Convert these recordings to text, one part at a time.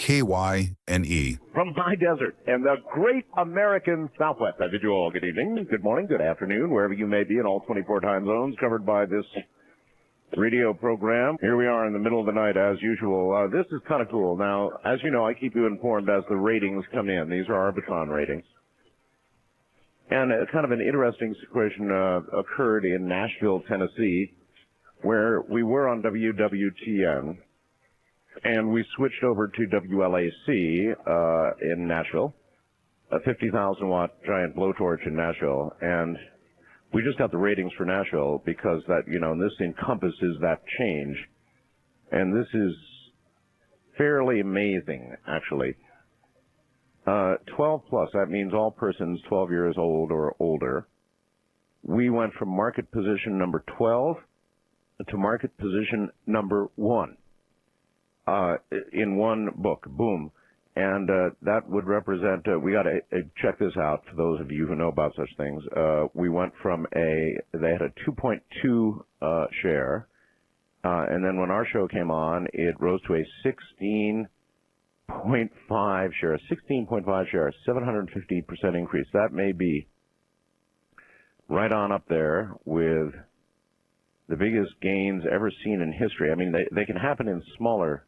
KYNE. From high desert and the great American Southwest, I bid you all good evening, good morning, good afternoon, wherever you may be in all 24 time zones covered by this radio program. Here we are in the middle of the night as usual. This is kind of cool. Now, as you know, I keep you informed as the ratings come in. These are Arbitron ratings. And kind of an interesting situation occurred in Nashville, Tennessee, where we were on WWTN, and we switched over to WLAC in Nashville, a 50,000-watt giant blowtorch in Nashville, and we just got the ratings for Nashville because that, you know, this encompasses that change, and this is fairly amazing, actually. 12 plus, that means all persons 12 years old or older. We went from market position number 12 to market position number 1 in one book. Boom. And that would represent, we got to check this out for those of you who know about such things. We went from they had a 2.2 share, and then when our show came on, it rose to a 16.5 share, 16.5 share, 750% increase. That may be right on up there with the biggest gains ever seen in history. I mean, they can happen in smaller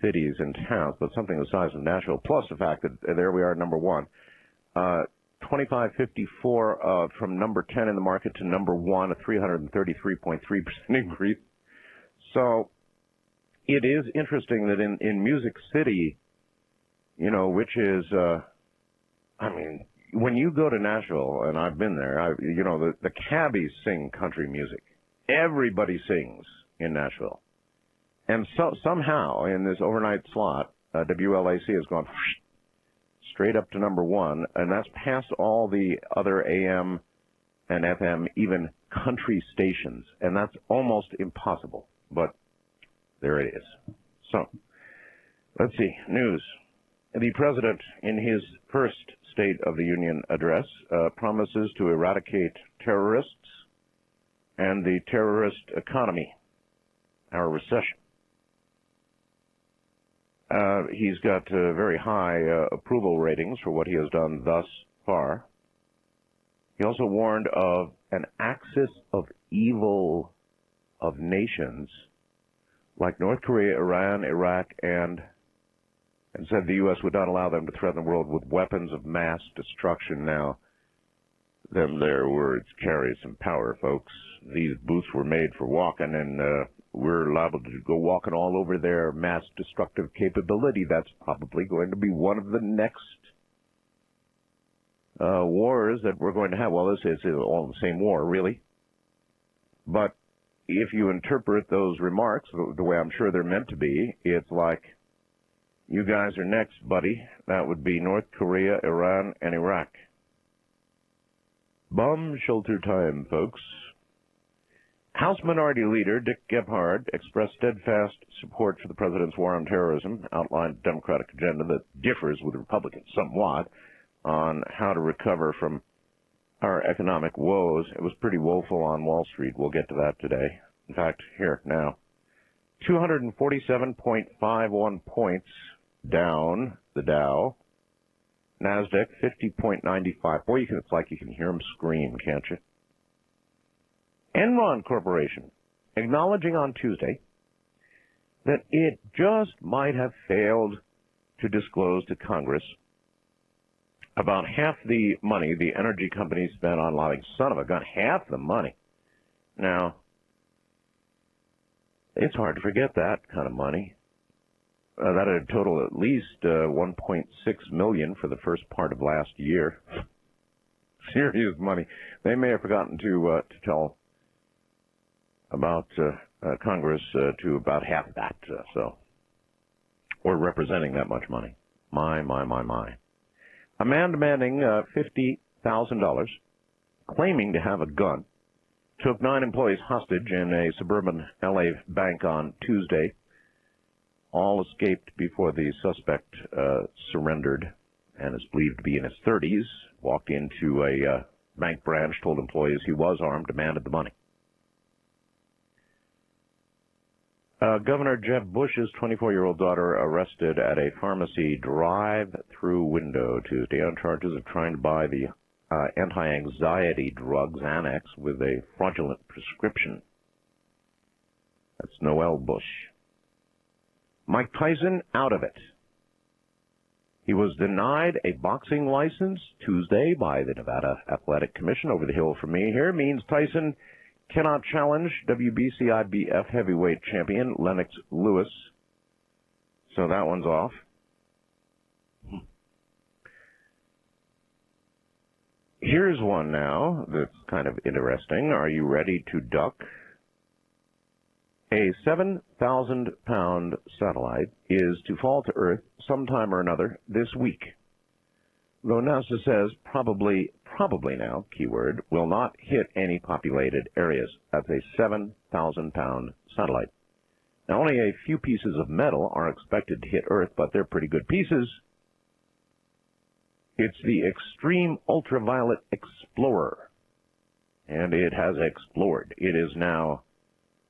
cities and towns, but something the size of Nashville, plus the fact that there we are, number 1. 2554 from number 10 in the market to number 1, a 333.3% increase. So it is interesting that in Music City, you know, which is, I mean, when you go to Nashville, and I've been there, you know, the cabbies sing country music. Everybody sings in Nashville. And so somehow, in this overnight slot, WLAC has gone straight up to number 1, and that's past all the other AM and FM, even country stations, and that's almost impossible. But there it is. So, let's see. News. The President, in his first State of the Union address, promises to eradicate terrorists and the terrorist economy, our recession. He's got very high approval ratings for what he has done thus far. He also warned of an axis of evil of nations like North Korea, Iran, Iraq, and said the U.S. would not allow them to threaten the world with weapons of mass destruction. Now, them their words carry some power, folks. These boots were made for walking, and we're liable to go walking all over their mass destructive capability. That's probably going to be one of the next wars that we're going to have. Well, this is all the same war, really. But if you interpret those remarks the way I'm sure they're meant to be, it's like, you guys are next, buddy. That would be North Korea, Iran, and Iraq. Bomb shelter time, folks. House Minority Leader Dick Gephardt expressed steadfast support for the President's war on terrorism, outlined a Democratic agenda that differs with Republicans somewhat on how to recover from our economic woes. It was pretty woeful on Wall Street. We'll get to that today. In fact, here, now. 247.51 points down, the Dow. NASDAQ, 50.95. Boy, it's like you can hear them scream, can't you? Enron Corporation, acknowledging on Tuesday that it just might have failed to disclose to Congress about half the money the energy companies spent on lobbying. Son of a gun, half the money. Now, it's hard to forget that kind of money. That had a total at least $1.6 million for the first part of last year. Serious money. They may have forgotten to tell about Congress to about half of that, or representing that much money. My. A man demanding $50,000, claiming to have a gun, took 9 employees hostage in a suburban L.A. bank on Tuesday. All escaped before the suspect surrendered and is believed to be in his 30s, walked into a bank branch, told employees he was armed, demanded the money. Governor Jeb Bush's 24-year-old daughter arrested at a pharmacy drive-through window Tuesday on charges of trying to buy the anti-anxiety drug Xanax with a fraudulent prescription. That's Noel Bush. Mike Tyson out of it. He was denied a boxing license Tuesday by the Nevada Athletic Commission. Over the hill from me here means Tyson cannot challenge WBC IBF heavyweight champion Lennox Lewis. So that one's off. Here's one now that's kind of interesting. Are you ready to duck? A 7,000-pound satellite is to fall to Earth sometime or another this week. Though NASA says probably now, keyword, will not hit any populated areas. That's a 7,000-pound satellite. Now, only a few pieces of metal are expected to hit Earth, but they're pretty good pieces. It's the Extreme Ultraviolet Explorer, and it has explored. It is now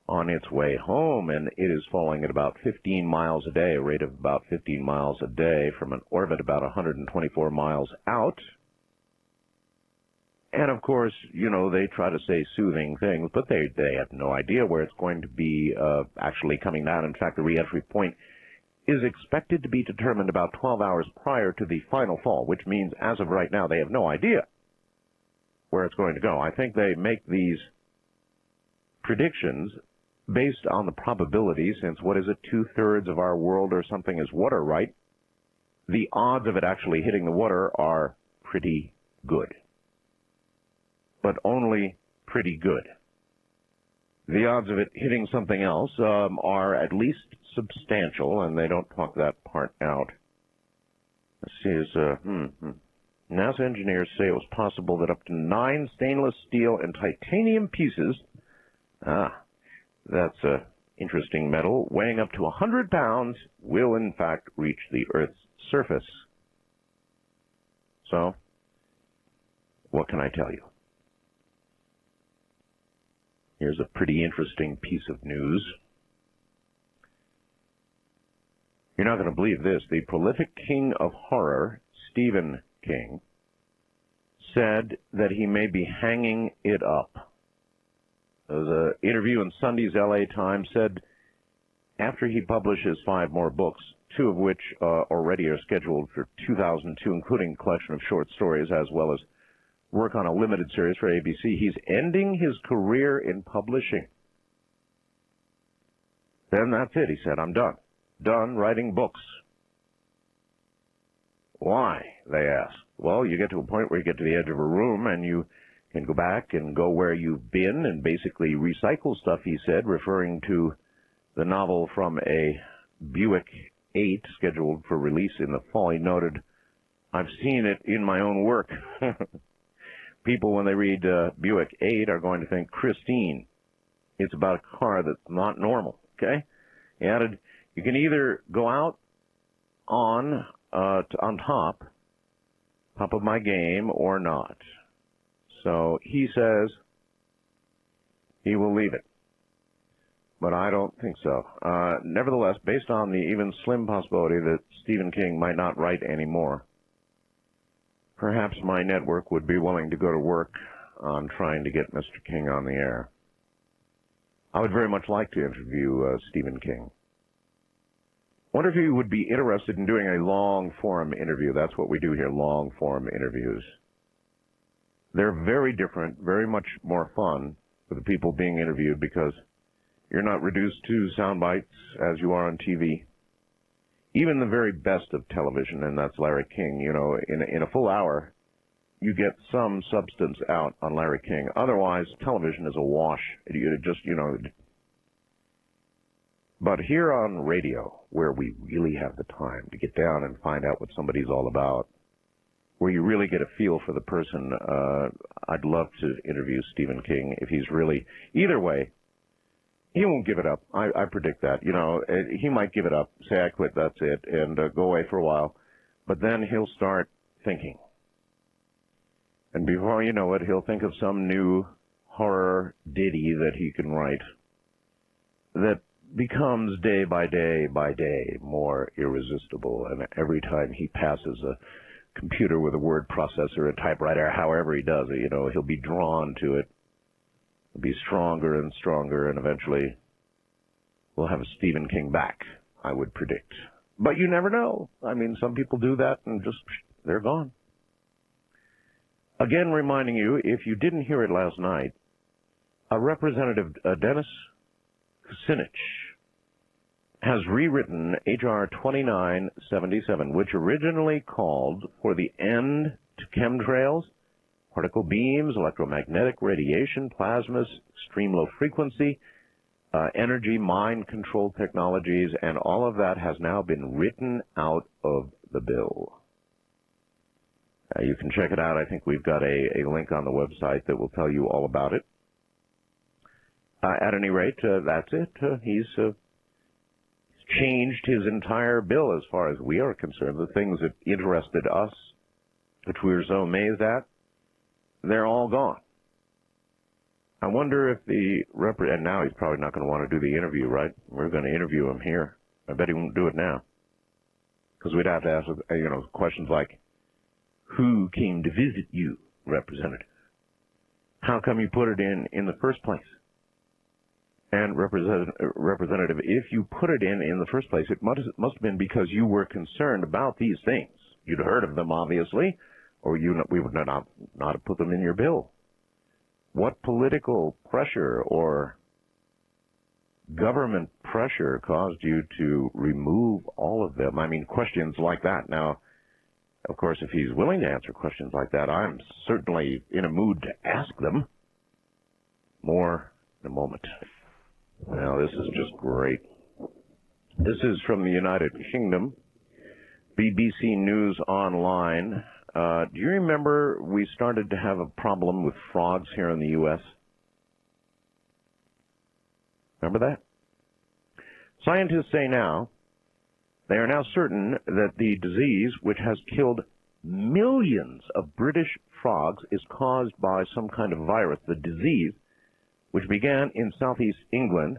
on its way home, and it is falling at about 15 miles a day, a rate of about 15 miles a day from an orbit about 124 miles out. And, of course, you know, they try to say soothing things, but they have no idea where it's going to be actually coming down. In fact, the re-entry point is expected to be determined about 12 hours prior to the final fall, which means as of right now they have no idea where it's going to go. I think they make these predictions based on the probability, since what is it, 2/3 of our world or something is water, right? The odds of it actually hitting the water are pretty good, but only pretty good. The odds of it hitting something else are at least substantial, and they don't talk that part out. Let's see, NASA engineers say it was possible that up to 9 stainless steel and titanium pieces, that's an interesting metal, weighing up to 100 pounds, will in fact reach the Earth's surface. So, what can I tell you? Here's a pretty interesting piece of news. You're not going to believe this. The prolific king of horror, Stephen King, said that he may be hanging it up. There was an interview in Sunday's LA Times, said after he publishes 5 more books, 2 of which already are scheduled for 2002, including a collection of short stories, as well as work on a limited series for ABC, he's ending his career in publishing. Then that's it, he said, I'm done. Done writing books. Why, they asked. Well, you get to a point where you get to the edge of a room and you can go back and go where you've been and basically recycle stuff, he said, referring to the novel from a Buick 8 scheduled for release in the fall. He noted, I've seen it in my own work. People, when they read Buick 8, are going to think Christine. It's about a car that's not normal, okay? He added, you can either go out on top of my game or not. So he says he will leave it. But I don't think so. Nevertheless, based on the even slim possibility that Stephen King might not write anymore, perhaps my network would be willing to go to work on trying to get Mr. King on the air. I would very much like to interview Stephen King. Wonder if you would be interested in doing a long-form interview. That's what we do here, long-form interviews. They're very different, very much more fun for the people being interviewed because you're not reduced to sound bites as you are on TV. Even the very best of television, and that's Larry King, you know, in a full hour, you get some substance out on Larry King. Otherwise, television is a wash. It just, you know. But here on radio, where we really have the time to get down and find out what somebody's all about, where you really get a feel for the person, I'd love to interview Stephen King if he's really, either way, he won't give it up. I predict that. You know, he might give it up, say, I quit, that's it, and go away for a while. But then he'll start thinking. And before you know it, he'll think of some new horror ditty that he can write that becomes day by day more irresistible, and every time he passes a computer with a word processor, a typewriter, however he does it, he'll be drawn to it. It'll be stronger and stronger, and eventually we'll have a Stephen King back, I would predict. But you never know. I mean, some people do that and just, they're gone. Again, reminding you, if you didn't hear it last night, Representative Dennis Kucinich has rewritten H.R. 2977, which originally called for the end to chemtrails, particle beams, electromagnetic radiation, plasmas, extreme low frequency, energy, mind control technologies, and all of that has now been written out of the bill. You can check it out. I think we've got a link on the website that will tell you all about it. At any rate, that's it. He's changed his entire bill as far as we are concerned. The things that interested us, which we were so amazed at, they're all gone. I wonder if and now he's probably not going to want to do the interview, right? We're going to interview him here. I bet he won't do it now. Because we'd have to ask, questions like, who came to visit you, Representative? How come you put it in the first place? And Representative, if you put it in the first place, it must have been because you were concerned about these things. You'd heard of them, obviously, or we would not have put them in your bill. What political pressure or government pressure caused you to remove all of them? I mean, questions like that. Now, of course, if he's willing to answer questions like that, I'm certainly in a mood to ask them. More in a moment. Now, this is just great. This is from the United Kingdom, BBC News Online. Do you remember we started to have a problem with frogs here in the U.S.? Remember that? Scientists say now, they are now certain that the disease, which has killed millions of British frogs, is caused by some kind of virus. The disease, which began in southeast England,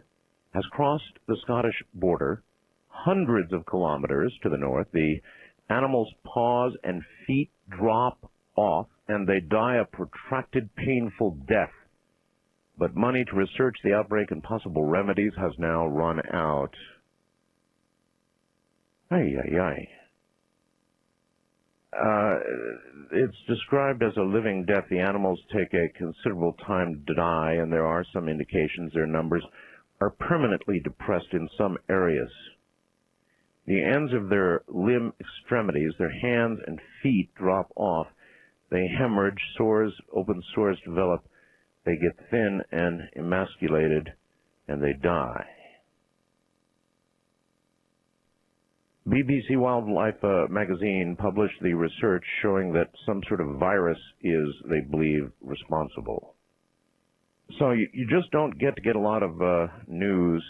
has crossed the Scottish border hundreds of kilometers to the north. The animals' paws and feet drop off, and they die a protracted, painful death. But money to research the outbreak and possible remedies has now run out. It's described as a living death. The animals take a considerable time to die, and there are some indications their numbers are permanently depressed in some areas. The ends of their limb extremities, their hands and feet, drop off. They hemorrhage, open sores develop. They get thin and emasculated, and they die. BBC Wildlife magazine published the research showing that some sort of virus is, they believe, responsible. So you just don't get to get a lot of news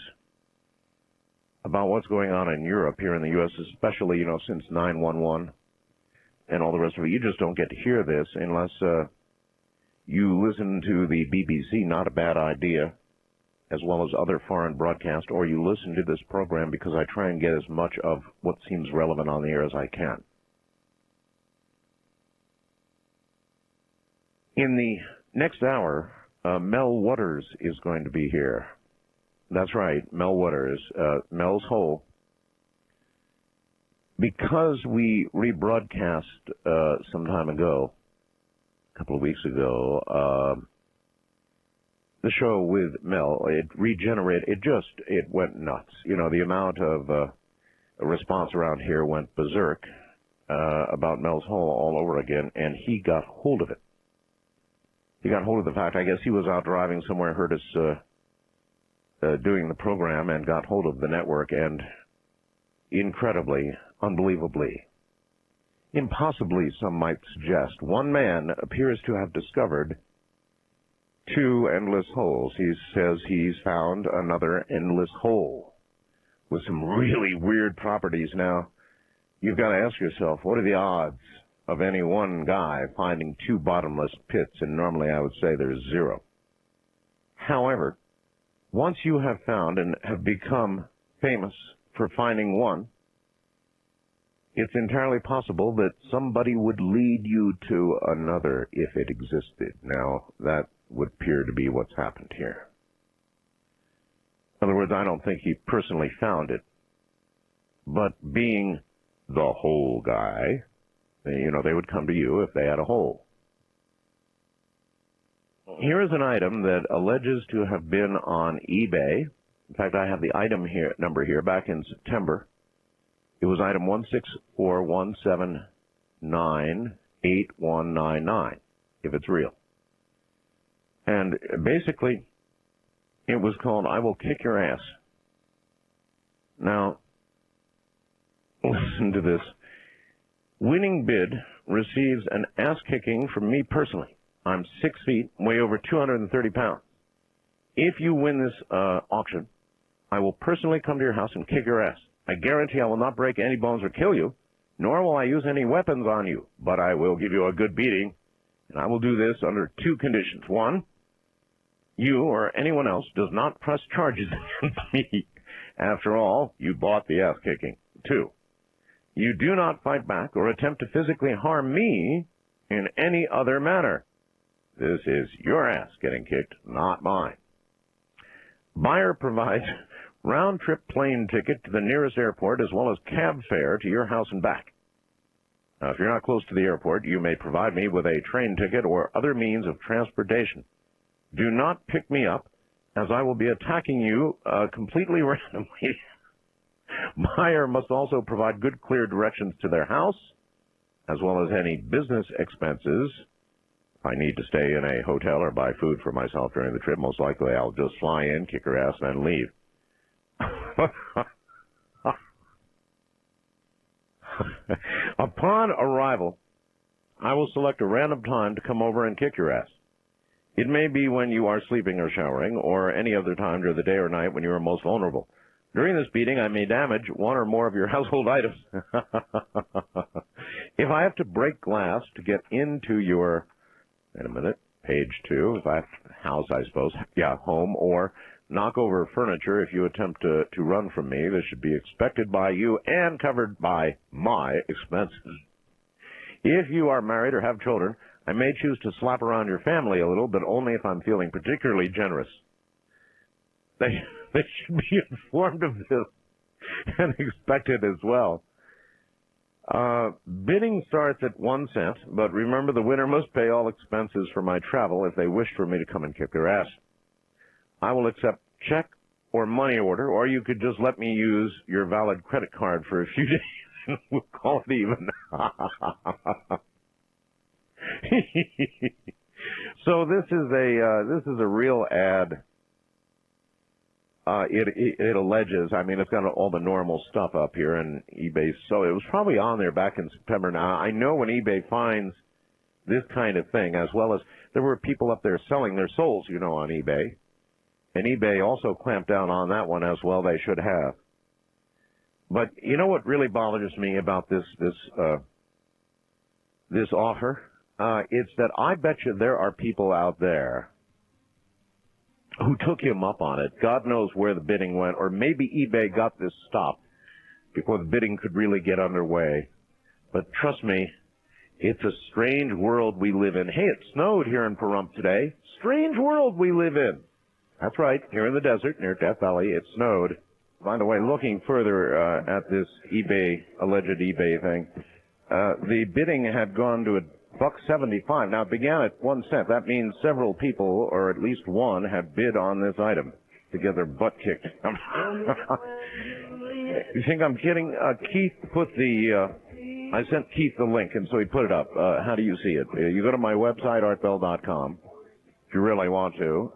about what's going on in Europe here in the U.S., especially, since 9/11 and all the rest of it. You just don't get to hear this unless you listen to the BBC, not a bad idea, as well as other foreign broadcasts, or you listen to this program because I try and get as much of what seems relevant on the air as I can. In the next hour, Mel Waters is going to be here. That's right, Mel Waters, Mel's Hole. Because we rebroadcast some time ago, a couple of weeks ago, the show with Mel, it regenerated, it went nuts. The amount of response around here went berserk about Mel's Hole all over again, and he got hold of it. He got hold of the fact, I guess he was out driving somewhere, heard us doing the program, and got hold of the network, and incredibly, unbelievably, impossibly, some might suggest, one man appears to have discovered 2 endless holes. He says he's found another endless hole with some really weird properties. Now, you've got to ask yourself, what are the odds of any one guy finding 2 bottomless pits? And normally I would say there's 0. However, once you have found and have become famous for finding one, it's entirely possible that somebody would lead you to another if it existed. Now, that would appear to be what's happened here. In other words, I don't think he personally found it. But being the hole guy, you know, they would come to you if they had a hole. Here is an item that alleges to have been on eBay. In fact, I have the item number here back in September. It was item 16417981199, if it's real. And basically, it was called I Will Kick Your Ass. Now, listen to this. Winning bid receives an ass-kicking from me personally. I'm 6 feet, weigh over 230 pounds. If you win this auction, I will personally come to your house and kick your ass. I guarantee I will not break any bones or kill you, nor will I use any weapons on you, but I will give you a good beating, and I will do this under two conditions. One, you or anyone else does not press charges against me. After all, you bought the ass-kicking. Two, you do not fight back or attempt to physically harm me in any other manner. This is your ass getting kicked, not mine. Buyer provides round-trip plane ticket to the nearest airport as well as cab fare to your house and back. Now, if you're not close to the airport, you may provide me with a train ticket or other means of transportation. Do not pick me up, as I will be attacking you completely randomly. Buyer must also provide good, clear directions to their house, as well as any business expenses. If I need to stay in a hotel or buy food for myself during the trip, most likely I'll just fly in, kick her ass, and then leave. Upon arrival, I will select a random time to come over and kick your ass. It may be when you are sleeping or showering, or any other time during the day or night when you are most vulnerable. During this beating, I may damage one or more of your household items. If I have to break glass to get into your, wait a minute, page 2, if I have house, I suppose, yeah, home, or knock over furniture if you attempt to run from me, this should be expected by you and covered by my expenses. If you are married or have children, I may choose to slap around your family a little, but only if I'm feeling particularly generous. They should be informed of this and expected as well. Bidding starts at 1 cent, but remember the winner must pay all expenses for my travel if they wish for me to come and kick their ass. I will accept check or money order, or you could just let me use your valid credit card for a few days and we'll call it even. So this is a real ad. It alleges, I mean, it's got all the normal stuff up here in eBay, so it was probably on there back in September. Now, I know when eBay finds this kind of thing, as well as there were people up there selling their souls, you know, on eBay, and eBay also clamped down on that one as well. They should have. But you know what really bothers me about this offer? It's that I bet you there are people out there who took him up on it. God knows where the bidding went, or maybe eBay got this stopped before the bidding could really get underway. But trust me, it's a strange world we live in. Hey, it snowed here in Pahrump today. Strange world we live in. That's right, here in the desert near Death Valley, it snowed. By the way, looking further at this alleged eBay thing, the bidding had gone to $1.75. Now, it began at 1 cent. That means several people, or at least one, had bid on this item to get their butt kicked. You think I'm kidding? Keith put I sent Keith the link, and so he put it up. How do you see it? You go to my website, artbell.com, if you really want to.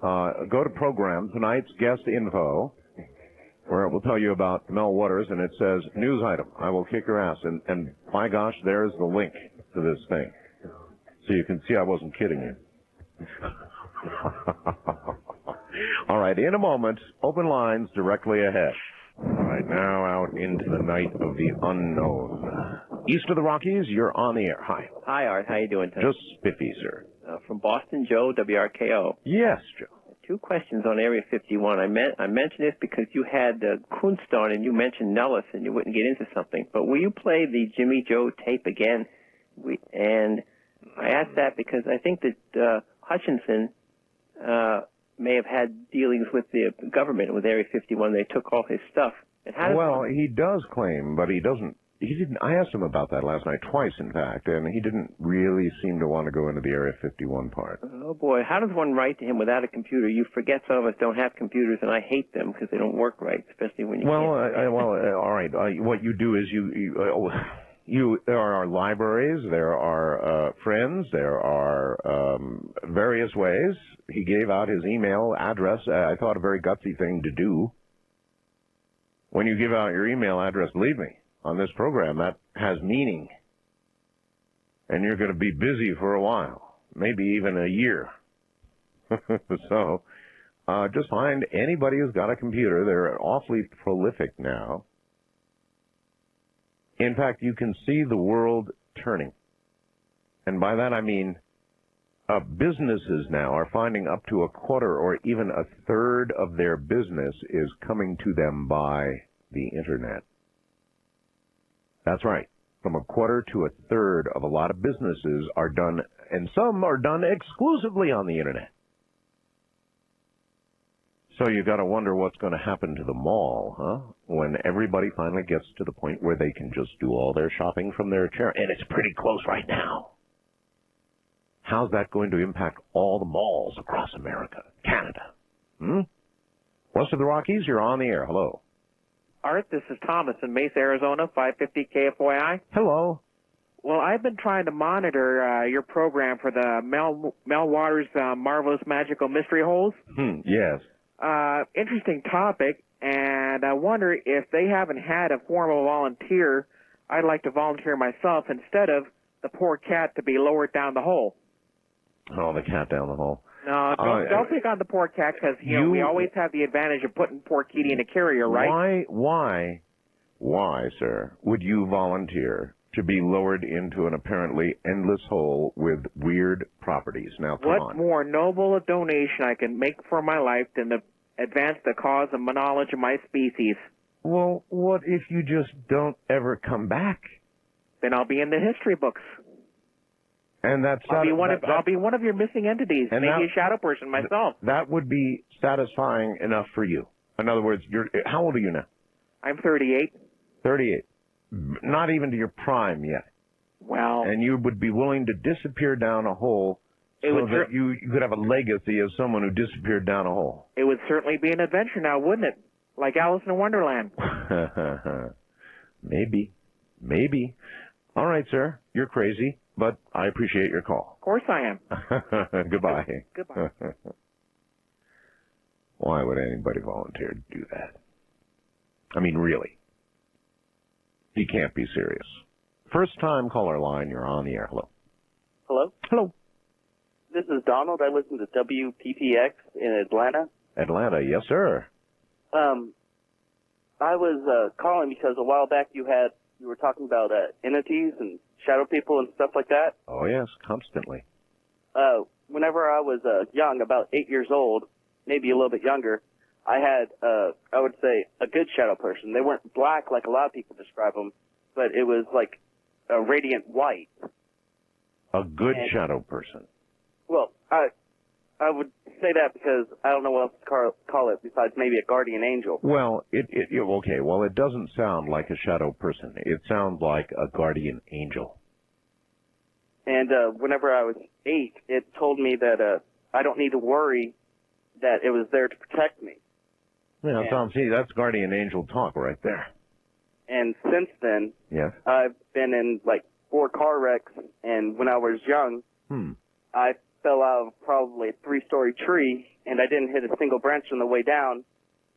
Go to program, tonight's guest info, where it will tell you about Mel Waters, and it says, news item, I will kick your ass. And my gosh, there's the link to this thing. So you can see I wasn't kidding you. All right, in a moment, open lines directly ahead. All right, now out into the night of the unknown. East of the Rockies, you're on the air. Hi. Hi, Art. How you doing today? Just spiffy, sir. From Boston, Joe, WRKO. Yes, Joe. 2 questions on Area 51. I mentioned this because you had Kunst on and you mentioned Nellis and you wouldn't get into something. But will you play the Jimmy Joe tape again? And I asked that because I think that Hutchinson may have had dealings with the government with Area 51. They took all his stuff. And how he does claim, but he doesn't. He didn't. I asked him about that last night, twice in fact, and he didn't really seem to want to go into the Area 51 part. Oh boy, how does one write to him without a computer? You forget some of us don't have computers, and I hate them because they don't work right, especially when you. All right. What you do is there are libraries, there are friends, there are various ways. He gave out his email address. I thought a very gutsy thing to do. When you give out your email address, believe me, on this program, that has meaning. And you're going to be busy for a while, maybe even a year. So just find anybody who's got a computer. They're awfully prolific now. In fact, you can see the world turning. And by that I mean businesses now are finding up to a quarter or even a third of their business is coming to them by the Internet. That's right. From a quarter to a third of a lot of businesses are done, and some are done exclusively on the Internet. So you got to wonder what's going to happen to the mall, huh? When everybody finally gets to the point where they can just do all their shopping from their chair, and it's pretty close right now. How's that going to impact all the malls across America, Canada? West of the Rockies, you're on the air. Hello. Art, this is Thomas in Mesa, Arizona, 550 KFYI. Hello. Well, I've been trying to monitor your program for the Mel Waters Marvelous Magical Mystery Holes. Yes. Interesting topic, and I wonder if they haven't had a formal volunteer. I'd like to volunteer myself instead of the poor cat to be lowered down the hole. Oh, the cat down the hole. No, don't pick on the poor cat because, we always have the advantage of putting poor Kitty in a carrier, right? Why, sir, would you volunteer to be lowered into an apparently endless hole with weird properties? Now, come on. What more noble a donation I can make for my life than to advance the cause of knowledge of my species? Well, what if you just don't ever come back? Then I'll be in the history books. And I'll be one of your missing entities, maybe a shadow person myself. That would be satisfying enough for you. In other words, how old are you now? I'm 38. 38. Not even to your prime yet. Well. And you would be willing to disappear down a hole so that you could have a legacy of someone who disappeared down a hole. It would certainly be an adventure now, wouldn't it? Like Alice in Wonderland. Maybe. All right, sir. You're crazy, but I appreciate your call. Of course I am. Goodbye. Goodbye. Why would anybody volunteer to do that? I mean, really. He can't be serious. First time caller line, you're on the air. Hello. Hello? Hello. This is Donald. I listen to WPPX in Atlanta. Atlanta, yes, sir. I was calling because a while back you were talking about entities and shadow people and stuff like that. Oh, yes, constantly. Whenever I was young, about 8 years old, maybe a little bit younger, I had, I would say, a good shadow person. They weren't black like a lot of people describe them, but it was like a radiant white. A good shadow person. Well, I would say that because I don't know what else to call it besides maybe a guardian angel. Well, okay. Well, it doesn't sound like a shadow person. It sounds like a guardian angel. And whenever I was 8, it told me that I don't need to worry that it was there to protect me. Yeah, Tom, see, that's guardian angel talk right there. And since then, yes, I've been in like 4 car wrecks, and when I was young, I fell out of probably a 3-story tree, and I didn't hit a single branch on the way down,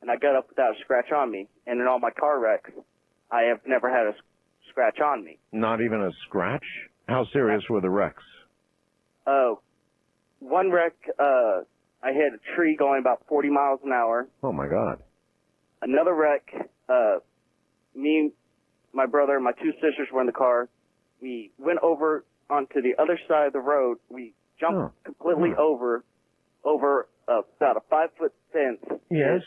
and I got up without a scratch on me. And in all my car wrecks, I have never had a scratch on me. Not even a scratch? How serious were the wrecks? One wreck, I hit a tree going about 40 miles an hour. Oh, my God. Another wreck, me, my brother, and my 2 sisters were in the car. We went over onto the other side of the road. We jumped completely over about a 5-foot fence. Yes.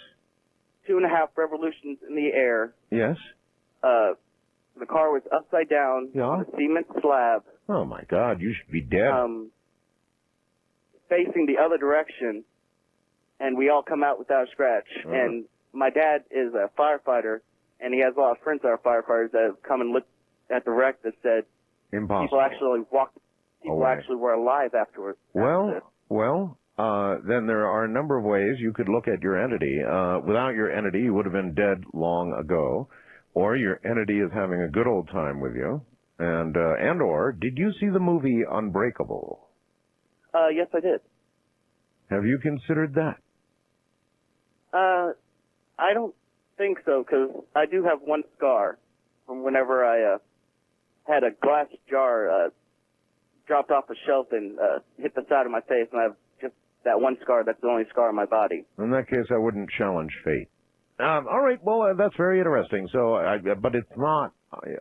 2.5 revolutions in the air. Yes. The car was upside down on a cement slab. Oh, my God, you should be dead. Facing the other direction, and we all come out without a scratch. And my dad is a firefighter, and he has a lot of friends that are firefighters that have come and looked at the wreck that said Impossible. People actually were alive afterwards. Then there are a number of ways you could look at your entity. Without your entity, you would have been dead long ago, or your entity is having a good old time with you. And or did you see the movie Unbreakable? Yes, I did. Have you considered that? I don't think so, because I do have one scar from whenever I had a glass jar dropped off a shelf and hit the side of my face, and I have just that one scar. That's the only scar on my body. In that case, I wouldn't challenge fate. All right, well, that's very interesting. So, but it's not,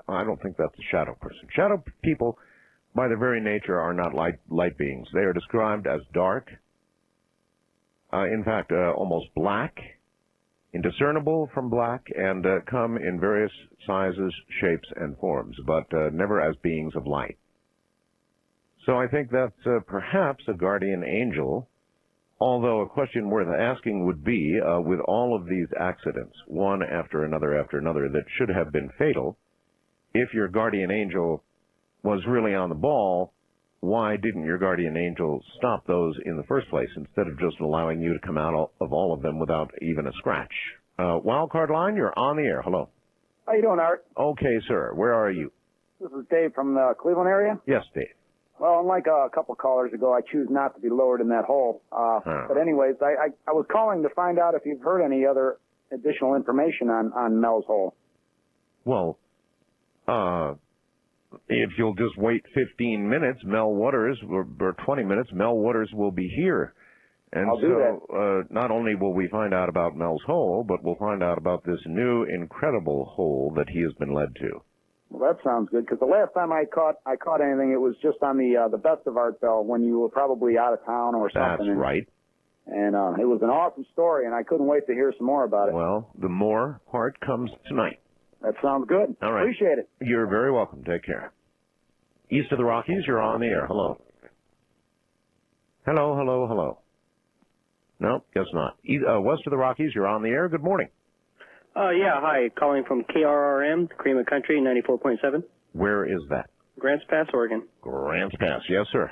I don't think that's a shadow person. Shadow people, by their very nature, are not light beings. They are described as dark, in fact, almost black, indiscernible from black, and come in various sizes, shapes, and forms, but never as beings of light. So I think that's perhaps a guardian angel, although a question worth asking would be, with all of these accidents, one after another, that should have been fatal, if your guardian angel was really on the ball, why didn't your guardian angel stop those in the first place instead of just allowing you to come out of all of them without even a scratch? Wildcard line, you're on the air. Hello. How you doing, Art? Okay, sir. Where are you? This is Dave from the Cleveland area. Yes, Dave. Well, unlike a couple callers ago, I choose not to be lowered in that hole. But anyways, I was calling to find out if you've heard any other additional information on Mel's hole. Well, if you'll just wait 15 minutes, Mel Waters, or 20 minutes, Mel Waters will be here. And I'll do that. Not only will we find out about Mel's hole, but we'll find out about this new incredible hole that he has been led to. Well, that sounds good, because the last time I caught anything, it was just on the Best of Art Bell when you were probably out of town or something. That's right. And it was an awesome story, and I couldn't wait to hear some more about it. Well, the more part comes tonight. That sounds good. All right. Appreciate it. You're very welcome. Take care. East of the Rockies, you're on the air. Hello. Hello, hello, hello. No, guess not. West of the Rockies, you're on the air. Good morning. Yeah, hi. Calling from KRRM, Cream of Country, 94.7. Where is that? Grants Pass, Oregon. Grants Pass, yes, sir.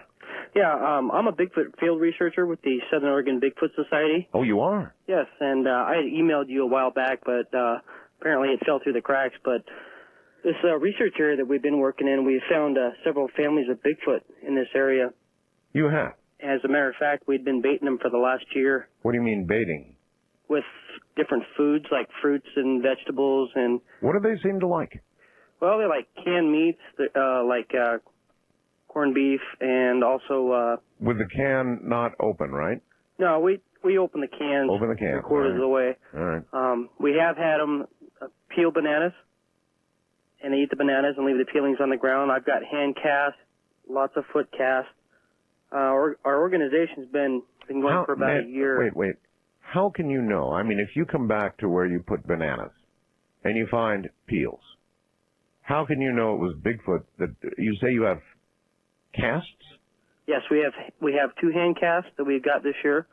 Yeah, I'm a Bigfoot field researcher with the Southern Oregon Bigfoot Society. Oh, you are? Yes, and I had emailed you a while back, but apparently it fell through the cracks. But this research area that we've been working in, we found several families of Bigfoot in this area. You have? As a matter of fact, we'd been baiting them for the last year. What do you mean baiting? With different foods like fruits and vegetables. And what do they seem to like? Well, they like canned meats, like corned beef, and also... with the can not open, right? No, we open the cans. Open the cans. 3/4 of the way. All right. We have had them peel bananas, and they eat the bananas and leave the peelings on the ground. I've got hand casts, lots of foot casts. Our organization's been going for about a year. Wait. How can you know? I mean, if you come back to where you put bananas and you find peels, how can you know it was Bigfoot? That you say you have casts? Yes, we have 2 hand casts that we've got this year.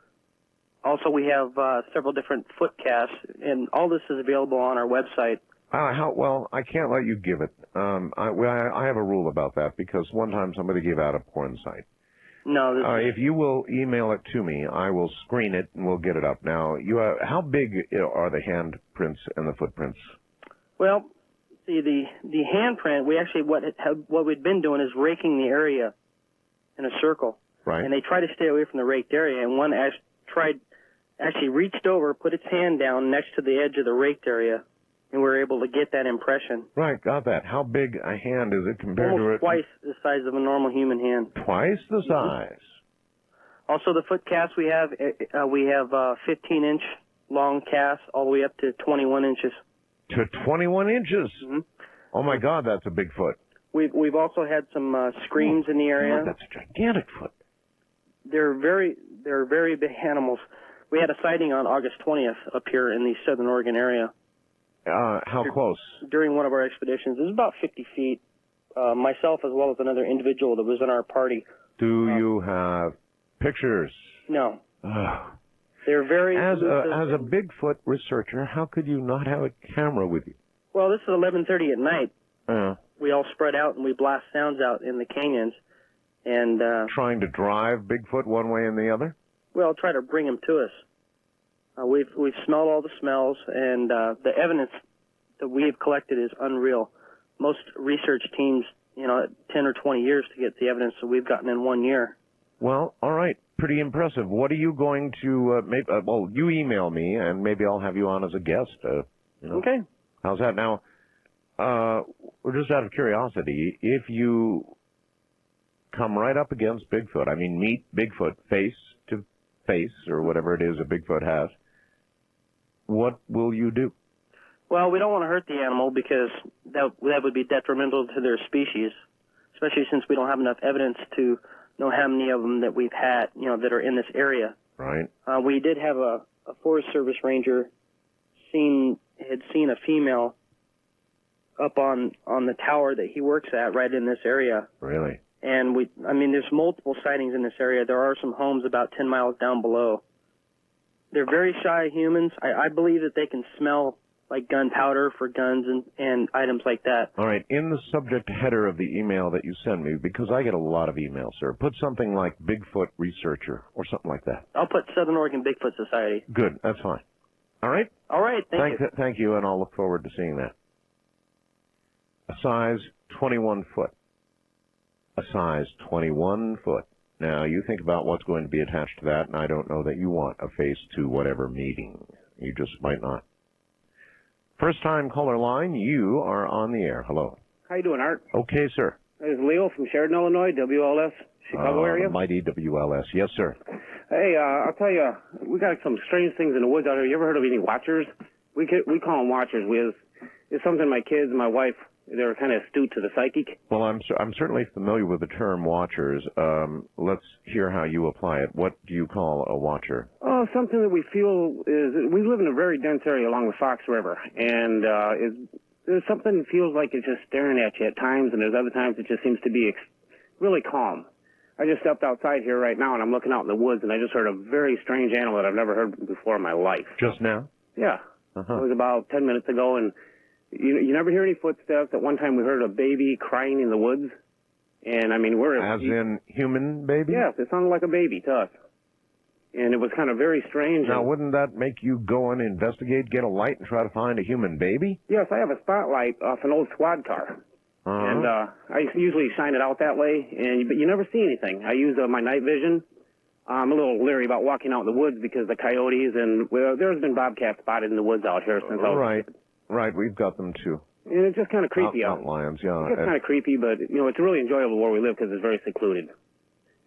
Also, we have several different foot casts, and all this is available on our website. Well, I can't let you give it. I have a rule about that, because one time somebody gave out a porn site. No. If you will email it to me, I will screen it and we'll get it up. Now, how big are the handprints and the footprints? Well, see, the handprint, we actually, what we'd been doing is raking the area in a circle. Right. And they try to stay away from the raked area, and one actually reached over, put its hand down next to the edge of the raked area, and we were able to get that impression. Right, got that. How big a hand is it compared Almost to it? Twice the size of a normal human hand. Twice the size. Also, the foot cast we have 15-inch long casts all the way up to 21 inches. To 21 inches? Mm-hmm. Oh, my God, that's a big foot. We've also had some screams in the area. God, that's a gigantic foot. They're very They're very big animals. We had a sighting on August 20th up here in the Southern Oregon area. How close? During one of our expeditions. It was about 50 feet. Myself as well as another individual that was in our party. Do you have pictures? No. They're very... As a Bigfoot researcher, how could you not have a camera with you? Well, this is 11:30 at night. We all spread out and we blast sounds out in the canyons. And trying to drive Bigfoot one way and the other? Well, try to bring him to us. We've smelled all the smells, and the evidence that we have collected is unreal. Most research teams, 10 or 20 years to get the evidence that we've gotten in 1 year. Well, all right. Pretty impressive. What are you going to well, you email me, and maybe I'll have you on as a guest. Okay. How's that? Now, we're just out of curiosity. If you come right up against Bigfoot, I mean, meet Bigfoot face to face, or whatever it is a Bigfoot has, what will you do? Well, we don't want to hurt the animal because that would be detrimental to their species, especially since we don't have enough evidence to know how many of them that we've had, that are in this area. Right. We did have a Forest Service ranger had seen a female up on the tower that he works at right in this area. Really? And there's multiple sightings in this area. There are some homes about 10 miles down below. They're very shy humans. I believe that they can smell like gunpowder for guns and items like that. All right. In the subject header of the email that you send me, because I get a lot of emails, sir, put something like Bigfoot researcher or something like that. I'll put Southern Oregon Bigfoot Society. Good. That's fine. All right? All right. Thank you. Thank you, and I'll look forward to seeing that. A size 21 foot. A size 21 foot. Now, you think about what's going to be attached to that, and I don't know that you want a face to whatever meeting. You just might not. First time caller line, you are on the air. Hello. How you doing, Art? Okay, sir. This is Leo from Sheridan, Illinois, WLS, Chicago area. Mighty WLS. Yes, sir. Hey, I'll tell you, we got some strange things in the woods out here. You ever heard of any watchers? We call them watchers. It's something my kids and my wife, they're kind of astute to the psychic. Well, I'm certainly familiar with the term watchers. Let's hear how you apply it. What do you call a watcher? Oh, something that we feel is, we live in a very dense area along the Fox River, and there's something that feels like it's just staring at you at times, and there's other times it just seems to be really calm. I just stepped outside here right now, and I'm looking out in the woods, and I just heard a very strange animal that I've never heard before in my life. Just now? Yeah. It was about 10 minutes ago, and you never hear any footsteps. At one time, we heard a baby crying in the woods, and As in human baby? Yes, it sounded like a baby to us. And it was kind of very strange. Now, wouldn't that make you go and investigate, get a light, and try to find a human baby? Yes, I have a spotlight off an old squad car. And I usually shine it out that way, but you never see anything. I use my night vision. I'm a little leery about walking out in the woods because the coyotes, and there's been bobcats spotted in the woods out here since I was... Right, we've got them too. And it's just kind of creepy out. Lions, yeah. It's kind of creepy, but, it's really enjoyable where we live because it's very secluded.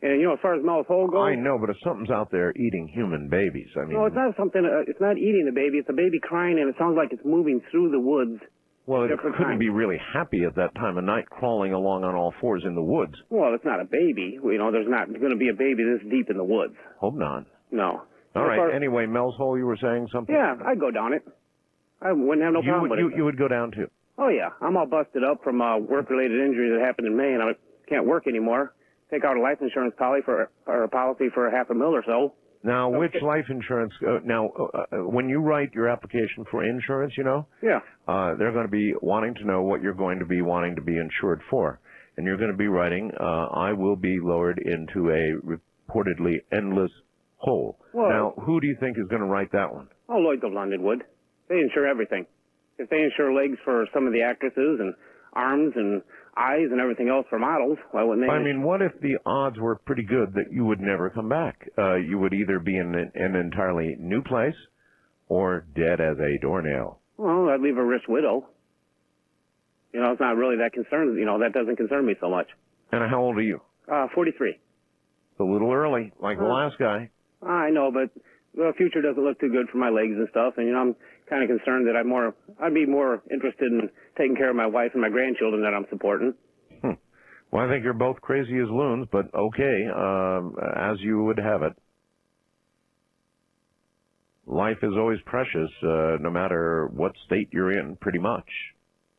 And, as far as Mel's Hole goes... I know, but if something's out there eating human babies, No, it's not something... it's not eating the baby. It's a baby crying, and it sounds like it's moving through the woods. Well, it couldn't be really happy at that time of night crawling along on all fours in the woods. Well, it's not a baby. There's not going to be a baby this deep in the woods. Hope not. No. All right. Anyway, Mel's Hole, you were saying something? Yeah, I'd go down it. I wouldn't have no problem with it. You would go down too? Oh, yeah. I'm all busted up from work-related injuries that happened in May, and I can't work anymore. Take out a life insurance policy for $500,000 or so. Now, which life insurance? When you write your application for insurance, yeah, they're going to be wanting to know what you're going to be wanting to be insured for, and you're going to be writing, "I will be lowered into a reportedly endless hole." Well, now, who do you think is going to write that one? Oh, Lloyd's of London would. They insure everything. If they insure legs for some of the actresses and arms and eyes and everything else for models, why wouldn't they? What if the odds were pretty good that you would never come back? You would either be in an entirely new place or dead as a doornail. Well, I'd leave a rich widow. It's not really that concerned. That doesn't concern me so much. And how old are you? 43. It's a little early, like the last guy. I know, but the future doesn't look too good for my legs and stuff, and I'm kind of concerned that I'd be more interested in taking care of my wife and my grandchildren that I'm supporting. Well, I think you're both crazy as loons, but okay, as you would have it. is always precious, no matter what state you're in, pretty much.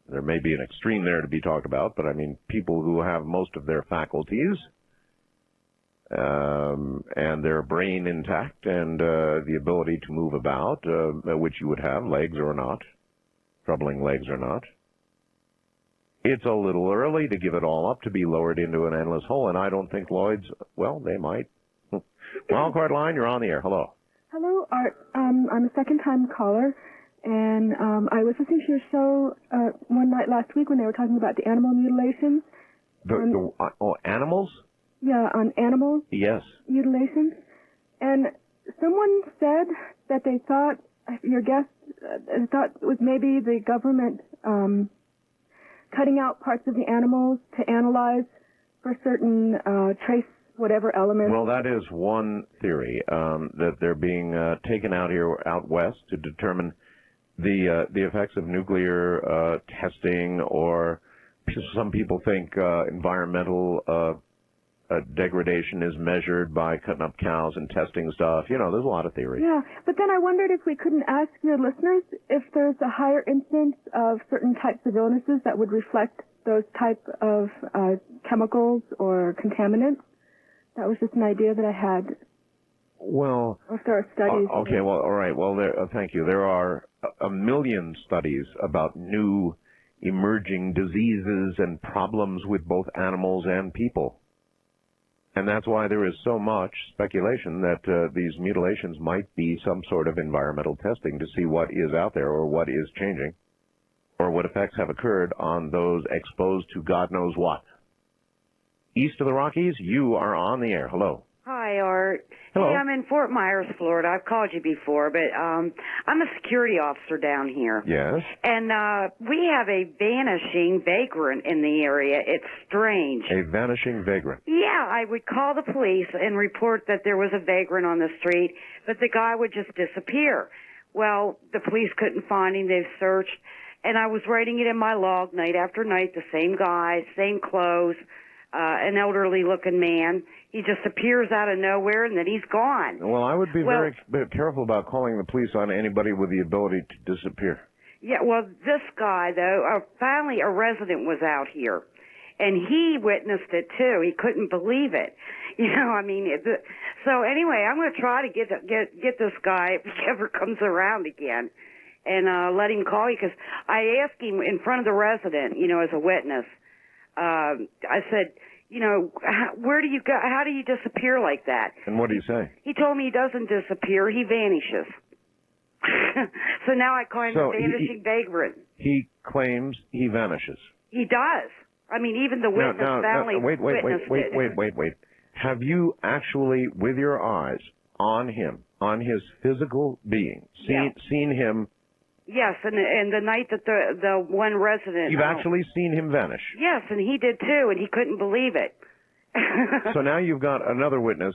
There may be an extreme there to be talked about, but I mean, people who have most of their faculties and their brain intact and the ability to move about, which you would have, legs or not, troubling legs or not. It's a little early to give it all up to be lowered into an endless hole, and I don't think Lloyd's, well, they might. Wildcard line, you're on the air. Hello. Hello, Art. I'm a second-time caller, and I was listening to your show one night last week when they were talking about the animal mutilations. Animals? Yeah, on animal Yes. mutilations. And someone said that they thought, your guest thought it was maybe the government cutting out parts of the animals to analyze for certain trace whatever elements. Well, that is one theory, that they're being taken out west to determine the effects of nuclear testing, or some people think environmental degradation is measured by cutting up cows and testing stuff. You know, there's a lot of theories. Yeah, but then I wondered if we couldn't ask your listeners if there's a higher incidence of certain types of illnesses that would reflect those type of chemicals or contaminants. That was just an idea that I had. Well, or if there are studies. Okay, well, all right. Well, thank you. There are a million studies about new emerging diseases and problems with both animals and people. And that's why there is so much speculation that these mutilations might be some sort of environmental testing to see what is out there or what is changing or what effects have occurred on those exposed to God knows what. East of the Rockies, you are on the air. Hello. Hi, Art. Hello. Hey, I'm in Fort Myers, Florida. I've called you before, but I'm a security officer down here. Yes. And we have a vanishing vagrant in the area. It's strange. A vanishing vagrant. Yeah, I would call the police and report that there was a vagrant on the street, but the guy would just disappear. Well, the police couldn't find him. They've searched. And I was writing it in my log night after night, the same guy, same clothes, an elderly-looking man. He just appears out of nowhere, and then he's gone. Well, I would be very careful about calling the police on anybody with the ability to disappear. Yeah, well, this guy, though, finally a resident was out here, and he witnessed it, too. He couldn't believe it. You know, I mean, so anyway, I'm going to try to get this guy if he ever comes around again and let him call you, because I asked him in front of the resident, you know, as a witness. I said, you know, where do you go? How do you disappear like that? And what do you say? He told me he doesn't disappear. He vanishes. So now I call him a vanishing vagrant. He claims he vanishes. He does. I mean, even the witness family witnessed it. Wait. Have you actually, with your eyes, on him, on his physical being, seen him? Yes, and the night that the one resident... You've actually seen him vanish? Yes, and he did too, and he couldn't believe it. So now you've got another witness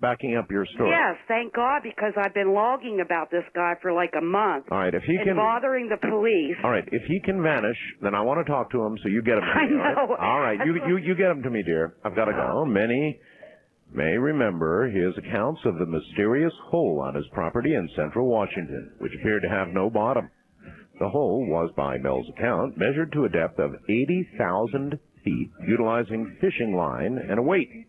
backing up your story. Yes, thank God, because I've been logging about this guy for like a month. All right, if he can... bothering the police. All right, if he can vanish, then I want to talk to him, so you get him to me. I know. All right, you get him to me, dear. I've got to go. Many may remember his accounts of the mysterious hole on his property in central Washington, which appeared to have no bottom. The hole was, by Mel's account, measured to a depth of 80,000 feet, utilizing fishing line and a weight.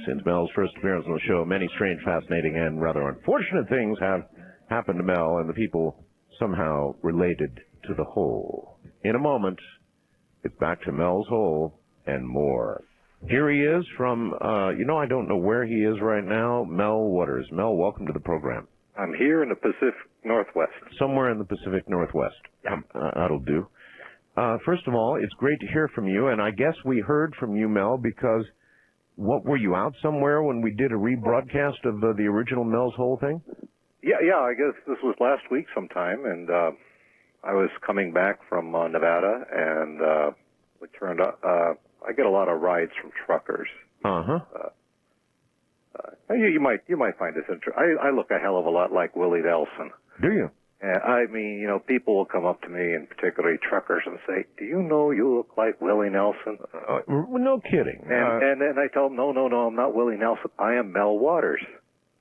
Since Mel's first appearance on the show, many strange, fascinating, and rather unfortunate things have happened to Mel and the people somehow related to the hole. In a moment, it's back to Mel's hole and more. Here he is from, I don't know where he is right now, Mel Waters. Mel, welcome to the program. I'm here in the Pacific Northwest. Somewhere in the Pacific Northwest. Yeah. That'll do. First of all, it's great to hear from you, and I guess we heard from you, Mel, because, were you out somewhere when we did a rebroadcast of the original Mel's Hole thing? Yeah, I guess this was last week sometime, and I was coming back from Nevada, and we turned up... I get a lot of rides from truckers. You might find this interesting. I look a hell of a lot like Willie Nelson. Do you? I mean, people will come up to me, and particularly truckers, and say, "Do you know you look like Willie Nelson?" No kidding. And I tell them, "No, I'm not Willie Nelson. I am Mel Waters."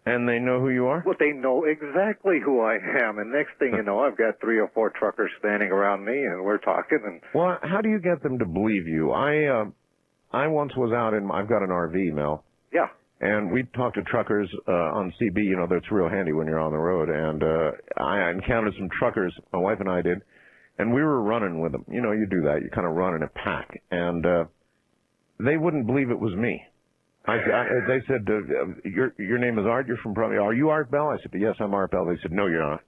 And they know who you are? Well, they know exactly who I am. And next thing you know, I've got 3 or 4 truckers standing around me, and we're talking. And well, how do you get them to believe you? I once was out I've got an RV, Mel. Yeah. And we talked to truckers on CB. You know, that's real handy when you're on the road. And I encountered some truckers, my wife and I did, and we were running with them. You know, you do that. You kind of run in a pack. And they wouldn't believe it was me. They said, your name is Art. You're from probably. Are you Art Bell? I said, yes, I'm Art Bell. They said, no, you're not.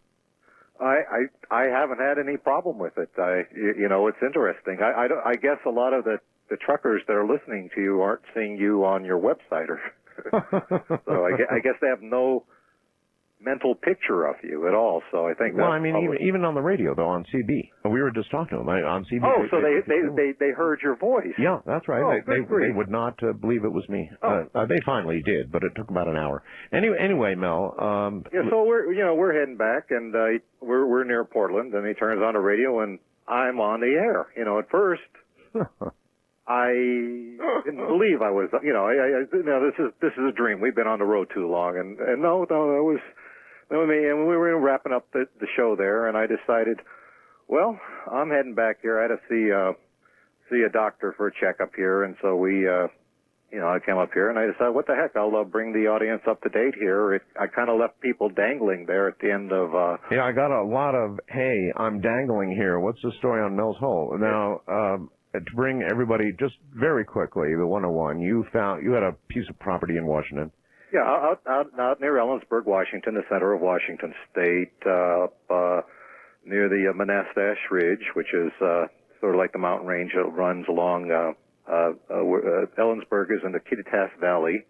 I haven't had any problem with it. You know, it's interesting. I guess a lot of the truckers that are listening to you aren't seeing you on your website, or so I guess they have no mental picture of you at all. So I think. Well, I mean, even on the radio though, on CB, we were just talking to them on CB. Oh, so they heard your voice. Yeah, that's right. Oh, they would not believe it was me. Oh. They finally did, but it took about an hour. Anyway, Mel. Yeah, so we're heading back, and we're near Portland, and he turns on the radio, and I'm on the air. You know, at first. I didn't believe I was, you know, this is a dream. We've been on the road too long, and no, it was me. And we were wrapping up the show there, and I decided, well, I'm heading back here. I had to see a doctor for a checkup here, and so I came up here, and I decided, what the heck, I'll bring the audience up to date here. I kind of left people dangling there at the end of. Yeah, I got a lot of, hey, I'm dangling here. What's the story on Mel's Hole? Now. To bring everybody just very quickly, the 101, you had a piece of property in Washington. Yeah, out near Ellensburg, Washington, the center of Washington State, near the Monastash Ridge, which is sort of like the mountain range that runs along. Ellensburg is in the Kittitas Valley,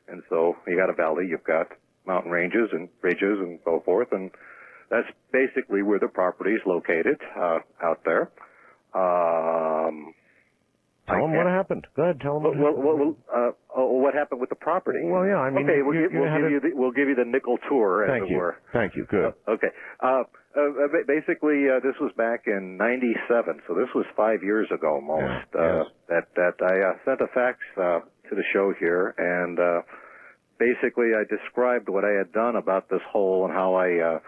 and so you got a valley, you've got mountain ranges and ridges and so forth, and that's basically where the property is located out there. Tell them what happened. Go ahead, tell them. What happened with the property? Well, yeah, I mean, okay, we'll give you the nickel tour, as it were. Thank you. Good. Okay. Basically, this was back in '97, so this was 5 years ago almost. That I sent a fax to the show here, and basically I described what I had done about this hole and how I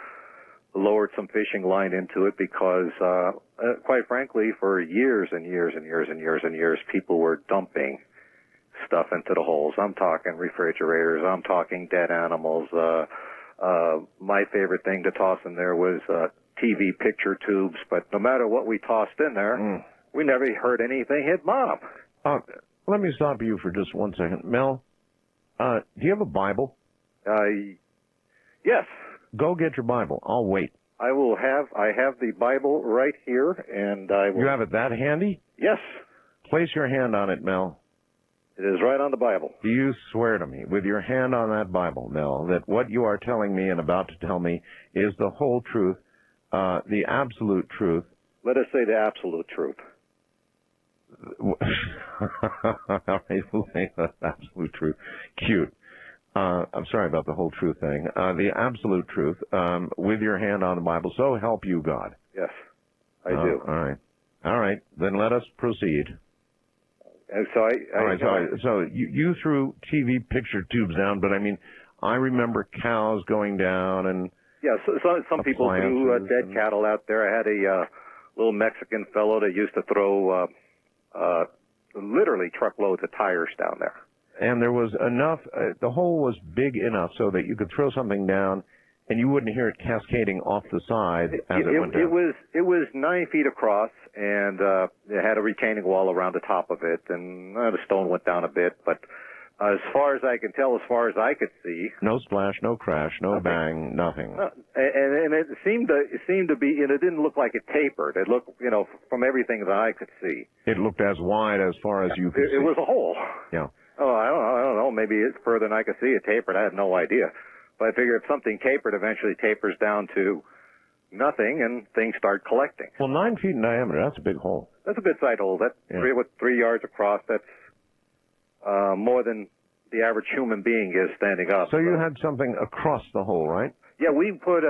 lowered some fishing line into it because, quite frankly, for years and years and years and years and years, people were dumping stuff into the holes. I'm talking refrigerators. I'm talking dead animals. My favorite thing to toss in there was TV picture tubes. But no matter what we tossed in there, we never heard anything hit bottom. Let me stop you for just 1 second. Mel, do you have a Bible? Yes. Go get your Bible. I'll wait. I have the Bible right here, and I will. You have it that handy? Yes. Place your hand on it, Mel. It is right on the Bible. Do you swear to me, with your hand on that Bible, Mel, that what you are telling me and about to tell me is the whole truth, the absolute truth? Let us say the absolute truth. All right, we'll say the absolute truth. Cute. I'm sorry about the whole truth thing. The absolute truth, with your hand on the Bible, so help you God. Yes, I do. All right. Then let us proceed. And so So you threw TV picture tubes down, but I mean, I remember cows going down and. Yeah, so some people threw dead cattle out there. I had a little Mexican fellow that used to throw literally truckloads of tires down there. And there was enough, the hole was big enough so that you could throw something down and you wouldn't hear it cascading off the side as it went down. It was 9 feet across, and it had a retaining wall around the top of it, and the stone went down a bit. But as far as I can tell, as far as I could see, no splash, no crash, no bang, nothing. And it seemed to be, and it didn't look like it tapered. It looked, from everything that I could see, it looked as wide as far as you could see. It was a hole. Yeah. Oh, I don't know. Maybe it's further than I could see. It tapered. I had no idea. But I figure if something tapered, eventually tapers down to nothing, and things start collecting. Well, 9 feet in diameter, that's a big hole. That's a good-sized hole. That's 3 yards across. That's more than the average human being is standing up. So you had something across the hole, right? Yeah, we put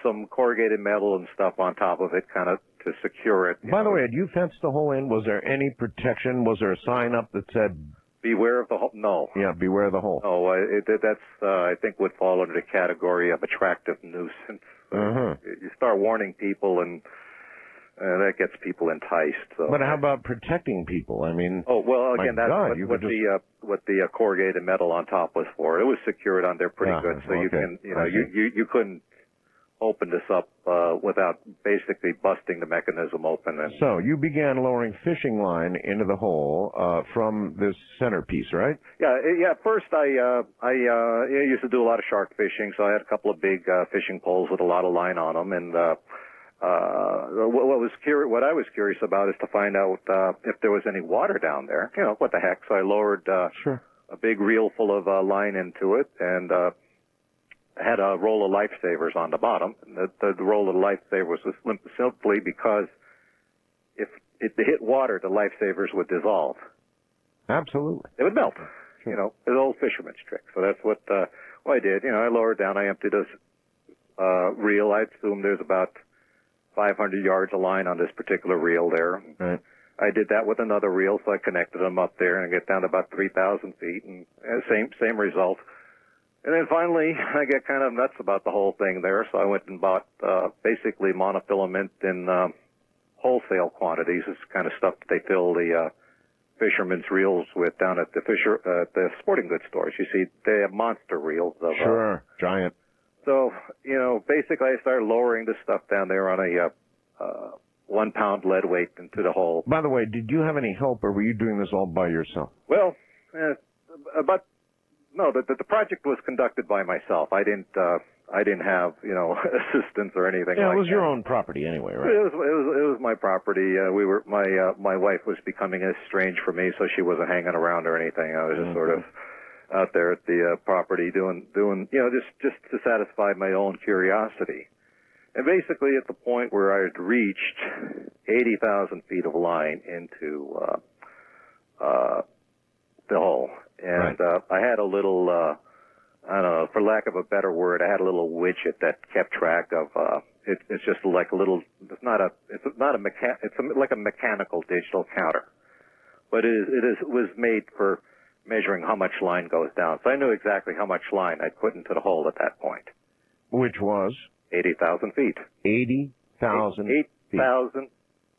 some corrugated metal and stuff on top of it, kind of to secure it. By the way, had you fenced the hole in? Was there any protection? Was there a sign up that said Beware of the hole? No. Yeah, beware of the hole. No, that's, I think, would fall under the category of attractive nuisance. You start warning people, and that gets people enticed. So. But how about protecting people? I mean, oh well, again, that's what the corrugated metal on top was for. It was secured on there pretty good, so you can, you couldn't open this up without basically busting the mechanism open. And so you began lowering fishing line into the hole from this centerpiece, right? Yeah. First, I used to do a lot of shark fishing, so I had a couple of big fishing poles with a lot of line on them, and what I was curious about is to find out if there was any water down there. You know, what the heck? So I lowered a big reel full of line into it, and had a roll of lifesavers on the bottom. And the roll of lifesavers was simply because if it hit water, the lifesavers would dissolve. Absolutely. They would melt. You know, it's an old fisherman's trick. So that's what I did. You know, I lowered down. I emptied this reel. I assume there's about 500 yards of line on this particular reel there. Right. I did that with another reel, so I connected them up there, and I get down to about 3,000 feet, and same result. And then finally, I get kind of nuts about the whole thing there, so I went and bought basically monofilament in wholesale quantities. It's the kind of stuff that they fill the fishermen's reels with down at the sporting goods stores. You see, they have monster reels. Giant. So, you know, basically I started lowering this stuff down there on a 1 pound lead weight into the hole. By the way, did you have any help, or were you doing this all by yourself? Well, no, the project was conducted by myself. I didn't have, you know, assistance or anything like that. Yeah, it was your own property anyway, right? It was my property. My wife was becoming estranged from me, so she wasn't hanging around or anything. I was just sort of out there at the property doing, you know, just to satisfy my own curiosity. And basically at the point where I had reached 80,000 feet of line into the hole. And I had a little, I don't know, for lack of a better word, I had a little widget that kept track of, it's just like a little, it's like a mechanical digital counter. But it was made for measuring how much line goes down. So I knew exactly how much line I'd put into the hole at that point. Which was? 80,000 feet. 80,000 feet. 8,000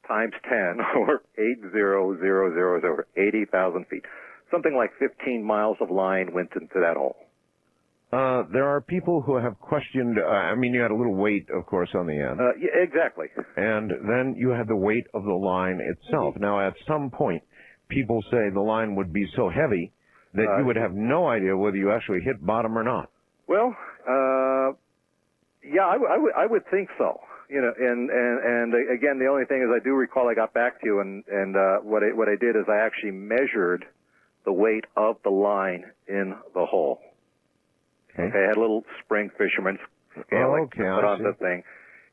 times 10, or 80,000, 80,000 feet. Something like 15 miles of line went into that hole. There are people who have questioned, I mean, you had a little weight, of course, on the end. Yeah, exactly. And then you had the weight of the line itself. Now, at some point, people say the line would be so heavy that you would have no idea whether you actually hit bottom or not. Well, yeah, I would think so. You know, and again, the only thing is I do recall I got back to you, and what I did is I actually measured the weight of the line in the hole. Okay, I had a little spring fisherman's scale put on the thing,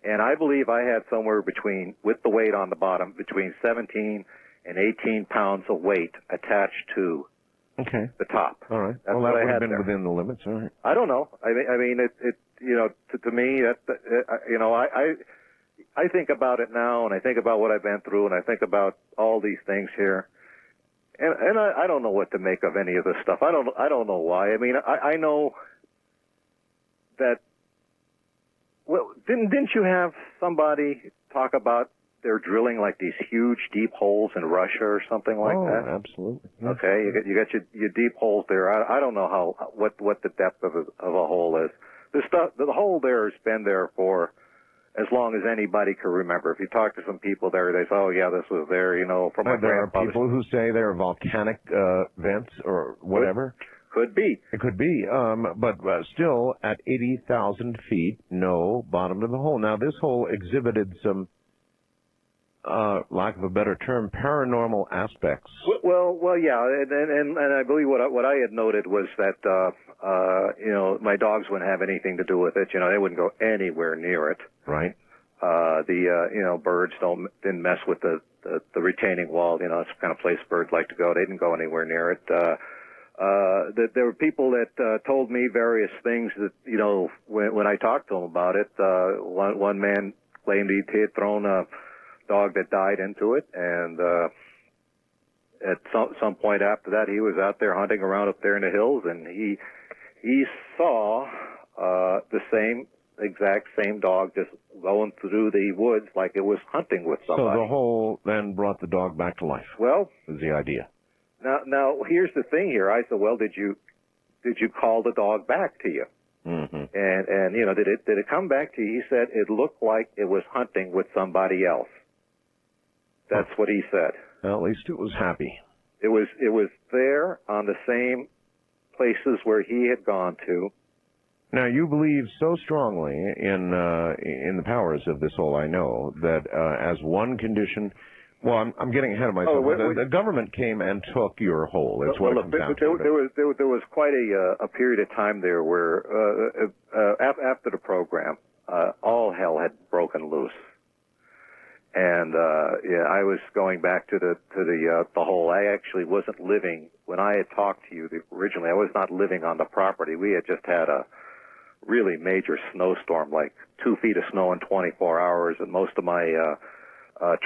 and I believe I had somewhere between, with the weight on the bottom, between 17 and 18 pounds of weight attached to the top. All right. That's well, that what would I have had been there. within the limits. All right. I don't know. I mean, it you know, to me, you know, I think about it now, and I think about what I've been through, and I think about all these things here, and I don't know what to make of any of this stuff. I don't know why. I mean, I know that. Well, didn't you have somebody talk about they're drilling like these huge deep holes in Russia or something like that? Oh, absolutely. Yes. Okay, you got your deep holes there. I don't know what the depth of a hole is. The hole there has been there for as long as anybody can remember. If you talk to some people there, they say, "Oh yeah, this was there," you know, from my There are grandfather's. people who say they're volcanic vents or whatever. Could be. It could be, but still, at 80,000 feet, no bottom to the hole. Now, this hole exhibited some, lack of a better term, paranormal aspects. Well, yeah, and I believe what I had noted was that you know, my dogs wouldn't have anything to do with it. You know, they wouldn't go anywhere near it. Right. You know, birds didn't mess with the retaining wall. You know, it's the kind of place birds like to go. They didn't go anywhere near it. That there were people that told me various things that, you know, when I talked to them about it. One man claimed he had thrown a dog that died into it, and at some point after that, he was out there hunting around up there in the hills, and he saw the exact same dog just going through the woods like it was hunting with somebody. So the hole then brought the dog back to life. Well, is the idea. Now here's the thing here. I said, well, did you call the dog back to you? Mm-hmm. And you know, did it come back to you? He said it looked like it was hunting with somebody else. That's what he said. Well, at least it was happy. It was there on the same places where he had gone to. Now, you believe so strongly in the powers of this hole, I know, that as one condition, well, I'm getting ahead of myself. The government came and took your hole. It's what it comes down to. There was quite a period of time there where after the program, all hell had broken loose. And I was going back to the hole. I actually wasn't living when I had talked to you originally. I was not living on the property. We had just had a really major snowstorm, like 2 feet of snow in 24 hours, and most of my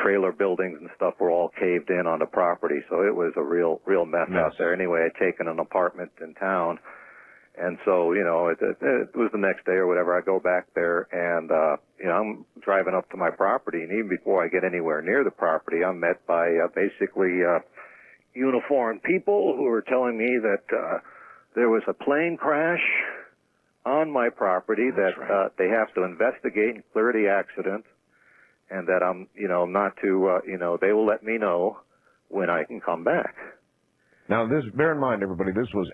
trailer buildings and stuff were all caved in on the property. So it was a real mess out there. Anyway, I'd taken an apartment in town. And so, you know, it was the next day or whatever. I go back there, and you know, I'm driving up to my property, and even before I get anywhere near the property, I'm met by basically uniformed people who are telling me that there was a plane crash on my property, that they have to investigate and clear the accident, and that I'm, you know, not to, you know, they will let me know when I can come back. Now, bear in mind, everybody, this was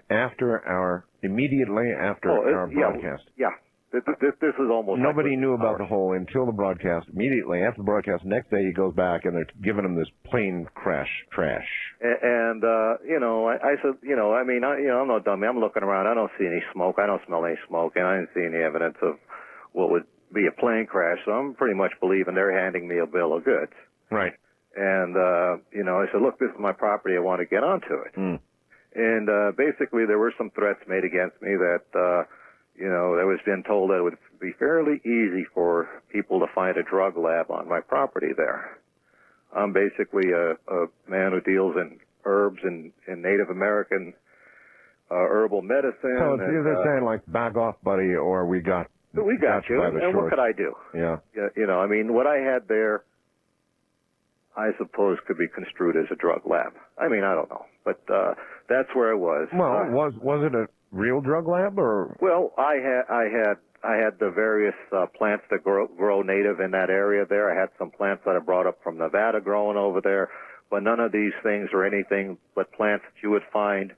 immediately after our broadcast. Yeah. This is almost... Nobody knew about the hole until the broadcast. Immediately after the broadcast, next day he goes back and they're giving him this plane crash trash. And you know, I said, you know, I mean, I'm no dummy. I'm looking around. I don't see any smoke. I don't smell any smoke. And I didn't see any evidence of what would be a plane crash. So I'm pretty much believing they're handing me a bill of goods. Right. And, you know, I said, look, this is my property. I want to get onto it. Mm. And basically there were some threats made against me that, you know, I was being told that it would be fairly easy for people to find a drug lab on my property there. I'm basically a man who deals in herbs and Native American herbal medicine. So it's either saying, like, back off, buddy, or we got you. And what could I do? Yeah. You know, I mean, what I had there, I suppose, could be construed as a drug lab. I mean, I don't know, but that's where I was. Well, was it a real drug lab, or? Well, I had the various plants that grow native in that area there. I had some plants that I brought up from Nevada growing over there, but none of these things are anything but plants that you would find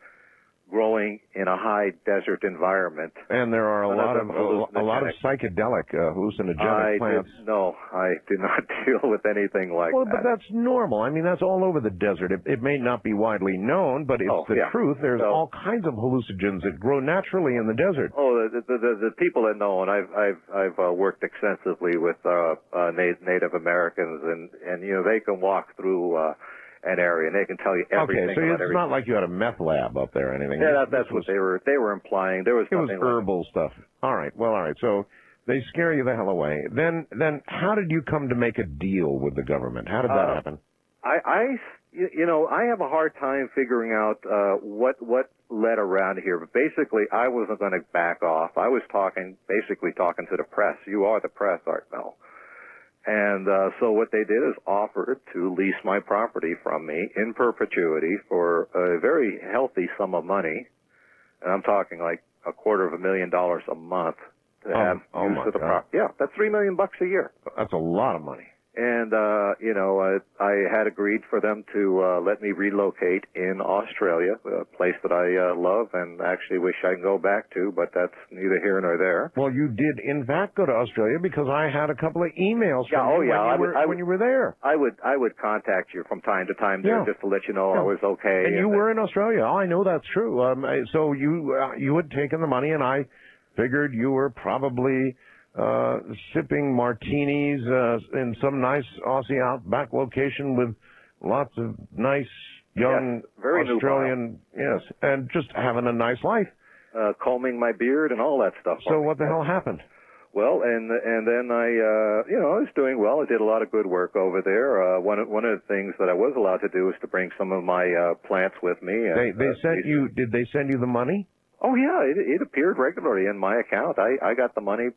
growing in a high desert environment. And there are a lot of psychedelic, hallucinogenic plants. I did not deal with anything like that. Well, but that's normal. I mean, that's all over the desert. It may not be widely known, but it's the truth. There's all kinds of hallucinogens that grow naturally in the desert. Oh, the people that know, and I've worked extensively with Native Americans, and you know, they can walk through an area, and they can tell you everything. Okay, so it's not like you had a meth lab up there or anything. Yeah, that's what they were implying. It was herbal stuff. All right. So they scare you the hell away. Then how did you come to make a deal with the government? How did that happen? You know, I have a hard time figuring out what led around here. But basically, I wasn't going to back off. I was basically talking to the press. You are the press, Art Mel. And so what they did is offer to lease my property from me in perpetuity for a very healthy sum of money. And I'm talking like $250,000 a month to have use of the property. Yeah, that's $3 million a year. That's a lot of money. And, you know, I had agreed for them to let me relocate in Australia, a place that I love and actually wish I could go back to, but that's neither here nor there. Well, you did, in fact, go to Australia because I had a couple of emails from you when you were there. I would contact you from time to time there just to let you know I was okay. And you were in Australia. Oh, I know that's true. So you had taken the money, and I figured you were probably sipping martinis in some nice Aussie outback location with lots of nice young Australian, and just having a nice life. Combing my beard and all that stuff. So what the hell happened? Well, and then I I was doing well. I did a lot of good work over there. One of the things that I was allowed to do was to bring some of my plants with me. And, they sent you. Did they send you the money? Oh yeah, it appeared regularly in my account. I got the money,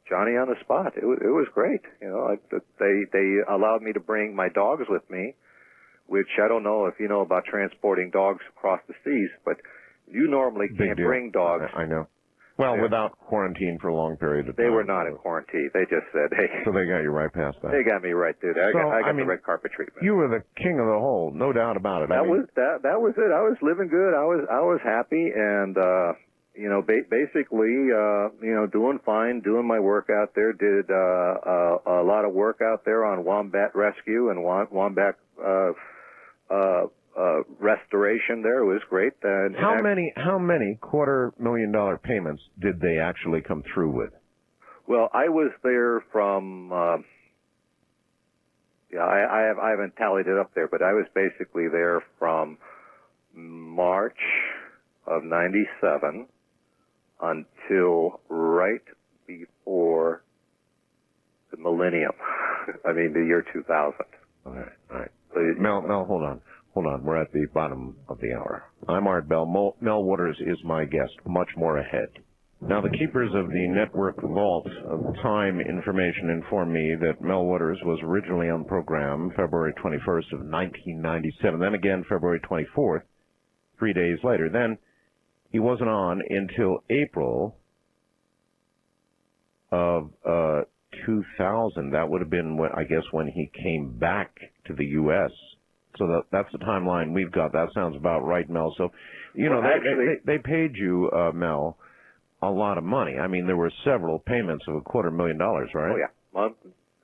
Johnny, on the spot. It was great. They allowed me to bring my dogs with me, which I don't know if you know about transporting dogs across the seas, but you normally can't bring dogs. I know. Well, without quarantine for a long period of time. They were not in quarantine. They just said, hey. So they got you right past that. They got me right through that. I got the red carpet treatment. You were the king of the hole, no doubt about it. That was it. I was living good. I was happy, and basically doing fine, doing my work out there. Did a lot of work out there on wombat rescue and wombat restoration there. It was great. And how many $250,000 payments did they actually come through with? Well, I was there from I haven't tallied it up there, but I was basically there from March of '97 until right before the millennium. I mean, the year 2000. All right. Mel, hold on. We're at the bottom of the hour. I'm Art Bell. Mel Waters is my guest, much more ahead. Now, the keepers of the network vault of time information inform me that Mel Waters was originally on the program February 21st of 1997, then again February 24th, 3 days later. Then he wasn't on until April of 2000. That would have been, when he came back to the U.S., so that's the timeline we've got. That sounds about right, Mel. So, they paid you, Mel, a lot of money. I mean, there were several payments of $250,000, right? Oh, yeah. Month,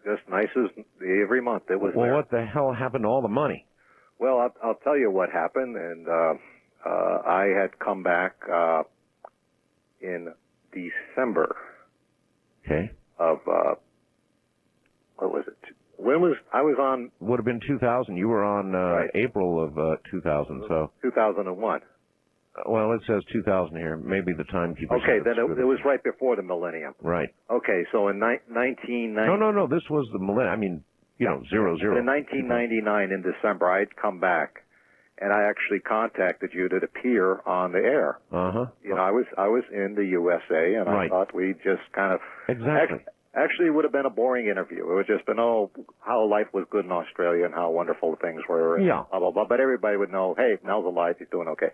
just nice as every month it was. Well, there. What the hell happened to all the money? Well, I'll tell you what happened, and I had come back in December. Okay. Of what was it? When was I was on? Would have been 2000. You were on right. April of 2000. So 2001. Well, it says 2000 here. Maybe the timekeeper. Okay, then it was right before the millennium. Right. Okay, so in 1990. No. This was the millennium. I mean, 00. In 1999, in December, I'd come back, and I actually contacted you to appear on the air. Uh-huh. I was in the USA, and right. I thought we'd just kind of exactly. Actually, it would have been a boring interview. It would have just been, how life was good in Australia and how wonderful things were, and blah, blah, blah. But everybody would know, hey, Mel's alive, he's doing okay.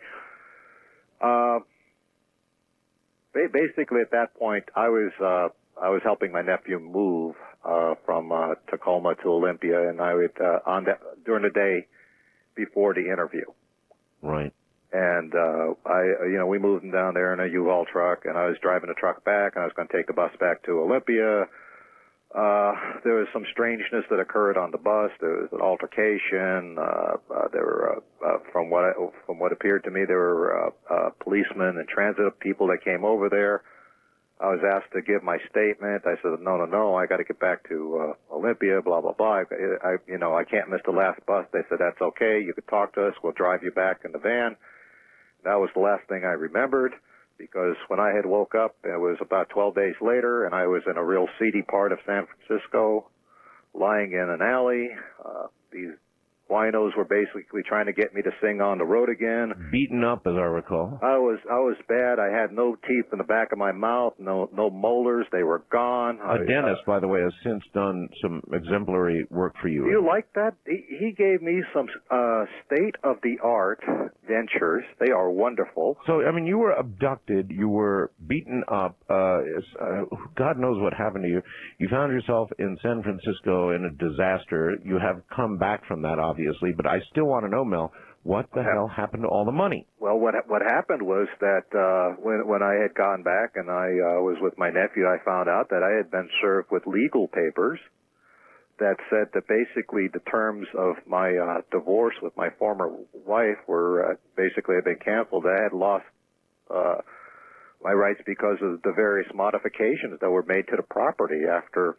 Basically, at that point, I was helping my nephew move from Tacoma to Olympia, and I would during the day before the interview. Right. And we moved him down there in a U-Haul truck, and I was driving the truck back, and I was going to take the bus back to Olympia. There was some strangeness that occurred on the bus. There was an altercation. There were, from what appeared to me, there were policemen and transit people that came over there. I was asked to give my statement. I said, no, I got to get back to Olympia, blah, blah, blah. I can't miss the last bus. They said, that's okay. You could talk to us. We'll drive you back in the van. That was the last thing I remembered, because when I had woke up, it was about 12 days later, and I was in a real seedy part of San Francisco, lying in an alley. These winos were basically trying to get me to sing on the road again. Beaten up, as I recall. I was bad. I had no teeth in the back of my mouth, no molars. They were gone. A dentist, by the way, has since done some exemplary work for you. Do you like that? He gave me some state-of-the-art dentures. They are wonderful. So, I mean, you were abducted. You were beaten up. God knows what happened to you. You found yourself in San Francisco in a disaster. You have come back from that, obviously, but I still want to know, Mel, what the hell happened to all the money? Well, what happened was that when I had gone back and I was with my nephew, I found out that I had been served with legal papers that said that basically the terms of my divorce with my former wife were basically had been canceled. I had lost my rights because of the various modifications that were made to the property after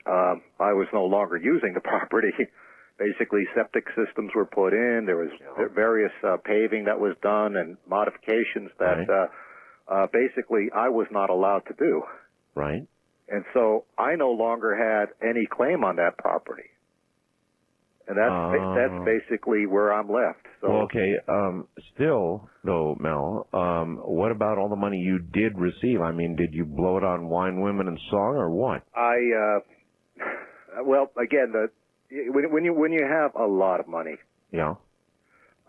I was no longer using the property. Basically, septic systems were put in. There was various paving that was done and modifications that basically I was not allowed to do. Right. And so I no longer had any claim on that property. And that's basically where I'm left. So, well, okay. Still, though, Mel, what about all the money you did receive? I mean, did you blow it on wine, women, and song, or what? Well, again, when you have a lot of money, yeah.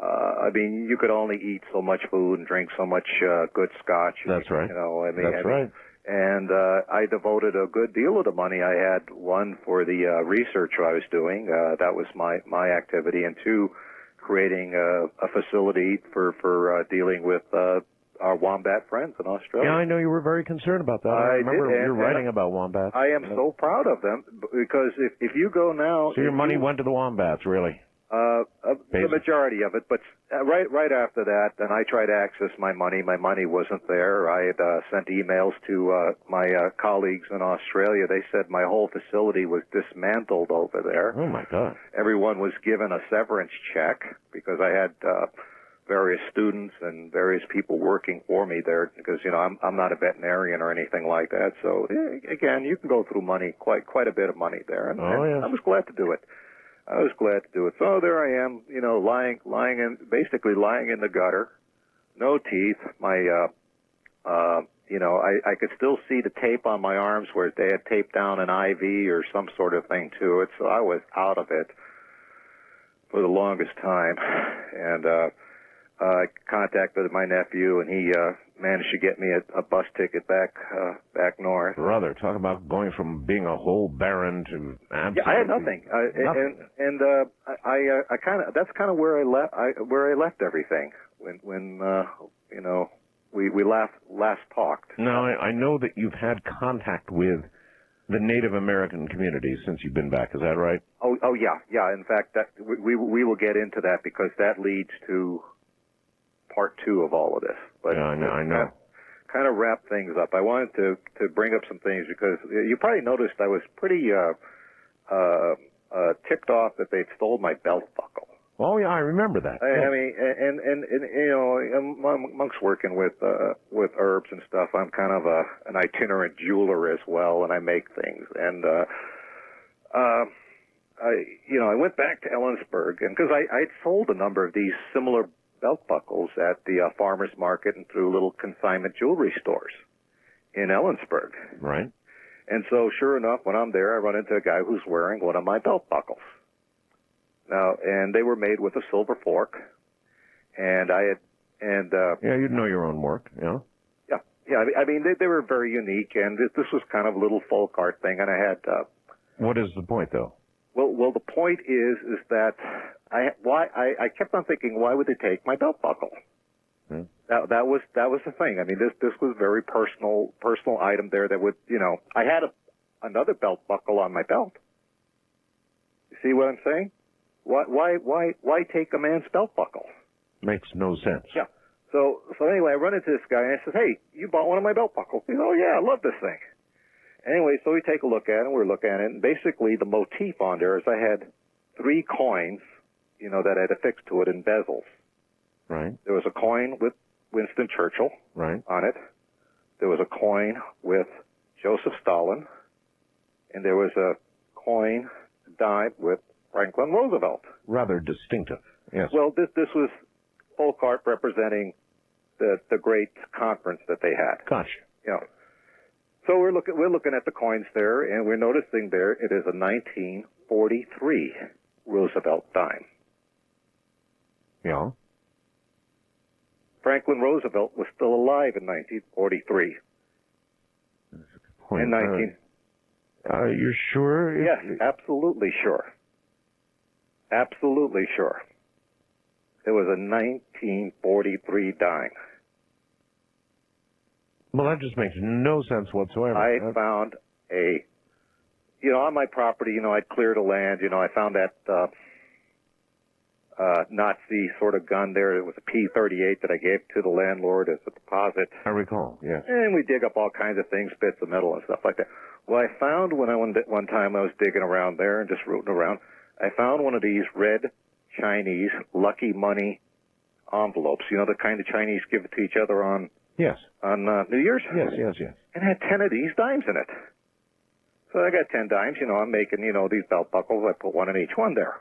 I mean, you could only eat so much food and drink so much good scotch. That's right. You know, That's right. And I devoted a good deal of the money. I had one for the research I was doing. That was my activity, and two, creating a facility for dealing with our wombat friends in Australia. Yeah, I know you were very concerned about that. I remember you were writing about wombats. I am so proud of them because if you go now, so your money went to the wombats, really? The majority of it, but right after that, then I tried to access my money. My money wasn't there. I had sent emails to my colleagues in Australia. They said my whole facility was dismantled over there. Oh my God! Everyone was given a severance check because I had various students and various people working for me there. Because I'm not a veterinarian or anything like that. So again, you can go through money, quite a bit of money there, and I was glad to do it. I was glad to do it. So there I am, basically lying in the gutter, no teeth. I could still see the tape on my arms where they had taped down an IV or some sort of thing to it. So I was out of it for the longest time, and I contacted my nephew, and he managed to get me a bus ticket back north. Brother, talk about going from being a whole baron to absolutely... Yeah, I had nothing. I kind of that's kind of where I left everything when we last talked. Now I know that you've had contact with the Native American community since you've been back. Is that right? Oh yeah. In fact, that we will get into that because that leads to part 2 of all of this. But yeah, I know. Kind of wrap things up. I wanted to bring up some things because you probably noticed I was pretty ticked off that they'd stole my belt buckle. Oh yeah, I remember that. I mean, and amongst working with herbs and stuff, I'm kind of an itinerant jeweler as well, and I make things. And I went back to Ellensburg, and because I'd sold a number of these similar belt buckles at the farmers market and through little consignment jewelry stores in Ellensburg. Right. And so, sure enough, when I'm there, I run into a guy who's wearing one of my belt buckles. Now, and they were made with a silver fork, and yeah, you'd know your own work, yeah. Yeah. I mean, they were very unique, and this was kind of a little folk art thing, and I had. What is the point, though? Well, the point is that I kept on thinking, why would they take my belt buckle? Hmm. That was the thing. I mean, this was very personal item there that would, I had another belt buckle on my belt. You see what I'm saying? Why take a man's belt buckle? Makes no sense. Yeah. So anyway, I run into this guy and I said, "Hey, you bought one of my belt buckles?" He goes, "Oh yeah, I love this thing." Anyway, so we take a look at it, and we're looking at it, and basically the motif on there is I had 3 coins, that I had affixed to it in bezels. Right. There was a coin with Winston Churchill on it. There was a coin with Joseph Stalin, and there was a coin, dime with Franklin Roosevelt. Rather distinctive, yes. Well, this was folk art representing the great conference that they had. Gotcha. So we're looking at the coins there, and we're noticing there it is a 1943 Roosevelt dime. Yeah. Franklin Roosevelt was still alive in 1943. That's a good point. You're sure? Yes, absolutely sure. Absolutely sure. It was a 1943 dime. Well, that just makes no sense whatsoever. I found on my property, I'd cleared the land, I found that Nazi sort of gun there. It was a P-38 that I gave to the landlord as a deposit. I recall, yes. And we dig up all kinds of things, bits of metal and stuff like that. Well, I found one time I was digging around there and just rooting around, I found one of these red Chinese lucky money envelopes, the kind the Chinese give it to each other on Yes. On New Year's? Yes. and had 10 of these dimes in it. So I got 10 dimes, I'm making, these belt buckles. I put one in each one there.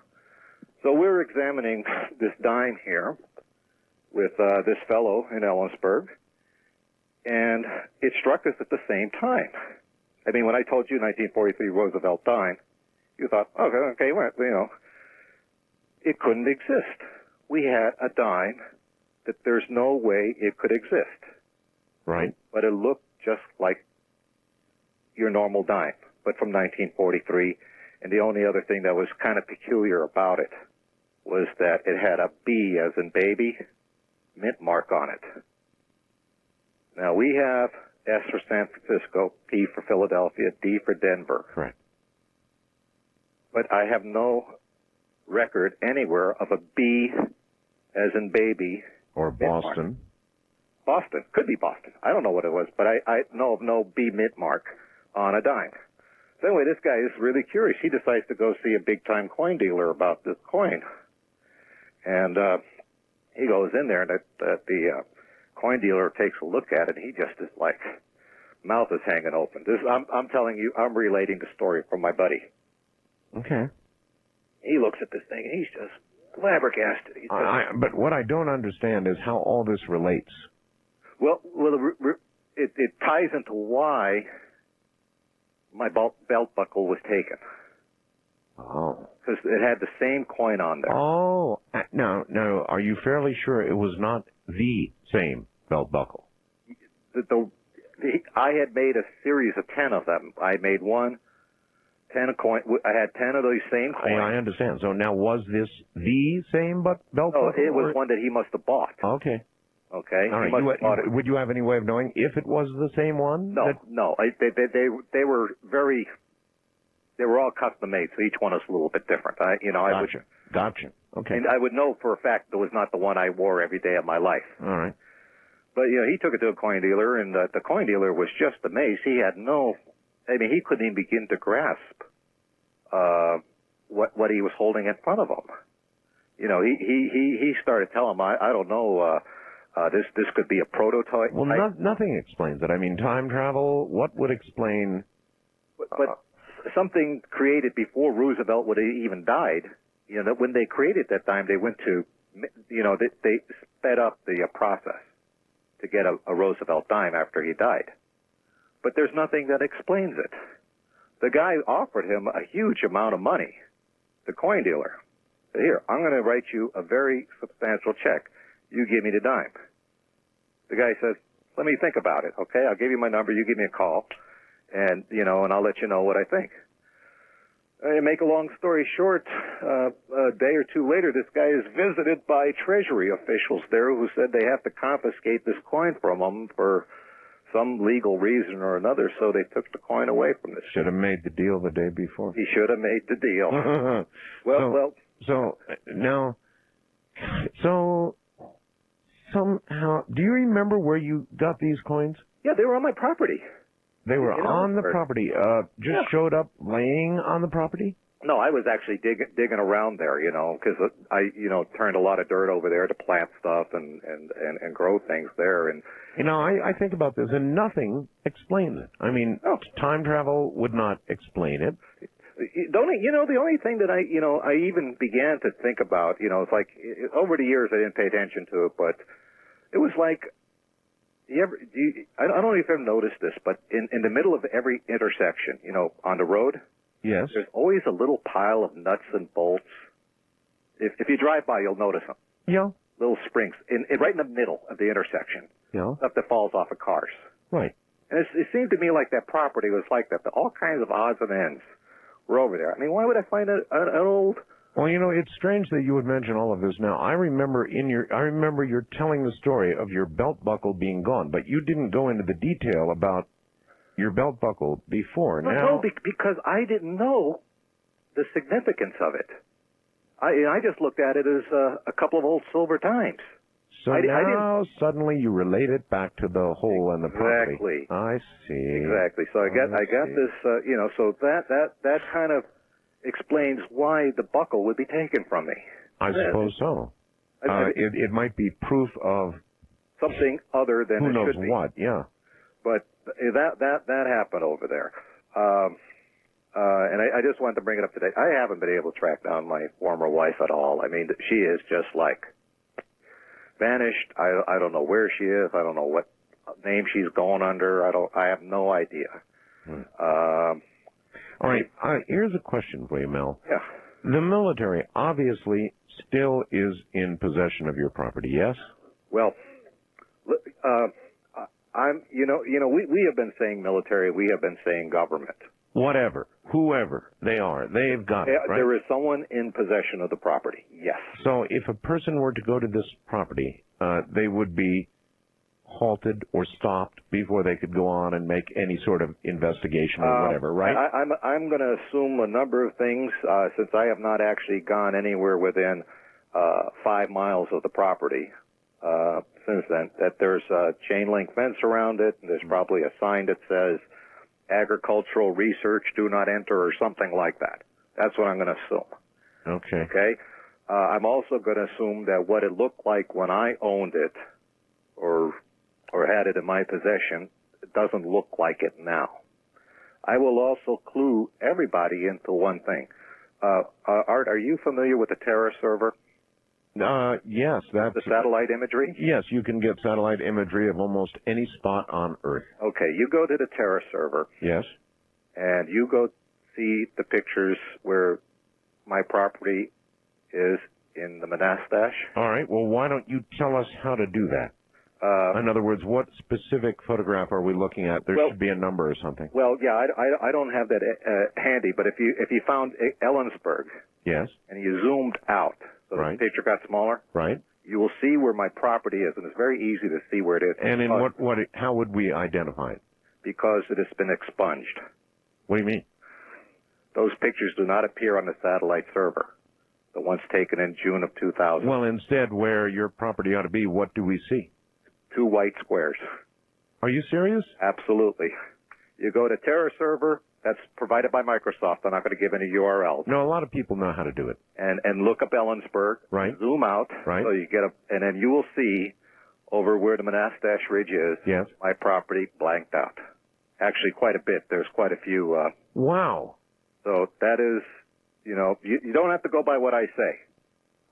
So we're examining this dime here with this fellow in Ellensburg, and it struck us at the same time. I mean, when I told you 1943 Roosevelt dime, you thought, okay, well, it couldn't exist. We had a dime that there's no way it could exist. Right. But it looked just like your normal dime, but from 1943. And the only other thing that was kind of peculiar about it was that it had a B as in baby mint mark on it. Now we have S for San Francisco, P for Philadelphia, D for Denver. Correct. But I have no record anywhere of a B as in baby. Or Boston. Boston. Could be Boston. I don't know what it was, but I know of no B mint mark on a dime. So anyway, this guy is really curious. He decides to go see a big-time coin dealer about this coin. And he goes in there, and the coin dealer takes a look at it, and he just is like, mouth is hanging open. I'm telling you, I'm relating the story from my buddy. Okay. He looks at this thing, and he's just flabbergasted. But what I don't understand is how all this relates. Well, it ties into why my belt buckle was taken. Oh. Because it had the same coin on there. Oh. Now, are you fairly sure it was not the same belt buckle? I had made a series of 10 of them. I made 10 coin. I had 10 of those same coins. I understand. So now, was this the same belt buckle? No, it was one that he must have bought. Okay. Okay. All right. Would you have any way of knowing if it was the same one? No. They were they were all custom made, so each one is a little bit different. Gotcha. Okay. And I would know for a fact it was not the one I wore every day of my life. All right. But he took it to a coin dealer, and the coin dealer was just amazed. He had he couldn't even begin to grasp what he was holding in front of him. He started telling him, I don't know. This could be a prototype. Well, nothing explains it. I mean, time travel, what would explain... But something created before Roosevelt would have even died, when they created that dime, they went to, they sped up the process to get a Roosevelt dime after he died. But there's nothing that explains it. The guy offered him a huge amount of money, the coin dealer. Said, here, I'm going to write you a very substantial check. You give me the dime. The guy says, let me think about it, okay? I'll give you my number, you give me a call, and I'll let you know what I think. Make a long story short, a day or two later, this guy is visited by Treasury officials there who said they have to confiscate this coin from him for some legal reason or another, so they took the coin away from this. Should have made the deal the day before. He should have made the deal. Somehow, do you remember where you got these coins? Yeah, they were on my property. They were on the property. Showed up laying on the property? No, I was actually digging around there, because I turned a lot of dirt over there to plant stuff and grow things there. And I think about this, and nothing explains it. I mean, time travel would not explain it. The only thing that I even began to think about, it's like over the years I didn't pay attention to it, but it was like, I don't know if you've ever noticed this, but in the middle of every intersection, on the road, yes, there's always a little pile of nuts and bolts. If you drive by, you'll notice them. Yeah. Little springs right in the middle of the intersection. Yeah. Stuff that falls off of cars. Right. And it seemed to me like that property was like that. All kinds of odds and ends were over there. I mean, why would I find an old... Well, it's strange that you would mention all of this now. I remember you're telling the story of your belt buckle being gone, but you didn't go into the detail about your belt buckle before. No, because I didn't know the significance of it. I just looked at it as a couple of old silver dimes. So now suddenly you relate it back to the hole in the property. Exactly. I see. Exactly. So I got this, so that kind of explains why the buckle would be taken from me. I suppose so. It might be proof of something other than who it knows should be. what. Yeah. But that happened over there. And I just wanted to bring it up today. I haven't been able to track down my former wife at all. I mean, she is just like vanished. I don't know where she is. I don't know what name she's going under. I have no idea. All right. Here's a question for you, Mel. Yeah. The military obviously still is in possession of your property, yes? Well, we have been saying military. We have been saying government. Whatever, whoever they are, they've got it, right? There is someone in possession of the property, yes. So if a person were to go to this property, they would be halted or stopped before they could go on and make any sort of investigation or whatever, right? I'm going to assume a number of things since I have not actually gone anywhere within 5 miles of the property since then, that there's a chain link fence around it, and there's probably a sign that says agricultural research, do not enter, or something like that. That's what I'm going to assume. Okay. Okay? I'm also going to assume that what it looked like when I owned it or had it in my possession, it doesn't look like it now. I will also clue everybody into one thing. Art, are you familiar with the Terra server? Yes, that's the satellite imagery? Yes, you can get satellite imagery of almost any spot on Earth. Okay, you go to the Terra server. Yes. And you go see the pictures where my property is in the Monastash. All right, well, why don't you tell us how to do that? In other words, what specific photograph are we looking at? There should be a number or something. Well, yeah, I don't have that handy, but if you found Ellensburg, yes, and you zoomed out, so the picture got smaller, right, you will see where my property is, and it's very easy to see where it is. And in how would we identify it? Because it has been expunged. What do you mean? Those pictures do not appear on the satellite server. The ones taken in June of 2000. Well, instead, where your property ought to be, what do we see? 2 white squares. Are you serious? Absolutely. You go to Terra server, that's provided by Microsoft. I'm not going to give any URLs. No, a lot of people know how to do it. And look up Ellensburg. Right. Zoom out. Right. So you get and then you will see over where the Monastash Ridge is. Yes. My property blanked out. Actually, quite a bit. There's quite a few. Wow. So that is, you don't have to go by what I say.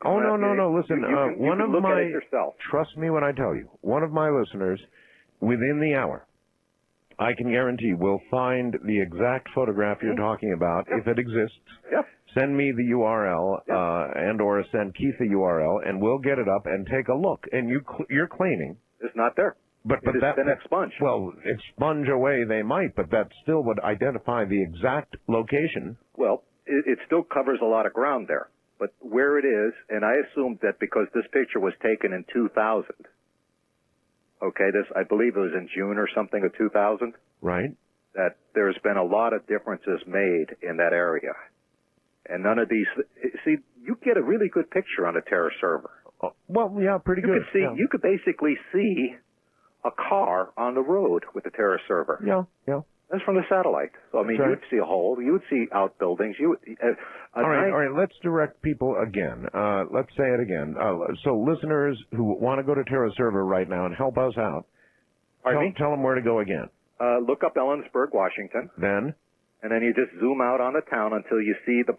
Oh, no. Listen, you can look at it yourself. Trust me when I tell you, one of my listeners, within the hour, I can guarantee will find the exact photograph you're talking about, if it exists. Yep. Send me the URL, and or send Keith the URL, and we'll get it up and take a look. And you're claiming it's not there. But it has been expunged. Well, expunge away they might, but that still would identify the exact location. Well, it still covers a lot of ground there. But where it is, and I assumed that because this picture was taken in 2000, okay, I believe it was in June or something of 2000. Right. That there's been a lot of differences made in that area. And none of these, see, you get a really good picture on a Terra server. Oh, well, yeah, pretty good. You could basically see a car on the road with the Terra server. Yeah. That's from the satellite. So, I mean, you would see a hole. You would see outbuildings. All right. Let's direct people again. Let's say it again. So listeners who want to go to Terra server right now and help us out, tell them where to go again. Look up Ellensburg, Washington. Then? And then you just zoom out on the town until you see the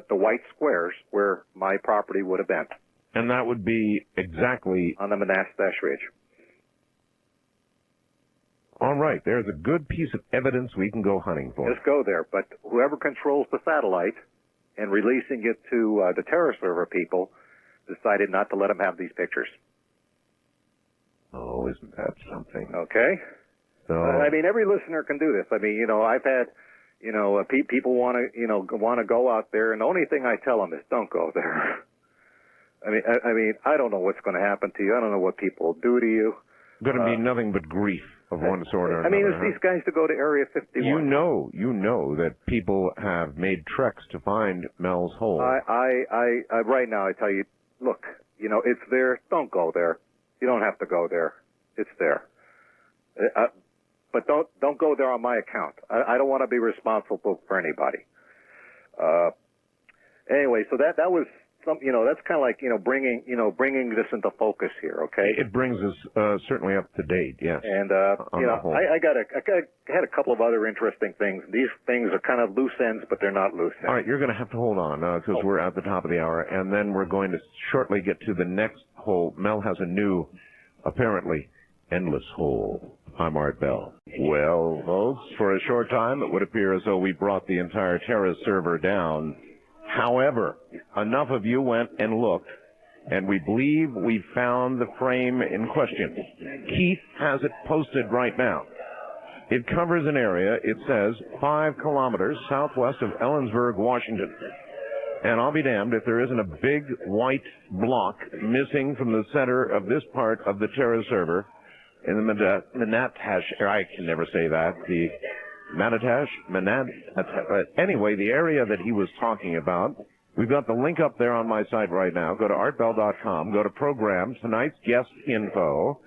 the white squares where my property would have been. And that would be exactly on the Monastash Ridge. All right, there's a good piece of evidence we can go hunting for. Just go there, but whoever controls the satellite and releasing it to the Terra server people decided not to let them have these pictures. Oh, isn't that something? Okay. So I mean, every listener can do this. I mean, I've had, people want to go out there, and the only thing I tell them is don't go there. I mean, I don't know what's going to happen to you. I don't know what people will do to you. Going to be nothing but grief of one sort or another. I mean, it's these guys to go to Area 51. You know that people have made treks to find Mel's hole. I right now I tell you, look, it's there. Don't go there. You don't have to go there. It's there. But don't go there on my account. I don't want to be responsible for anybody. Anyway, so that was that's kind of like, bringing this into focus here, okay? It brings us certainly up to date, yes. And, I had a couple of other interesting things. These things are kind of loose ends, but they're not loose ends. All right, you're going to have to hold on because we're at the top of the hour, and then we're going to shortly get to the next hole. Mel has a new, apparently, endless hole. I'm Art Bell. Well, folks, for a short time, it would appear as though we brought the entire Terra server down. However, enough of you went and looked, and we believe we found the frame in question. Keith has it posted right now. It covers an area, it says, 5 kilometers southwest of Ellensburg, Washington. And I'll be damned if there isn't a big white block missing from the center of this part of the Terra server in the Manatash area. I can never say that. The anyway, the area that he was talking about. We've got the link up there on my site right now. Go to artbell.com, go to Programs, tonight's guest info,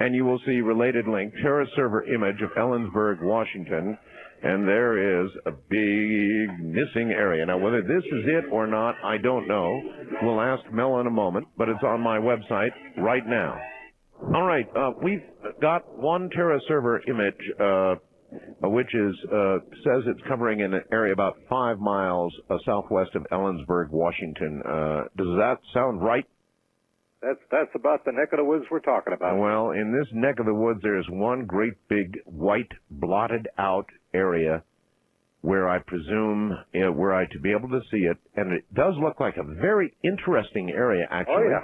and you will see related link, Terra server image of Ellensburg, Washington, and there is a big missing area. Now, whether this is it or not, I don't know. We'll ask Mel in a moment, but it's on my website right now. All right, we've got one Terra server image, which is says it's covering an area about 5 miles southwest of Ellensburg, Washington. Does that sound right? That's about the neck of the woods we're talking about. Well, in this neck of the woods, there's one great big white blotted out area where I presume were I to be able to see it, and it does look like a very interesting area, actually. Oh,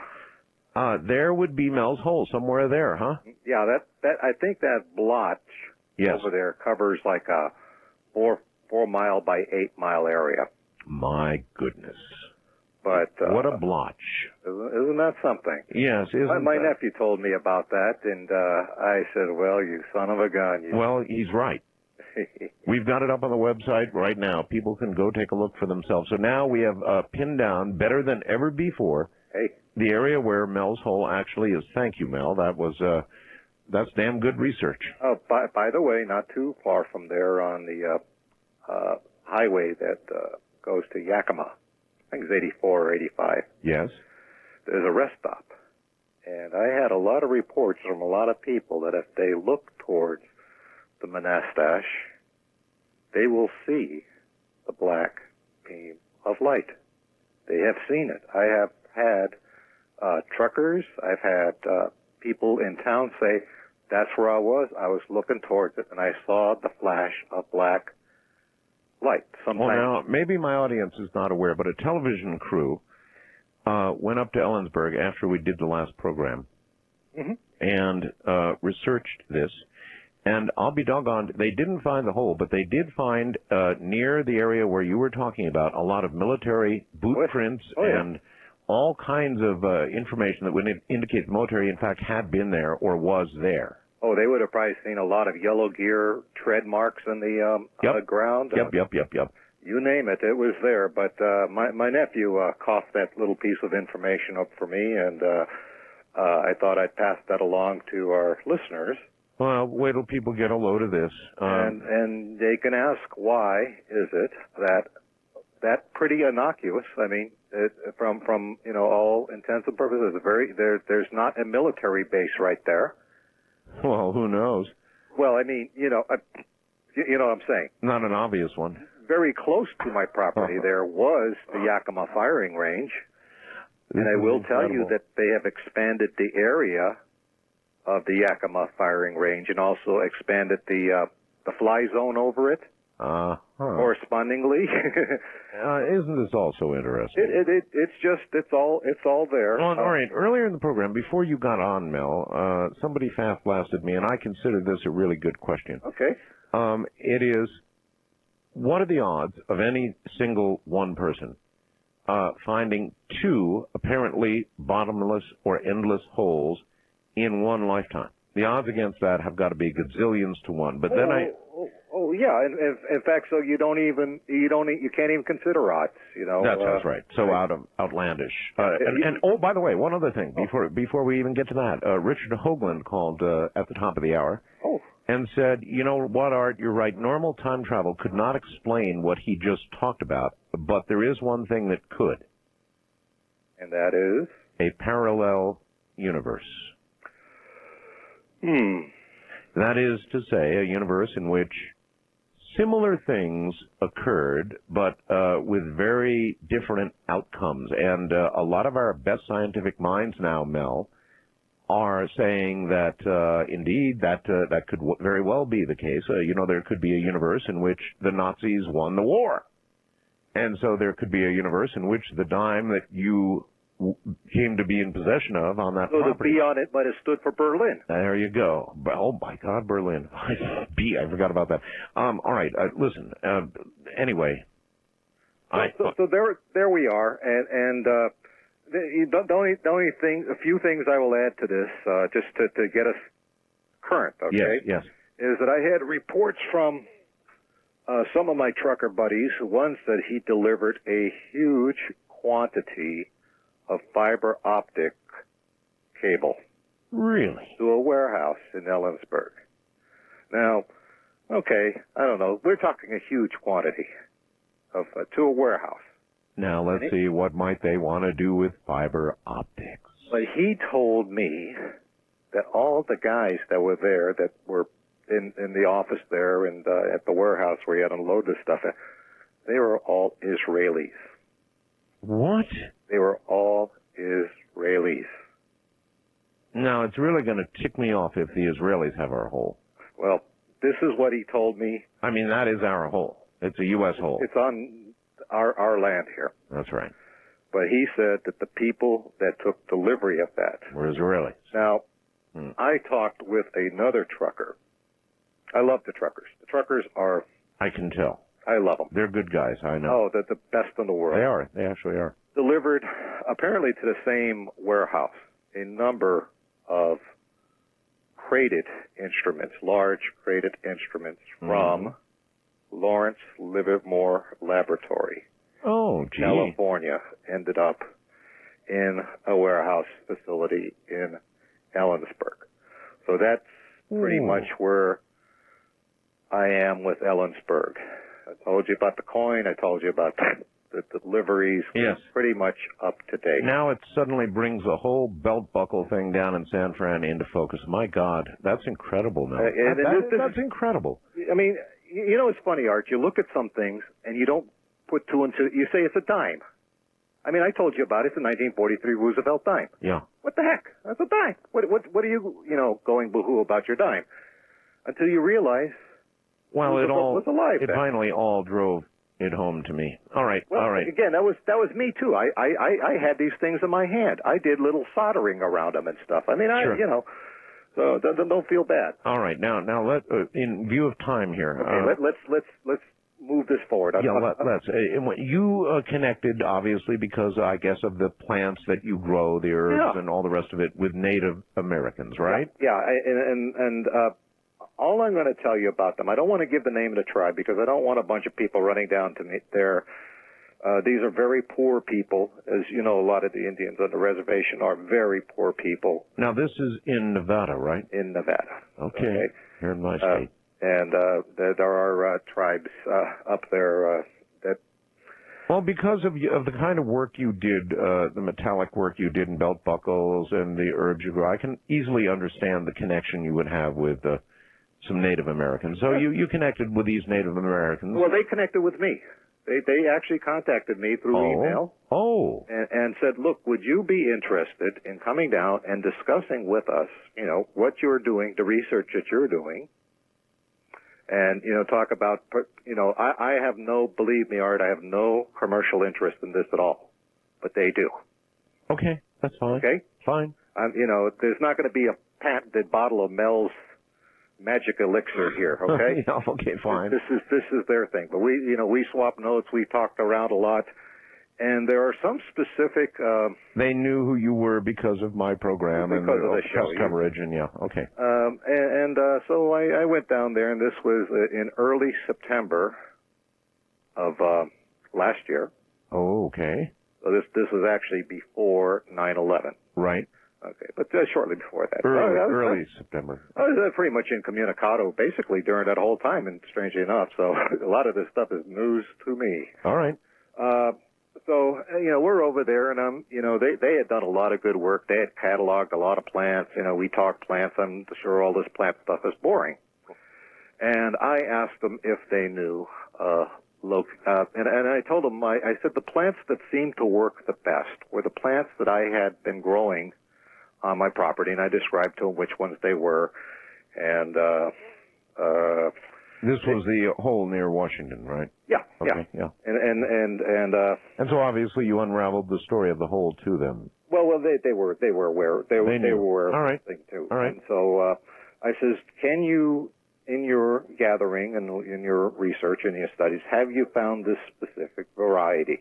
yeah. There would be Mel's hole somewhere there, huh? Yeah, that I think that blotch over there covers like a 4 mile by 8 mile area. My goodness. But what a blotch. Isn't that something? Yes, isn't my nephew told me about that, and I said, well, you son of a gun. Well, he's right. We've got it up on the website right now. People can go take a look for themselves. So now we have pinned down, better than ever before, the area where Mel's hole actually is. Thank you, Mel. That was that's damn good research. Oh, by the way, not too far from there on the highway that goes to Yakima. I think it's 84 or 85. Yes. There's a rest stop. And I had a lot of reports from a lot of people that if they look towards the Monastash, they will see the black beam of light. They have seen it. I have had truckers, I've had people in town say, that's where I was looking towards it, and I saw the flash of black light. Well, now, maybe my audience is not aware, but a television crew went up to Ellensburg after we did the last program and researched this. And I'll be doggone, they didn't find the hole, but they did find near the area where you were talking about a lot of military boot prints and all kinds of information that would indicate the military, in fact, had been there or was there. Oh, they would have probably seen a lot of yellow gear tread marks in the ground. Yep. You name it, it was there. But my nephew coughed that little piece of information up for me, and I thought I'd pass that along to our listeners. Well, wait till people get a load of this. And they can ask, why is it that pretty innocuous? I mean, from all intents and purposes, there's not a military base right there. Well, who knows? Well, I mean, you know what I'm saying. Not an obvious one. Very close to my property there was the Yakima firing range, and I will tell you that they have expanded the area of the Yakima firing range and also expanded the fly zone over it. Correspondingly. Isn't this also interesting? It's all there. Well, all right. Earlier in the program, before you got on, Mel, somebody half-blasted me, and I consider this a really good question. Okay. It is, what are the odds of any single one person finding 2 apparently bottomless or endless holes in one lifetime? The odds against that have got to be gazillions to 1. But then Oh yeah, in fact, so you can't even consider odds, That's right. So outlandish. And oh, by the way, one other thing before we even get to that, Richard Hoagland called at the top of the hour and said, you know what, Art, you're right. Normal time travel could not explain what he just talked about, but there is one thing that could. And that is? A parallel universe. That is to say, a universe in which similar things occurred, but with very different outcomes. And a lot of our best scientific minds now, Mel, are saying that indeed that could very well be the case. There could be a universe in which the Nazis won the war. And so there could be a universe in which the dime that you came to be in possession of on that property. So the B on it might have stood for Berlin. There you go. Oh, my God, Berlin. B, I forgot about that. All right, listen, anyway. So there we are, and the only thing, a few things I will add to this, just to get us current, okay? Yes. Is that I had reports from some of my trucker buddies, ones that he delivered a huge quantity of fiber optic cable. Really? To a warehouse in Ellensburg. Now, okay, I don't know, we're talking a huge quantity of to a warehouse. Now, let's see, what might they want to do with fiber optics? But he told me that all the guys that were there, that were in the office there and at the warehouse where he had to unload this stuff, they were all Israelis. What? They were all Israelis. Now, it's really going to tick me off if the Israelis have our hole. Well, this is what he told me. I mean, that is our hole. It's a U.S. hole. It's on our land here. That's right. But he said that the people that took delivery of that were Israelis. Now, I talked with another trucker. I love the truckers. The truckers are... I can tell. I love them. They're good guys, I know. Oh, they're the best in the world. They are. They actually are. Delivered, apparently, to the same warehouse, a number of crated instruments, large crated instruments from Lawrence Livermore Laboratory. Oh, gee. California, ended up in a warehouse facility in Ellensburg. So that's pretty much where I am with Ellensburg. I told you about the coin. I told you about the deliveries. Yes. Pretty much up to date. Now it suddenly brings the whole belt buckle thing down in San Fran into focus. My God, that's incredible now. That's incredible. I mean, you know, it's funny, Art. You look at some things and you don't put two and two. You say it's a dime. I mean, I told you about it. It's a 1943 Roosevelt dime. Yeah. What the heck? That's a dime. What are you, going boo-hoo about your dime? Until you realize... Well, it then. finally all drove it home to me. All right, well, all right. Again, that was me too. I had these things in my hand. I did little soldering around them and stuff. I mean, sure. So don't feel bad. All right, now let in view of time here. Okay, let's move this forward. Let's. You connected obviously because I guess of the plants that you grow, the herbs and all the rest of it, with Native Americans, right? Yeah, and all I'm going to tell you about them, I don't want to give the name of the tribe because I don't want a bunch of people running down to me there. These are very poor people. As you know, a lot of the Indians on the reservation are very poor people. Now, this is in Nevada, right? In Nevada. Okay. Here in my state. And there are tribes up there that... Well, because of the kind of work you did, the metallic work you did in belt buckles and the herbs you grew, I can easily understand the connection you would have with some Native Americans. So you connected with these Native Americans. Well, they connected with me. They actually contacted me through email. Oh. And said, look, would you be interested in coming down and discussing with us, what you're doing, the research that you're doing, and, talk about, I have believe me, Art, I have no commercial interest in this at all. But they do. Okay, that's fine. Okay? Fine. There's not going to be a patented bottle of Mel's magic elixir here, okay? Okay, fine. This is their thing. But we swap notes, we talked around a lot, and there are some specific... they knew who you were because of my program and the show coverage, and okay. So I went down there, and this was in early September of last year. Oh, okay. So this was actually before 9/11. Right. Okay, but shortly before that. Early September. I was pretty much incommunicado basically during that whole time, and strangely enough, so a lot of this stuff is news to me. All right. we're over there, and they had done a lot of good work. They had cataloged a lot of plants. We talked plants. I'm sure all this plant stuff is boring. And I asked them if they knew, and I told them, I said the plants that seemed to work the best were the plants that I had been growing on my property, and I described to them which ones they were. And this was the hole near Washington, right? Yeah, okay, yeah. And so obviously you unraveled the story of the hole to them. Well, they were aware. They were aware of right. the thing too. All right. And so I says, can you, in your gathering and in your research and your studies, have you found this specific variety?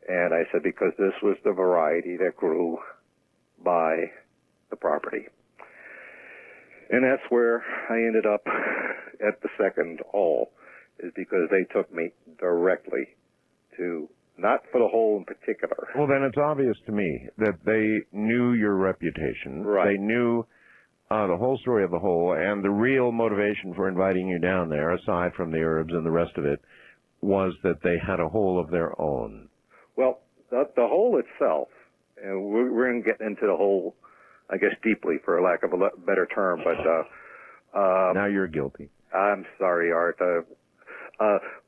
And I said, because this was the variety that grew by the property. And that's where I ended up at the second hole, is because they took me directly to, not for the hole in particular. Well, then it's obvious to me that they knew your reputation. Right. They knew the whole story of the hole, and the real motivation for inviting you down there, aside from the herbs and the rest of it, was that they had a hole of their own. Well, the hole itself, and we're going to get into the hole, I guess, deeply, for lack of a better term, but now you're guilty. I'm sorry, Art.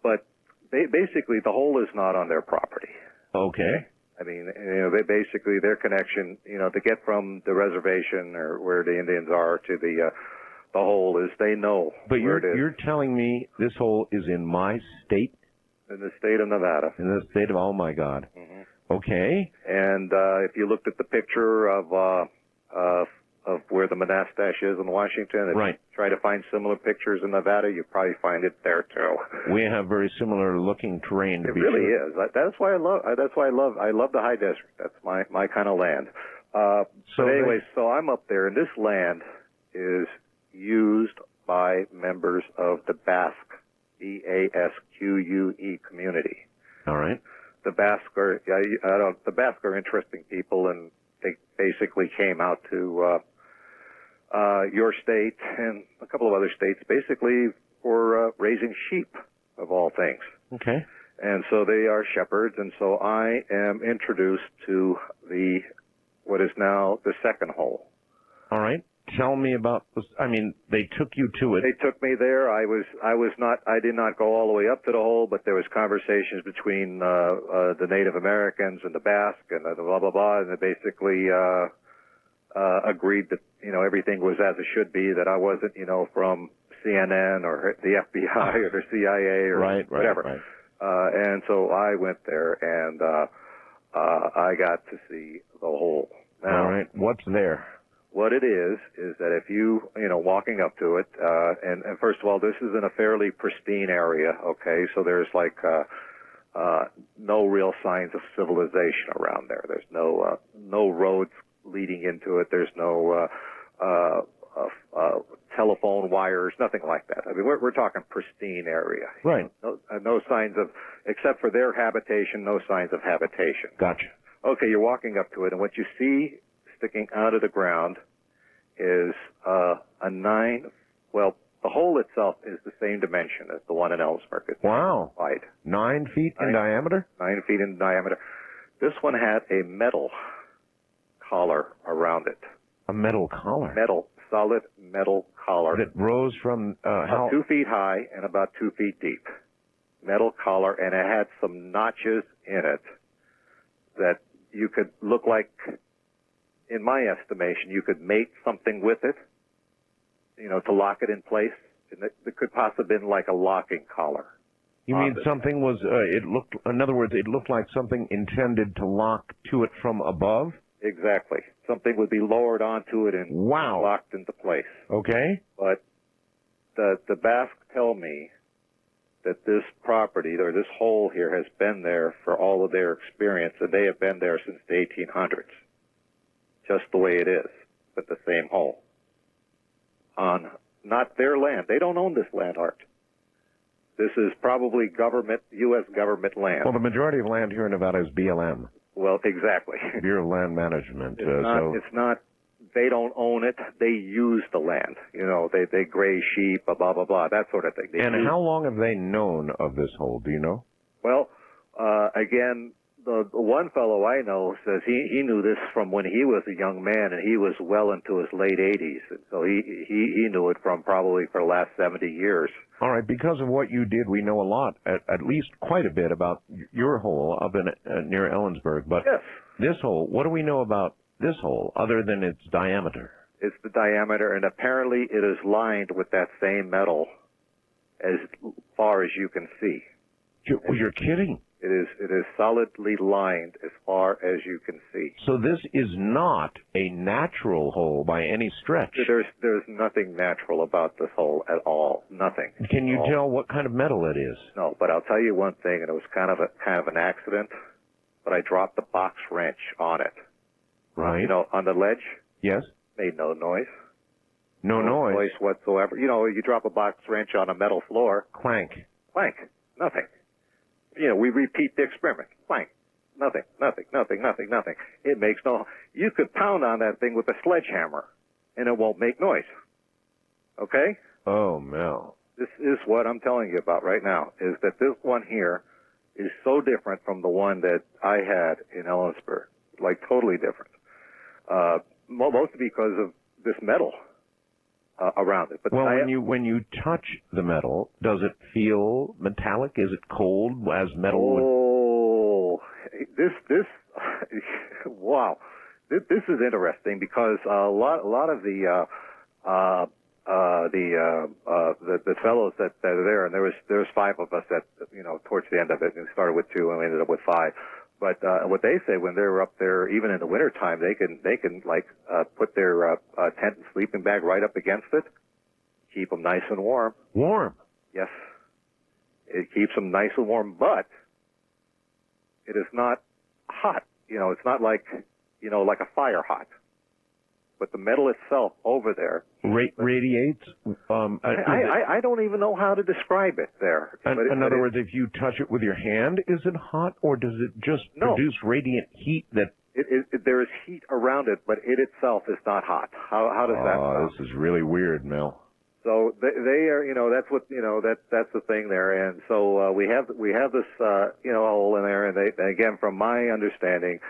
But basically, the hole is not on their property. Okay. I mean, they basically, their connection, to get from the reservation or where the Indians are to the hole is they know but where it is. You're telling me this hole is in my state? In the state of Nevada. In the state of, oh my God. Mm-hmm. Okay. And if you looked at the picture of where the Monastache is in Washington, and right. try to find similar pictures in Nevada, you probably find it there too. We have very similar looking terrain. To it be really sure. is. That's why I love the high desert. That's my kind of land. But anyway, so I'm up there, and this land is used by members of the Basque, B-A-S-Q-U-E community. All right. The Basque are the Basque are interesting people, and they basically came out to your state and a couple of other states, basically for raising sheep, of all things. Okay. And so they are shepherds, and so I am introduced to what is now the second hole. All right. Tell me about this. I mean, they took you to it. They took me there. I did not go all the way up to the hole, but there was conversations between the Native Americans and the Basque and the blah blah blah, and they basically agreed that everything was as it should be. That I wasn't from CNN or the FBI or the CIA or whatever. Right. And so I went there, and I got to see the hole. Now, all right. What's there? What it is that if you walking up to it, and first of all, this is in a fairly pristine area, okay? So there's like no real signs of civilization around there. There's no roads leading into it. There's no telephone wires, nothing like that. I mean, we're talking pristine area. Right. No signs of, except for their habitation, no signs of habitation. Gotcha. Okay, you're walking up to it, and what you see sticking out of the ground is the hole itself is the same dimension as the one in Ellsberg. It's wow. Wide. 9 feet in diameter? 9 feet in diameter. This one had a metal collar around it. A metal collar? Solid metal collar. That rose from about 2 feet high and about 2 feet deep. Metal collar, and it had some notches in it that you could look like, in my estimation, you could mate something with it, to lock it in place. And it could possibly have been like a locking collar. You mean something was, in other words, it looked like something intended to lock to it from above? Exactly. Something would be lowered onto it and locked into place. Okay. But the Basque tell me that this property, or this hole here, has been there for all of their experience, and they have been there since the 1800s. Just the way it is, but the same hole. On not their land. They don't own this land, Art. This is probably U.S. government land. Well, the majority of land here in Nevada is BLM. Well, exactly. Bureau of Land Management. It's not, they don't own it. They use the land. They graze sheep, blah, blah, blah, that sort of thing. And how long have they known of this hole? Do you know? Well, again, the one fellow I know says he knew this from when he was a young man, and he was well into his late 80s. And so he knew it from probably for the last 70 years. All right, because of what you did, we know a lot, at least quite a bit about your hole up in near Ellensburg. But yes. This hole, what do we know about this hole other than its diameter? It's the diameter, and apparently it is lined with that same metal as far as you can see. You're kidding. It is solidly lined as far as you can see. So this is not a natural hole by any stretch. There's nothing natural about this hole at all. Nothing. Can you tell what kind of metal it is? No, but I'll tell you one thing, and it was kind of an accident. But I dropped the box wrench on it. Right. You know, on the ledge. Yes. Made no noise. No noise whatsoever. You know, you drop a box wrench on a metal floor. Clank. Clank. Nothing. You know, we repeat the experiment. Clank. Nothing. It makes no... You could pound on that thing with a sledgehammer, and it won't make noise. Okay? Oh, Mel. This is what I'm telling you about right now, is that this one here is so different from the one that I had in Ellensburg. Like, totally different. Mostly because of this metal around it. But well, when you touch the metal, does it feel metallic? Is it cold as metal would... This wow. This is interesting because a lot of the fellows that are there, and there's 5 of us that, you know, towards the end of it, and we started with 2 and we ended up with 5. But what they say when they're up there, even in the wintertime, they can like put their tent and sleeping bag right up against it, keep them nice and warm. Warm? Yes. It keeps them nice and warm, but it is not hot. You know, it's not like, you know, like a fire hot. But the metal itself over there radiates. I don't even know how to describe it there. In other words, if you touch it with your hand, is it hot, or does it just produce radiant heat that? There is heat around it, but it itself is not hot. How does that sound? This is really weird, Mel. So they are, you know, that's what, you know, that's the thing there, and so we have this you know, hole in there, and again, from my understanding,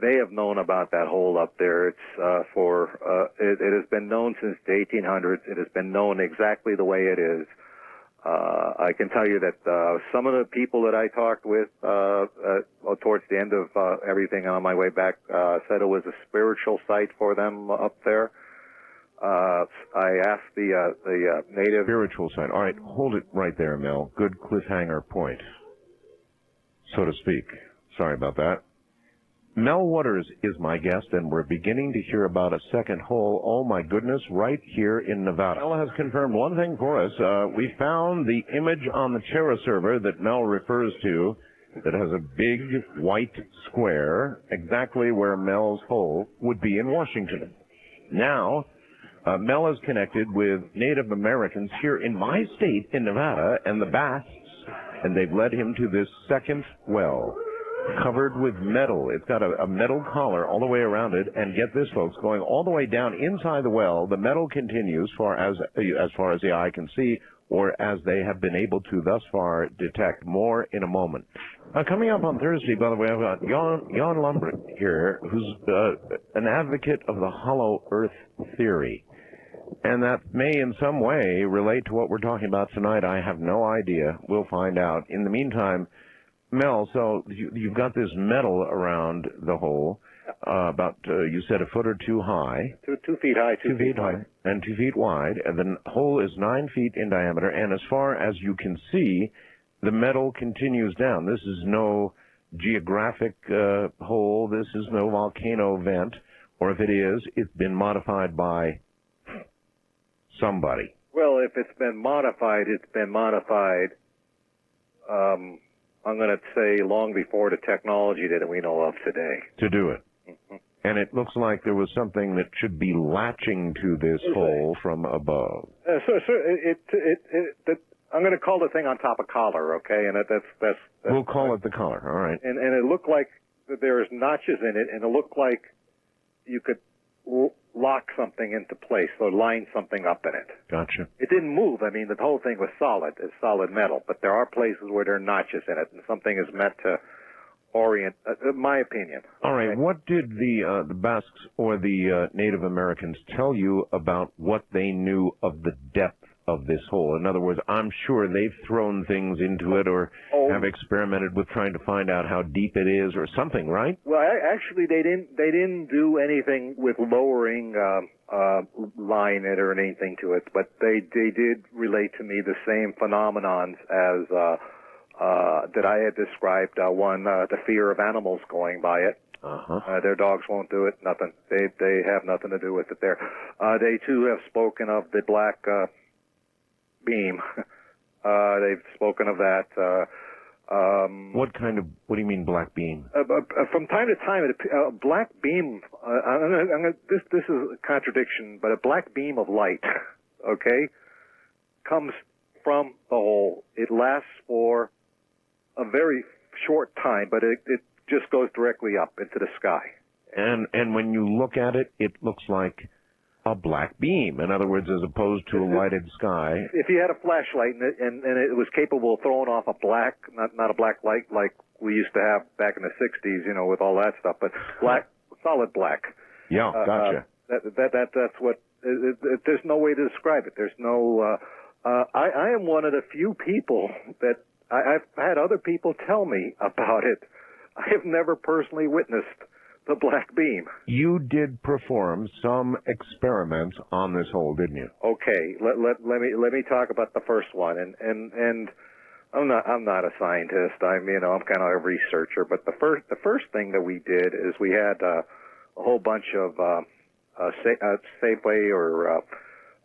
they have known about that hole up there. It's it has been known since the 1800s. It has been known exactly the way it is. I can tell you that some of the people that I talked with towards the end of everything on my way back said it was a spiritual site for them up there. I asked the native... Spiritual site. All right, hold it right there, Mel. Good cliffhanger point, so to speak. Sorry about that. Mel Waters is my guest, and we're beginning to hear about a second hole, oh my goodness, right here in Nevada. Mel has confirmed one thing for us. We found the image on the Terra server that Mel refers to that has a big white square, exactly where Mel's hole would be in Washington. Now, Mel is connected with Native Americans here in my state, in Nevada, and the Basques, and they've led him to this second well, covered with metal. It's got a metal collar all the way around it, and get this, folks, going all the way down inside the well. The metal continues as far as the eye can see, or as they have been able to thus far detect. More in a moment. Coming up on Thursday, by the way, I've got Jan Lambert here, who's an advocate of the hollow earth theory. And that may in some way relate to what we're talking about tonight. I have no idea. We'll find out. In the meantime, Mel, so you've got this metal around the hole, about, you said, a foot or 2 high. 2 feet high, 2 feet high. And 2 feet wide. And the hole is 9 feet in diameter. And as far as you can see, the metal continues down. This is no geographic hole. This is no volcano vent. Or if it is, it's been modified by somebody. Well, if it's been modified, it's been modified, I'm going to say, long before the technology that we know of today. To do it. Mm-hmm. And it looks like there was something that should be latching to this hole from above. I'm going to call the thing on top of collar, okay? And that's we'll call it the collar, all right. And it looked like there's notches in it, and it looked like you could lock something into place or line something up in it. Gotcha. It didn't move. I mean, the whole thing was solid. It's solid metal. But there are places where there are notches in it, and something is meant to orient, my opinion. All right. What did the Basques or the Native Americans tell you about what they knew of the depth of this hole? In other words, I'm sure they've thrown things into it or have experimented with trying to find out how deep it is or something, right? Well, actually, they didn't do anything with lowering line it or anything to it, but they did relate to me the same phenomenons as that I had described. One, the fear of animals going by it. Their dogs won't do it. Nothing. They have nothing to do with it there. They too have spoken of the black beam. They've spoken of that. What do you mean black beam? From time to time, a black beam. This is a contradiction, but a black beam of light, okay, comes from the hole. It lasts for a very short time, but it just goes directly up into the sky. And when you look at it, it looks like a black beam. In other words, as opposed to a lighted sky. If you had a flashlight and it was capable of throwing off a black, not a black light like we used to have back in the 60s, with all that stuff, but black, solid black. Yeah, gotcha. That's what, there's no way to describe it. There's no, I am one of the few people that I've had other people tell me about it. I have never personally witnessed the black beam. You did perform some experiments on this hole, didn't you? Okay, let me talk about the first one. And I'm not a scientist. I'm kind of a researcher. But the first thing that we did is we had a whole bunch of Safeway or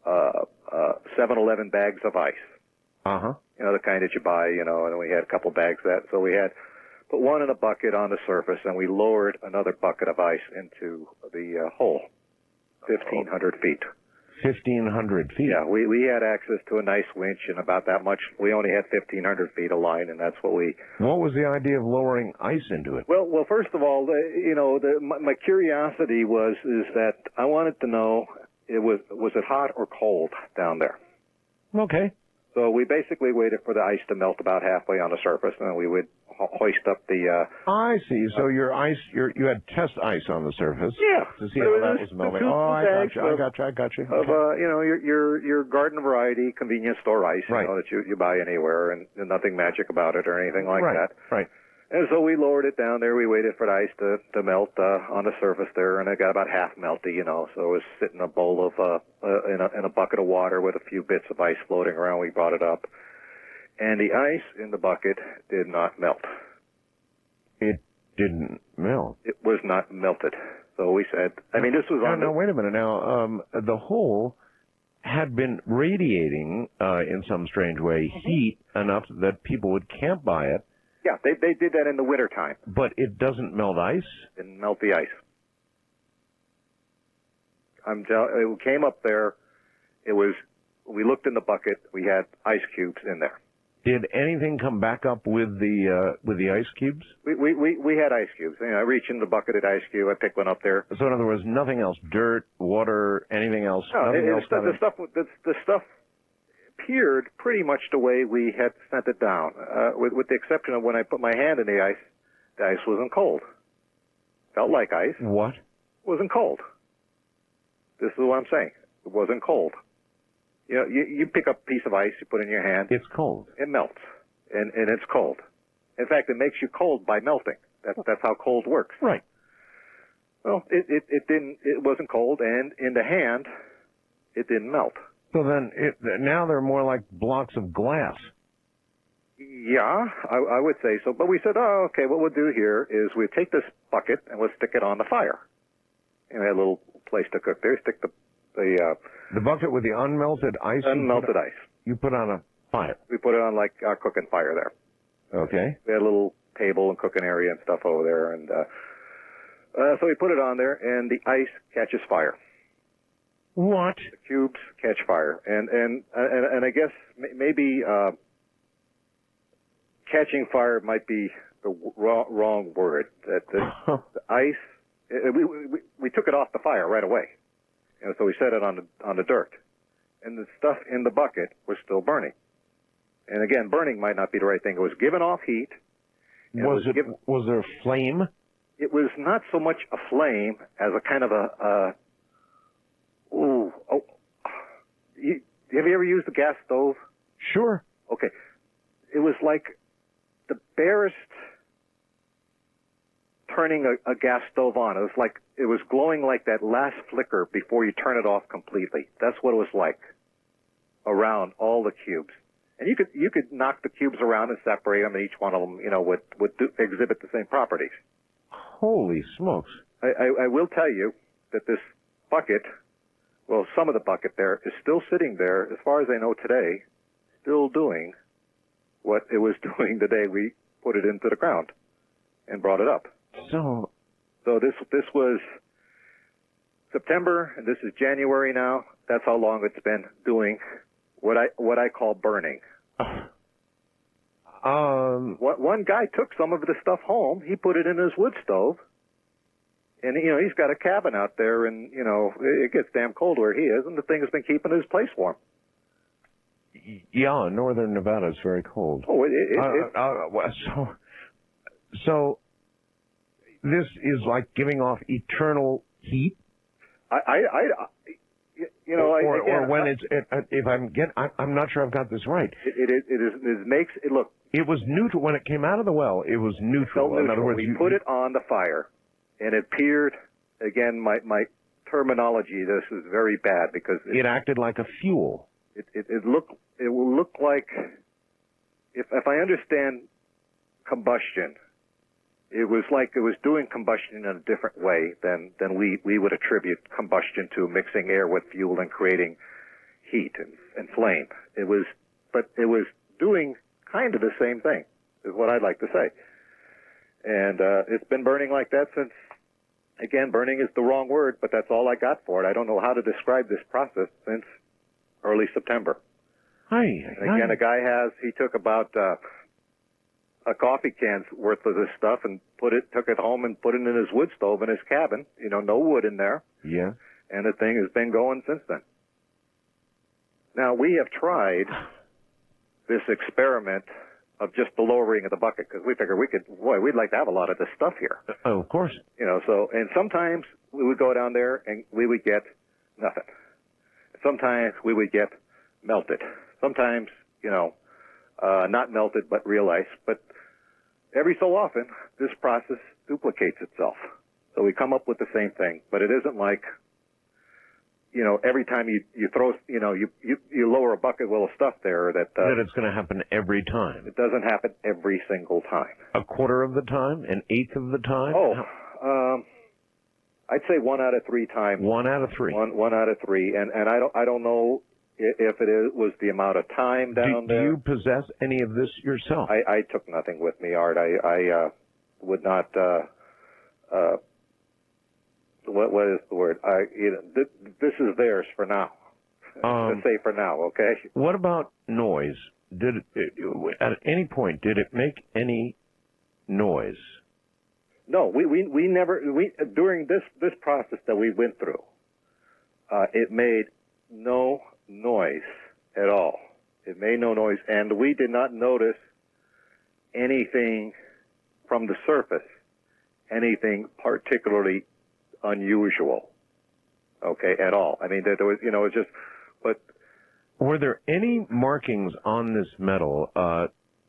7-Eleven bags of ice. The kind that you buy. And we had a couple bags of that. So we had put one in a bucket on the surface, and we lowered another bucket of ice into the hole, 1,500 feet. 1,500 feet? Yeah, we had access to a nice winch and about that much. We only had 1,500 feet of line, and that's what we... What was the idea of lowering ice into it? Well, first of all, my curiosity is that I wanted to know, was it hot or cold down there? Okay. So we basically waited for the ice to melt about halfway on the surface, and then we would hoist up the... I see. So your ice, you had test ice on the surface. Yeah. To see how that was melting. Oh, I got you. Of, your garden variety convenience store ice, right. That you buy anywhere, and nothing magic about it or anything like that. Right. And so we lowered it down there. We waited for the ice to melt on the surface there, and it got about half melty, So it was sitting in a bowl of in a bucket of water with a few bits of ice floating around. We brought it up, and the ice in the bucket did not melt. It didn't melt. It was not melted. So we said, this was on. No, wait a minute. Now, the hole had been radiating in some strange way heat enough that people would camp by it. Yeah, they did that in the wintertime. But it doesn't melt ice? It didn't melt the ice. It came up there. We looked in the bucket. We had ice cubes in there. Did anything come back up with the ice cubes? We had ice cubes. I reach in the bucket at ice cube. I pick one up there. So in other words, nothing else, dirt, water, anything else? No, the stuff appeared pretty much the way we had sent it down, with the exception of when I put my hand in the ice wasn't cold. Felt like ice. What? Wasn't cold. This is what I'm saying. It wasn't cold. You pick up a piece of ice, you put it in your hand. It's cold. It melts, and it's cold. In fact, it makes you cold by melting. That's how cold works. Right. Well, it wasn't cold, and in the hand, it didn't melt. So then, now they're more like blocks of glass. Yeah, I would say so. But we said, okay, what we'll do here is we take this bucket and we'll stick it on the fire. And we had a little place to cook there. Stick the bucket with the unmelted ice? Unmelted ice. You put on a fire? We put it on like our cooking fire there. Okay. We had a little table and cooking area and stuff over there. And so we put it on there, and the ice catches fire. What? The cubes catch fire, and I guess maybe catching fire might be the wrong word. That the ice we took it off the fire right away. So we set it on the dirt. And the stuff in the bucket was still burning. And again, burning might not be the right thing. It was giving off heat. Was there a flame? It was not so much a flame as a kind of have you ever used a gas stove? Sure. Okay. It was like the barest turning a gas stove on. It was glowing like that last flicker before you turn it off completely. That's what it was like around all the cubes. And you could knock the cubes around and separate them, and each one of them, would exhibit the same properties. Holy smokes! I will tell you that this bucket, well, some of the bucket there is still sitting there, as far as I know today, still doing what it was doing the day we put it into the ground and brought it up. So this was September, and this is January now. That's how long it's been doing what I call burning. One guy took some of the stuff home. He put it in his wood stove, and he's got a cabin out there, and it gets damn cold where he is, and the thing has been keeping his place warm. Yeah, northern Nevada is very cold. Oh, so this is like giving off eternal heat. I'm not sure I've got this right. It makes it look. It was neutral when it came out of the well. It was neutral. In other words, we put it on the fire, and it appeared. Again, my terminology. This is very bad because it acted like a fuel. It will look like if I understand combustion. It was like it was doing combustion in a different way than we would attribute combustion to, mixing air with fuel and creating heat and flame. It was doing kind of the same thing, is what I'd like to say. And it's been burning like that since, again, burning is the wrong word, but that's all I got for it. I don't know how to describe this process since early September. A guy he took about a coffee can's worth of this stuff and took it home and put it in his wood stove in his cabin. No wood in there. Yeah. And the thing has been going since then. Now, we have tried this experiment of just the lowering of the bucket because we figured we'd like to have a lot of this stuff here. Oh, of course. And sometimes we would go down there and we would get nothing. Sometimes we would get melted. Sometimes, not melted but real ice. But every so often, this process duplicates itself. So we come up with the same thing, but it isn't like, every time you throw, you lower a bucket full of stuff there that it's going to happen every time. It doesn't happen every single time. A quarter of the time? An eighth of the time? I'd say 1 out of 3 times. 1 out of 3. One out of 3, and I don't know if it was the amount of time down there. Do you possess any of this yourself? I took nothing with me, Art. I would not. What is the word? This is theirs for now. Let's say for now, okay? What about noise? At any point did it make any noise? No, we never during this process that we went through. It made no noise at all. It made no noise, and we did not notice anything from the surface, anything particularly unusual, okay, at all. I mean, there was, it's just, but... Were there any markings on this metal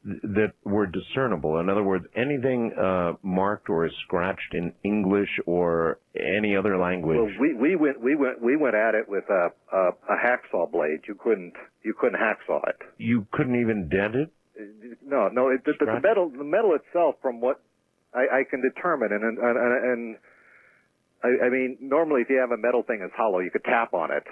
that were discernible? In other words, anything marked or scratched in English or any other language? Well, we went at it with a hacksaw blade. You couldn't hacksaw it. You couldn't even dent it? No. The metal itself, from what I can determine, and I mean, normally if you have a metal thing that's hollow, you could tap on it,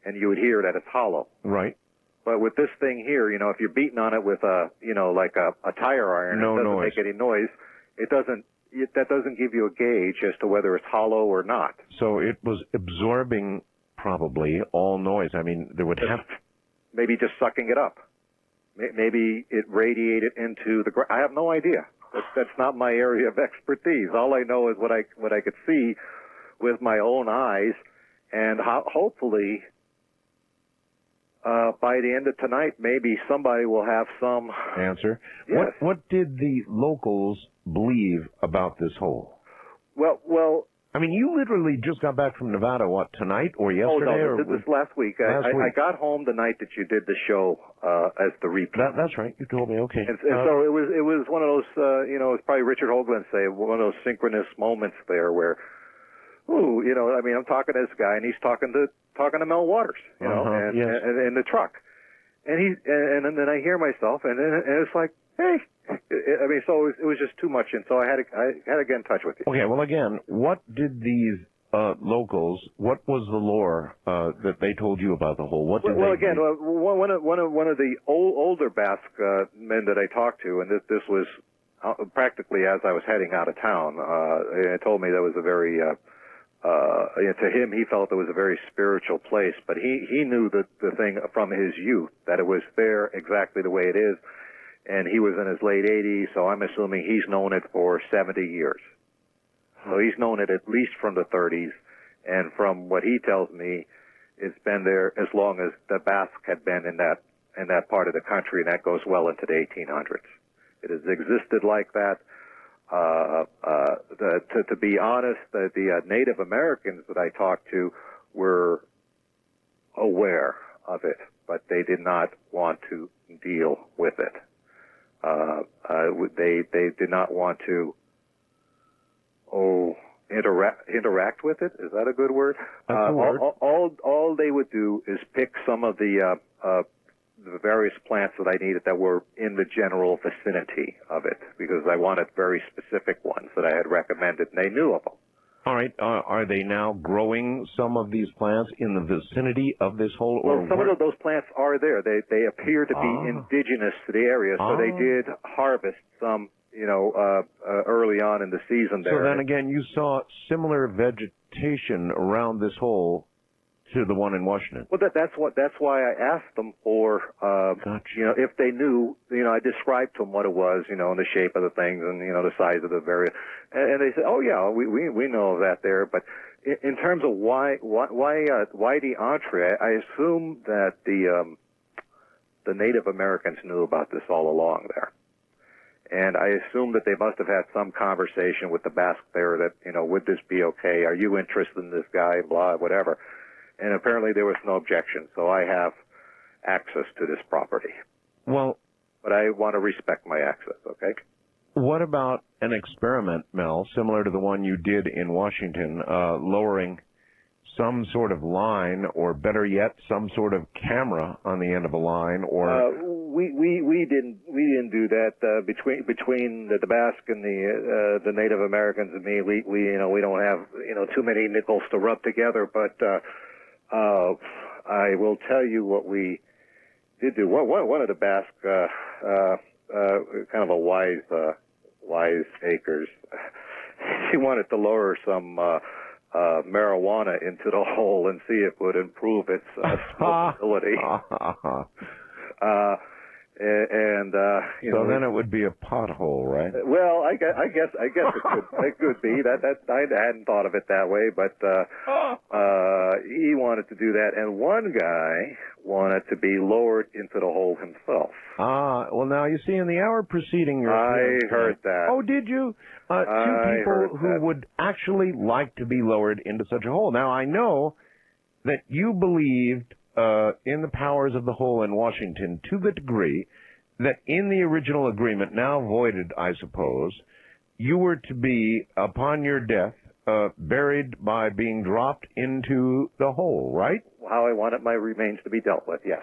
and you would hear that it's hollow. Right. But with this thing here, if you're beating on it with like a tire iron, it doesn't make any noise. That doesn't give you a gauge as to whether it's hollow or not. So it was absorbing probably all noise. I mean, there would have... Maybe just sucking it up. Maybe it radiated into the ground. I have no idea. That's not my area of expertise. All I know is what I could see with my own eyes, and hopefully by the end of tonight, maybe somebody will have some answer. Yes. What did the locals believe about this hole? Well. I mean, you literally just got back from Nevada, what, tonight or yesterday? Oh, no, this last week. I got home the night that you did the show as the repeat. That's right. You told me. Okay. And so it was one of those, it's probably Richard Hoagland say, one of those synchronous moments there where, I'm talking to this guy and he's talking to Mel Waters, and in the truck, and then I hear myself and it's like, hey. So it was just too much, and so I had to get in touch with you. Okay, well, again, what did these locals? What was the lore that they told you about the hole? What did one of the older Basque men that I talked to, and this was practically as I was heading out of town, told me that was a very to him, he felt it was a very spiritual place, but he knew the thing from his youth, that it was there exactly the way it is. And he was in his late 80s, so I'm assuming he's known it for 70 years. So he's known it at least from the 30s, and from what he tells me, it's been there as long as the Basque had been in that part of the country, and that goes well into the 1800s. It has existed like that. To be honest, the Native Americans that I talked to were aware of it, but they did not want to deal with it. They did not want to interact with it. Is that a good word? That's a word. All they would do is pick some of the various plants that I needed that were in the general vicinity of it, because I wanted very specific ones that I had recommended, and they knew of them. All right. Are they now growing some of these plants in the vicinity of this hole? Well, some of those plants are there. They appear to be indigenous to the area, so they did harvest some, early on in the season there. So then again, you saw similar vegetation around this hole to the one in Washington. Well, that's why I asked them for, if they knew, I described to them what it was, and the shape of the things and, the size of the various, and they said, oh yeah, we know of that there, but in terms of why the entree, I assume that the Native Americans knew about this all along there. And I assume that they must have had some conversation with the Basque there that, would this be okay? Are you interested in this guy? Blah, whatever. And apparently there was no objection, so I have access to this property. Well, but I want to respect my access, okay? What about an experiment, Mel, similar to the one you did in Washington, lowering some sort of line, or better yet, some sort of camera on the end of a line, or we didn't do that between the Basque and the Native Americans and me. We don't have too many nickels to rub together, but I will tell you what we did do. One of the Basque, kind of a wise acres, she wanted to lower some marijuana into the hole and see if it would improve its smokability. So then it would be a pothole, right? Well, I guess it could be. That I hadn't thought of it that way, but he wanted to do that, and one guy wanted to be lowered into the hole himself. Well, now you see, in the hour preceding I heard that. Oh, did you? Two people who would actually like to be lowered into such a hole. Now, I know that you believed in the powers of the hole in Washington to the degree that in the original agreement, now voided, I suppose, you were to be, upon your death, buried by being dropped into the hole, right? How I wanted my remains to be dealt with, yes.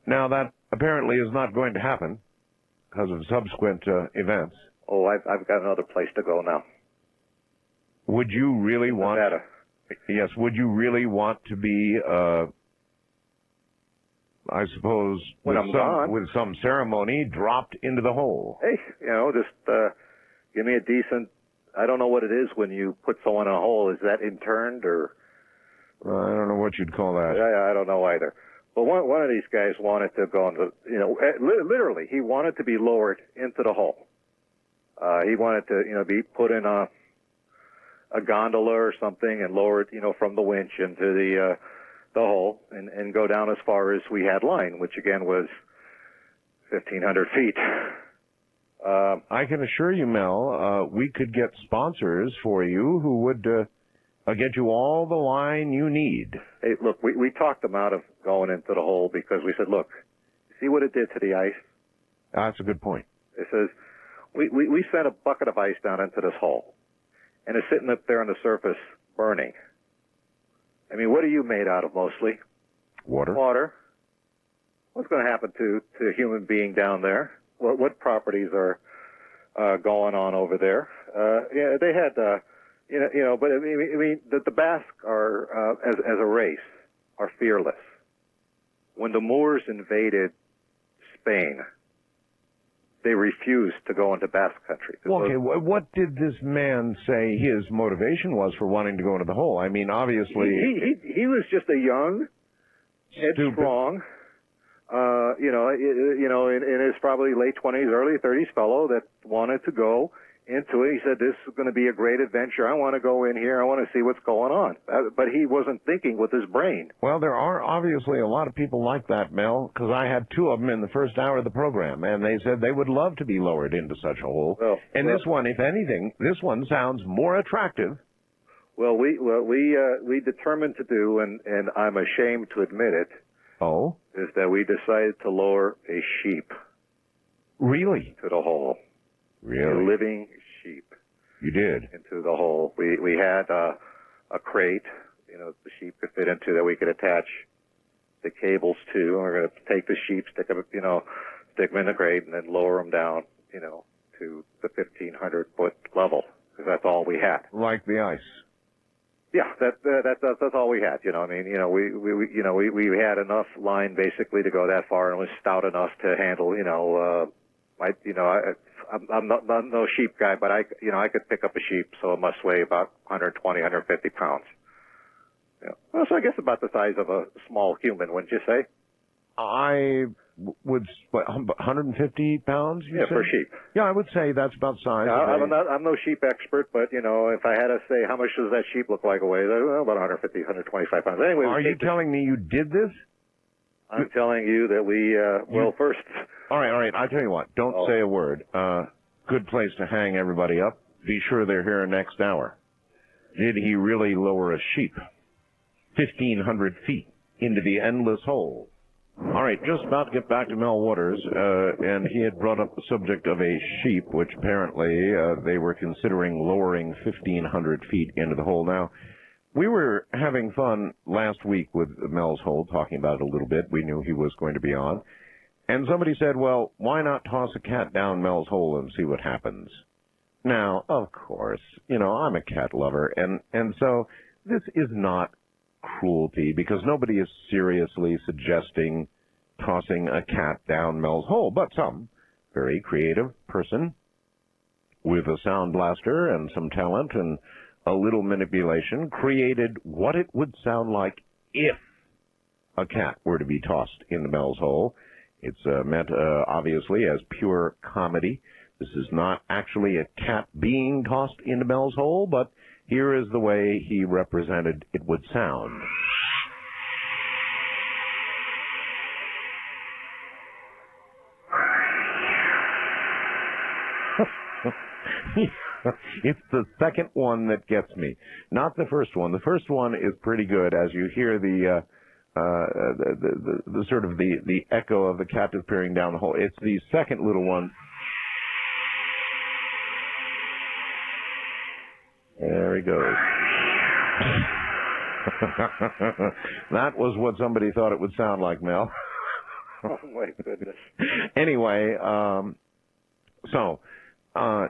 Now, that apparently is not going to happen because of subsequent events. Oh, I've got another place to go now. Would you really want... Nevada. Yes, would you really want to be... I suppose, with some ceremony, dropped into the hole? Hey, just give me a decent... I don't know what it is when you put someone in a hole. Is that interned or... I don't know what you'd call that. I don't know either. But one of these guys wanted to go into... literally, he wanted to be lowered into the hole. He wanted to, be put in a gondola or something and lowered, from the winch into the hole and go down as far as we had line, which again was 1,500 feet. I can assure you, Mel, we could get sponsors for you who would get you all the line you need. Hey, look, we talked them out of going into the hole because we said, look, see what it did to the ice? That's a good point. It says, we sent a bucket of ice down into this hole, and it's sitting up there on the surface burning. I mean, what are you made out of mostly? Water. Water. What's going to happen to a human being down there? What properties are going on over there? Yeah, they had, but I mean, the Basque are, as a race, are fearless. When the Moors invaded Spain, they refused to go into Basque country. Well, okay, what did this man say his motivation was for wanting to go into the hole? I mean, obviously... He was just a young, headstrong, in his probably late 20s, early 30s fellow that wanted to go into it. He said, this is going to be a great adventure. I want to go in here. I want to see what's going on. But he wasn't thinking with his brain. Well, there are obviously a lot of people like that, Mel, because I had two of them in the first hour of the program, and they said they would love to be lowered into such a hole. This one, if anything, this one sounds more attractive. Well, we determined to do, and I'm ashamed to admit it, is that we decided to lower a sheep. Really? To the hole. Really? A living sheep. You did? Into the hole. We had a crate, the sheep could fit into that we could attach the cables to, and we're going to take the sheep, stick them in the crate, and then lower them down, to the 1,500-foot level, because that's all we had. Like the ice. Yeah, that's all we had. We had enough line basically to go that far, and it was stout enough to handle. I'm not no sheep guy, but I could pick up a sheep, so it must weigh about 120, 150 pounds. Yeah. Well, so I guess about the size of a small human, wouldn't you say? I would, 150 pounds? You said? For sheep. Yeah, I would say that's about size. I'm no sheep expert, but if I had to say how much does that sheep look like a weight, about 150, 125 pounds. Anyway, are you telling me you did this? I'm telling you that we first. All right. I'll tell you what. Don't say a word. Good place to hang everybody up. Be sure they're here next hour. Did he really lower a sheep 1,500 feet into the endless hole? All right, just about to get back to Mel Waters, and he had brought up the subject of a sheep, which apparently they were considering lowering 1,500 feet into the hole. Now, we were having fun last week with Mel's hole, talking about it a little bit. We knew he was going to be on. And somebody said, well, why not toss a cat down Mel's hole and see what happens? Now, of course, I'm a cat lover, and so this is not cruelty, because nobody is seriously suggesting tossing a cat down Mel's hole, but some very creative person with a sound blaster and some talent and a little manipulation created what it would sound like if a cat were to be tossed in the Mel's hole. It's meant, obviously, as pure comedy. This is not actually a cat being tossed into Mel's hole, but here is the way he represented it would sound. It's the second one that gets me, not the first one. The first one is pretty good, as you hear the sort of the echo of the cat disappearing down the hole. It's the second little one. There he goes. That was what somebody thought it would sound like, Mel. Oh, my goodness. Anyway, so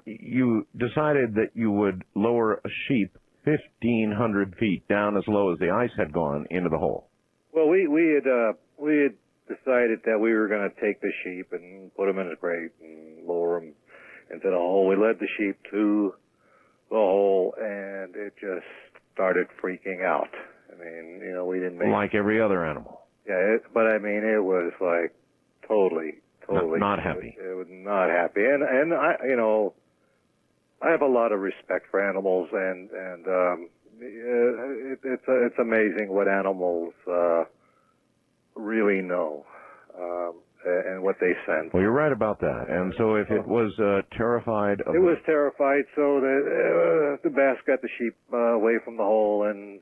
you decided that you would lower a sheep 1,500 feet down as low as the ice had gone into the hole. Well, we had decided that we were going to take the sheep and put them in a crate and lower them into the hole. We led the sheep to the hole, and it just started freaking out. I mean, we didn't make... Like every other animal. Yeah, but I mean, it was like totally... Not happy. It was not happy. And I, I have a lot of respect for animals, and it's amazing what animals really know. And what they sense. Well, you're right about that. And so if it was terrified of... It was terrified, so the Basque got the sheep away from the hole, and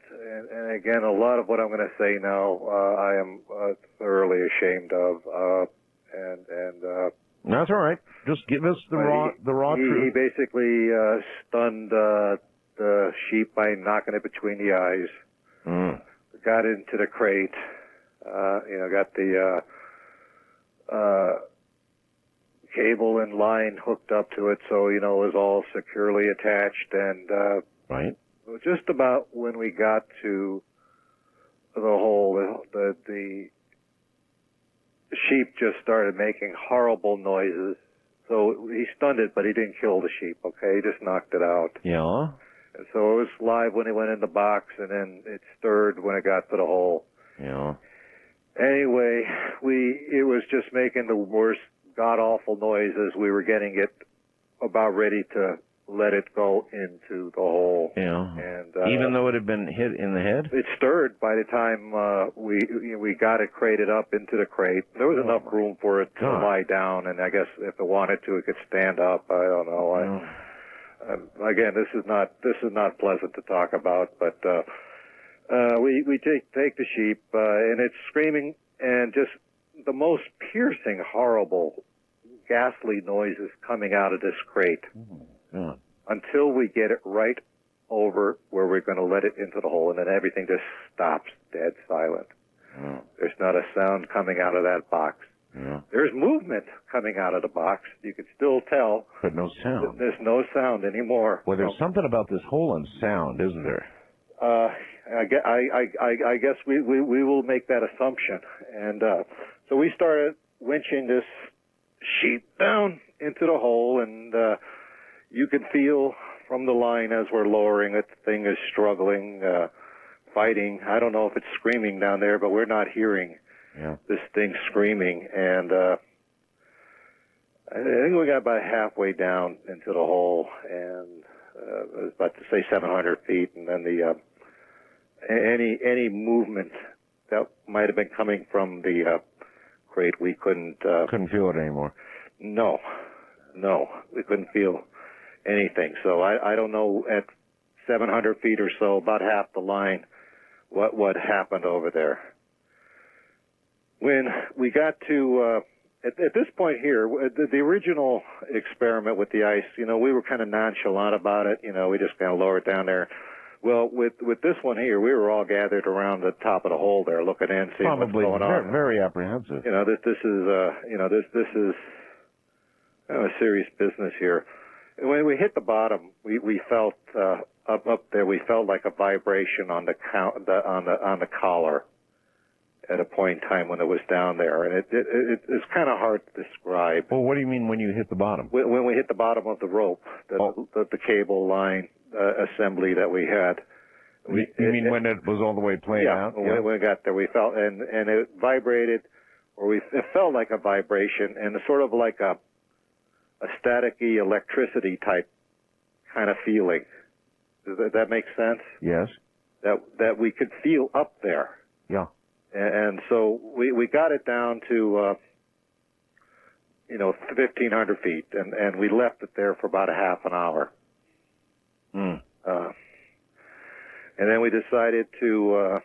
again, a lot of what I'm going to say now, I am thoroughly ashamed of, That's all right. Just give us the raw truth. He basically stunned the sheep by knocking it between the eyes. Got into the crate, got the cable and line hooked up to it, so it was all securely attached, and right. Just about when we got to the hole, the sheep just started making horrible noises. So he stunned it, but he didn't kill the sheep. Okay, he just knocked it out. Yeah. And so it was live when it went in the box, and then it stirred when it got to the hole. Yeah. Anyway, it was just making the worst god-awful noises. We were getting it about ready to let it go into the hole. Yeah. And even though it had been hit in the head? It stirred by the time we got it crated up into the crate. There was enough room for it to lie down, and I guess if it wanted to, it could stand up. I don't know. Again, this is not pleasant to talk about, but we take the sheep, and it's screaming, and just the most piercing, horrible, ghastly noises coming out of this crate until we get it right over where we're going to let it into the hole, and then everything just stops dead silent. There's not a sound coming out of that box. There's movement coming out of the box. You can still tell. But no sound. There's no sound anymore. Well, there's something about this hole and sound, isn't there? I guess we will make that assumption. And so we started winching this sheet down into the hole, and you can feel from the line as we're lowering it, the thing is struggling, fighting. I don't know if it's screaming down there, but we're not hearing this thing screaming. And I think we got about halfway down into the hole, and I was about to say 700 feet, and then the any movement that might have been coming from the crate, we couldn't feel it anymore. No, we couldn't feel anything. So I don't know, at 700 feet or so, about half the line, what happened over there. When we got to at this point here, the original experiment with the ice, we were kind of nonchalant about it. We just kind of lowered it down there. Well, with this one here, we were all gathered around the top of the hole there, looking in, seeing what's going on. Very apprehensive. This is serious business here. And when we hit the bottom, we felt up there. We felt like a vibration on the collar at a point in time when it was down there, and it's kind of hard to describe. Well, what do you mean when you hit the bottom? When we hit the bottom of the rope, the cable line assembly that we had. You mean when it was all the way played out? Yeah, when we got there, we felt, and it vibrated, or it felt like a vibration, and sort of like a staticky electricity type kind of feeling. Does that make sense? Yes. That we could feel up there. Yeah. And so we got it down to 1,500 feet, and we left it there for about a half an hour. And then we decided to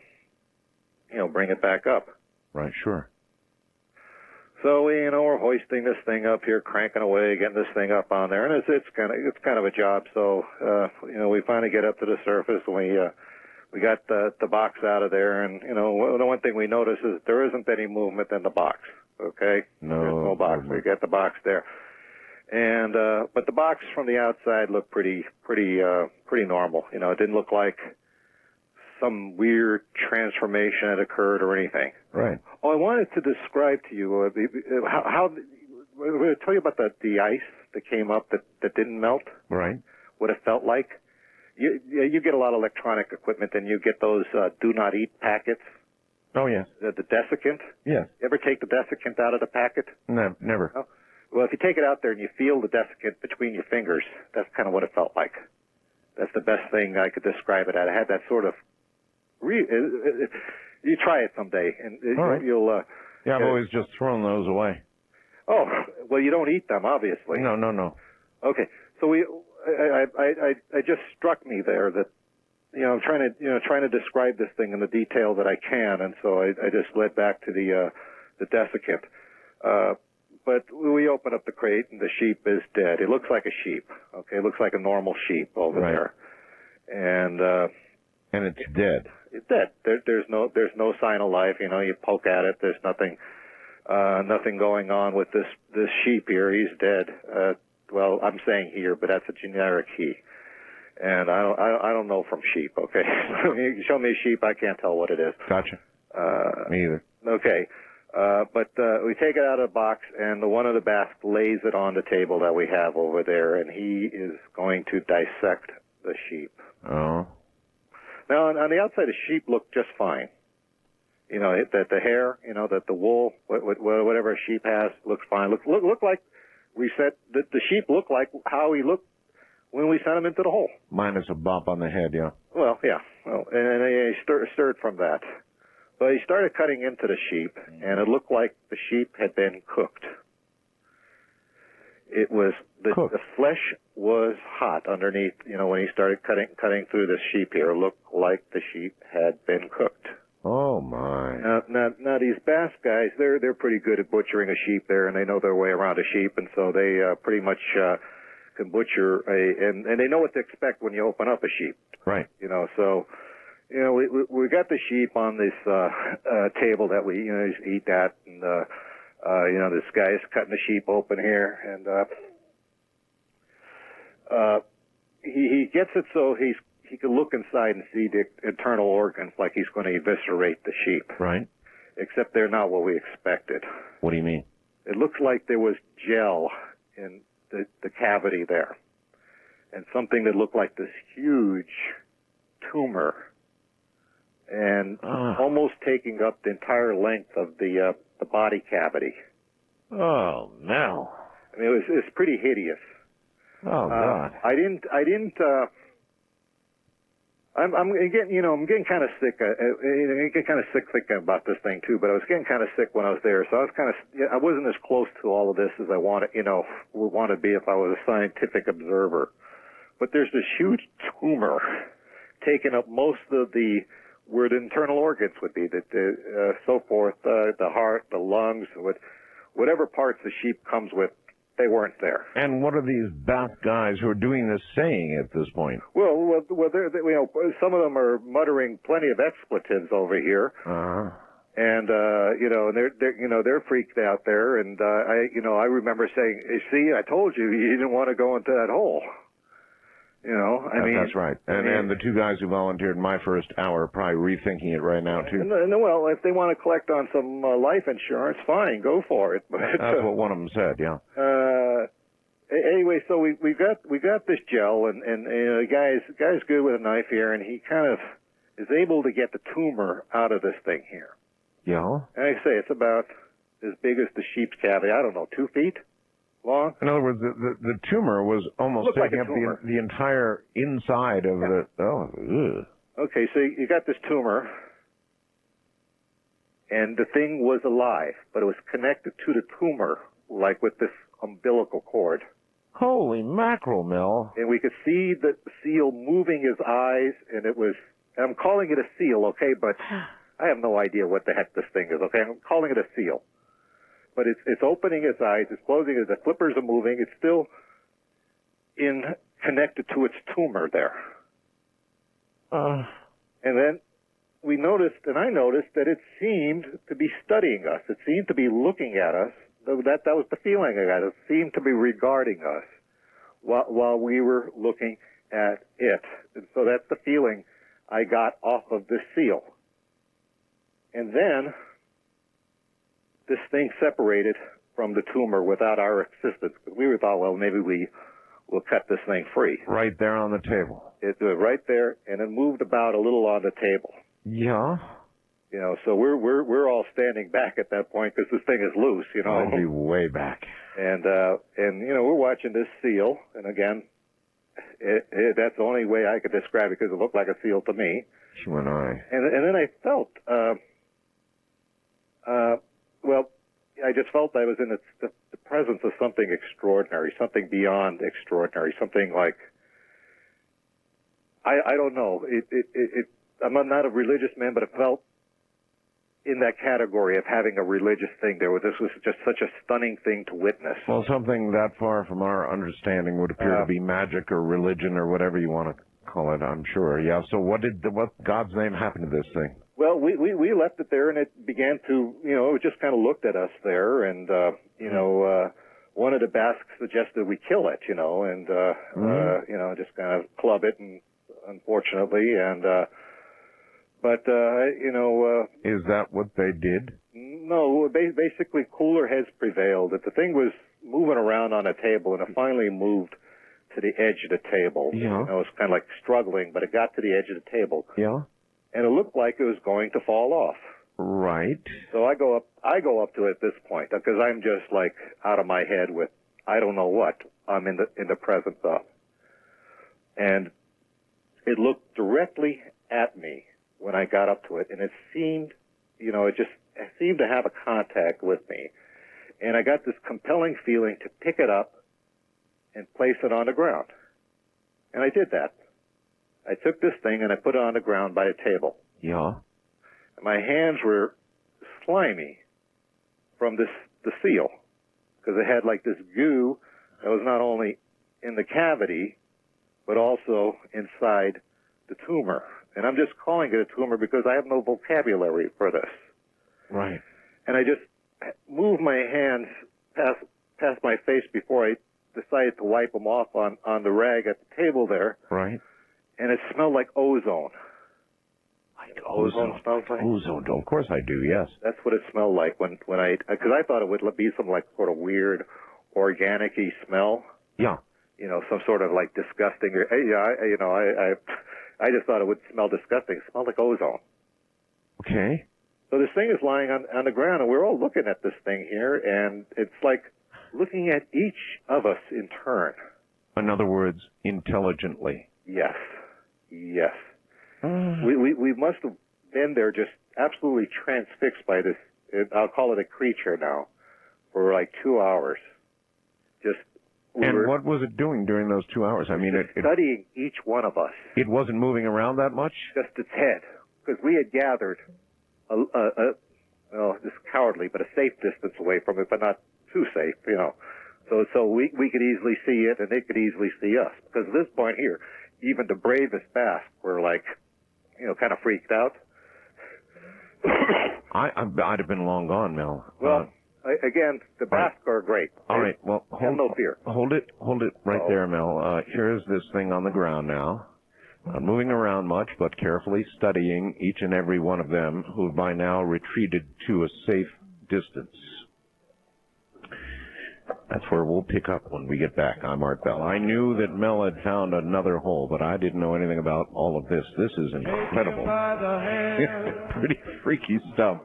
bring it back up. Right, sure. So we're hoisting this thing up here, cranking away, getting this thing up on there, and it's kind of a job. So we finally get up to the surface, and we got the box out of there, and the one thing we notice is there isn't any movement in the box. Okay, there's no box. We got the box there, and but the box from the outside looked pretty normal. It didn't look like some weird transformation had occurred or anything. Right. Oh, I wanted to describe to you how we tell you about the ice that came up that didn't melt. Right. What it felt like. You get a lot of electronic equipment, and you get those do not eat packets. Oh, yes. The desiccant. Yes. You ever take the desiccant out of the packet? No, never. No? Well, if you take it out there and you feel the desiccant between your fingers, that's kind of what it felt like. That's the best thing I could describe it at. I had that sort of. You try it someday, and you'll. Yeah, I've always just thrown those away. Oh, well, you don't eat them, obviously. No. Okay, so I just struck me there that, I'm trying to describe this thing in the detail that I can, and so I just led back to the desiccant. But we open up the crate, and the sheep is dead. It looks like a sheep. Okay, it looks like a normal sheep over there, and it's dead. It's dead. There's no sign of life. You poke at it. There's nothing going on with this sheep here. He's dead. Well, I'm saying here, but that's a generic he. And I don't know from sheep. Okay, show me a sheep, I can't tell what it is. Gotcha. Me either. Okay. But we take it out of the box, and one of the Basque lays it on the table that we have over there, and he is going to dissect the sheep. Oh. Now, on the outside, the sheep looked just fine. That the hair, that the wool, whatever a sheep has, looks fine. Look like we said that the sheep looked like how he looked when we sent him into the hole. Minus a bump on the head, yeah. Well, yeah. Well, and he stirred from that. But he started cutting into the sheep, and it looked like the sheep had been cooked. It was the flesh was hot underneath. When he started cutting through the sheep here, it looked like the sheep had been cooked. Oh my! Now these Basque guys, they're pretty good at butchering a sheep there, and they know their way around a sheep, and so they pretty much can butcher and they know what to expect when you open up a sheep. Right. So. We got the sheep on this table that we eat at, and this guy is cutting the sheep open here, and he gets it so he can look inside and see the internal organs, like he's going to eviscerate the sheep. Right. Except they're not what we expected. What do you mean? It looks like there was gel in the cavity there, and something that looked like this huge tumor. And almost taking up the entire length of the body cavity. Oh no! I mean, it was pretty hideous. Oh God! I'm getting kind of sick. I get kind of sick thinking about this thing too. But I was getting kind of sick when I was there, so I wasn't as close to all of this as I would want to be if I was a scientific observer. But there's this huge tumor taking up most of where the internal organs would be, so forth, the heart, the lungs, whatever parts the sheep comes with, they weren't there. And what are these Basque guys who are doing this saying at this point? Well, some of them are muttering plenty of expletives over here. And they're freaked out there. And I remember saying, "See, I told you didn't want to go into that hole." That's right. And the two guys who volunteered my first hour are probably rethinking it right now, too. Well, if they want to collect on some life insurance, fine, go for it. But, that's what one of them said, yeah. Anyway, so we got this gel, and the guy's good with a knife here, and he kind of is able to get the tumor out of this thing here. Yeah. And I say it's about as big as the sheep's cavity. I don't know, 2 feet long. In other words, the tumor was almost taking up the entire inside of the. Oh. Ugh. Okay, so you got this tumor, and the thing was alive, but it was connected to the tumor, like with this umbilical cord. Holy mackerel, Mel! And we could see the seal moving his eyes, and it was. I'm calling it a seal, okay, but I have no idea what the heck this thing is. Okay, I'm calling it a seal. But it's opening its eyes, it's closing it, the flippers are moving, it's still connected to its tumor there. And then we noticed, and I noticed, that it seemed to be studying us. It seemed to be looking at us. That was the feeling I got. It seemed to be regarding us while we were looking at it. And so that's the feeling I got off of this seal. And then this thing separated from the tumor without our assistance. We thought, well, maybe we'll cut this thing free. Right there on the table. It was right there, and it moved about a little on the table. Yeah. You know, so we're all standing back at that point because this thing is loose. You know, I'll be way back. And you know, we're watching this seal, and again, that's the only way I could describe it because it looked like a seal to me. So and I. And then I felt, well, I just felt I was in the presence of something extraordinary, something beyond extraordinary, something like, I don't know. I'm not a religious man, but it felt in that category of having a religious thing there. This was just such a stunning thing to witness. Well, something that far from our understanding would appear to be magic or religion or whatever you want to call it, I'm sure. Yeah, so what God's name happened to this thing? Well, we left it there, and it began to, you know, it just kind of looked at us there, and, you know, one of the Basques suggested we kill it, you know, and, you know, just kind of club it, and unfortunately, and, but, you know... Is that what they did? No, basically cooler heads prevailed. That the thing was moving around on a table, and it finally moved to the edge of the table. Yeah. You know, it was kind of like struggling, but it got to the edge of the table. Yeah. And it looked like it was going to fall off. Right. So I go up to it at this point, because I'm just like out of my head with I don't know what I'm in the presence of. And it looked directly at me when I got up to it, and it seemed, you know, it seemed to have a contact with me. And I got this compelling feeling to pick it up and place it on the ground. And I did that. I took this thing and I put it on the ground by a table. Yeah. And my hands were slimy from the seal, because it had like this goo that was not only in the cavity, but also inside the tumor. And I'm just calling it a tumor because I have no vocabulary for this. Right. And I just moved my hands past my face before I decided to wipe them off on the rag at the table there. Right. And it smelled like ozone. Like ozone smells like? Ozone, of course I do, yes. That's what it smelled like when because I thought it would be some like sort of weird organic-y smell. Yeah. You know, some sort of like disgusting, I just thought it would smell disgusting. It smelled like ozone. Okay. So this thing is lying on the ground, and we're all looking at this thing here, and it's like looking at each of us in turn. In other words, intelligently. Yes. Yes. We must have been there just absolutely transfixed by this, I'll call it a creature now, for like 2 hours. And what was it doing during those 2 hours? I mean, studying each one of us. It wasn't moving around that much? Just its head. Because we had gathered, well, just cowardly, but a safe distance away from it, but not too safe, you know. So we could easily see it, and they could easily see us. Because at this point here, even the bravest Basque were like, you know, kind of freaked out. I'd have been long gone, Mel. Well, again, the Basque are great. All right, well, have no fear. Hold it right there, Mel. Here's this thing on the ground now. Not moving around much, but carefully studying each and every one of them, who by now retreated to a safe distance. That's where we'll pick up when we get back. I'm Art Bell. I knew that Mel had found another hole, but I didn't know anything about all of this. This is incredible. Pretty freaky stuff.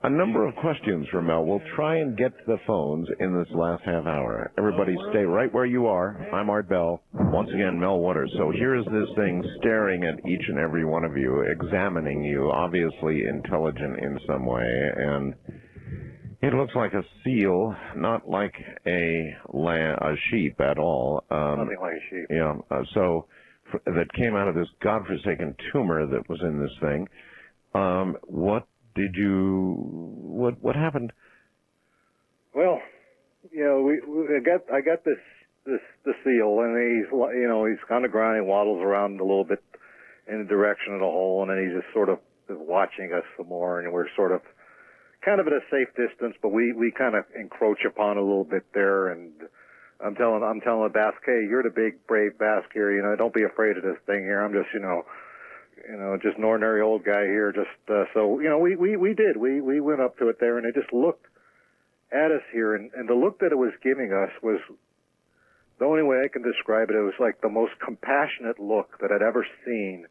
A number of questions for Mel. We'll try and get to the phones in this last half hour. Everybody stay right where you are. I'm Art Bell. Once again, Mel Waters. So here's this thing staring at each and every one of you, examining you, obviously intelligent in some way, and it looks like a seal, not like a sheep at all. Nothing like a sheep. Yeah. That came out of this godforsaken tumor that was in this thing. What happened? Well, you know, I got the seal, and he's on the ground. He waddles around a little bit in the direction of the hole, and then he's just sort of watching us some more, and we're sort of kind of at a safe distance, but we kind of encroach upon a little bit there, and I'm telling the Basque, hey, you're the big brave Basque here, you know, don't be afraid of this thing here. I'm just, just an ordinary old guy here. So we went up to it there, and it just looked at us here, and the look that it was giving us was the only way I can describe it. It was like the most compassionate look that I'd ever seen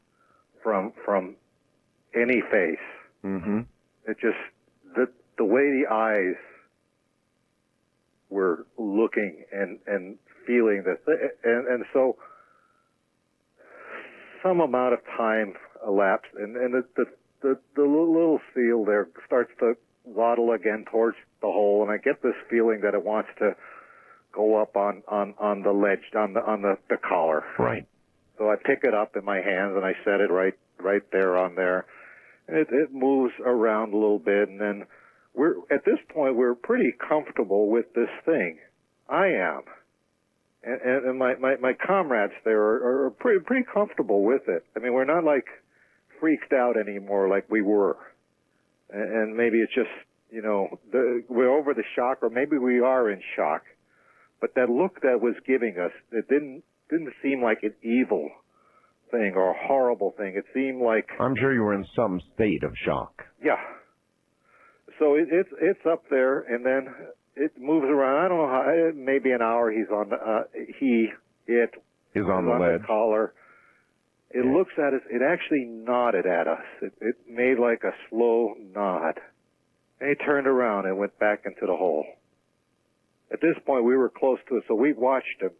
from any face. Mm-hmm. It just, the way the eyes were looking and feeling this, and so some amount of time elapsed, and the little seal there starts to waddle again towards the hole, and I get this feeling that it wants to go up on the ledge, on the collar. Right. So I pick it up in my hands and I set it right there on there. And it moves around a little bit, and then at this point we're pretty comfortable with this thing. I am. And my comrades there are pretty comfortable with it. I mean, we're not like freaked out anymore like we were. And maybe it's just, we're over the shock, or maybe we are in shock. But that look that was giving us, it didn't seem like an evil thing or a horrible thing. It seemed like... I'm sure you were in some state of shock. Yeah. So it's up there, and then it moves around. I don't know how, maybe an hour he's on the, is on the ledge. The collar. It looks at us. It actually nodded at us. It made like a slow nod. And he turned around and went back into the hole. At this point, we were close to it, so we watched him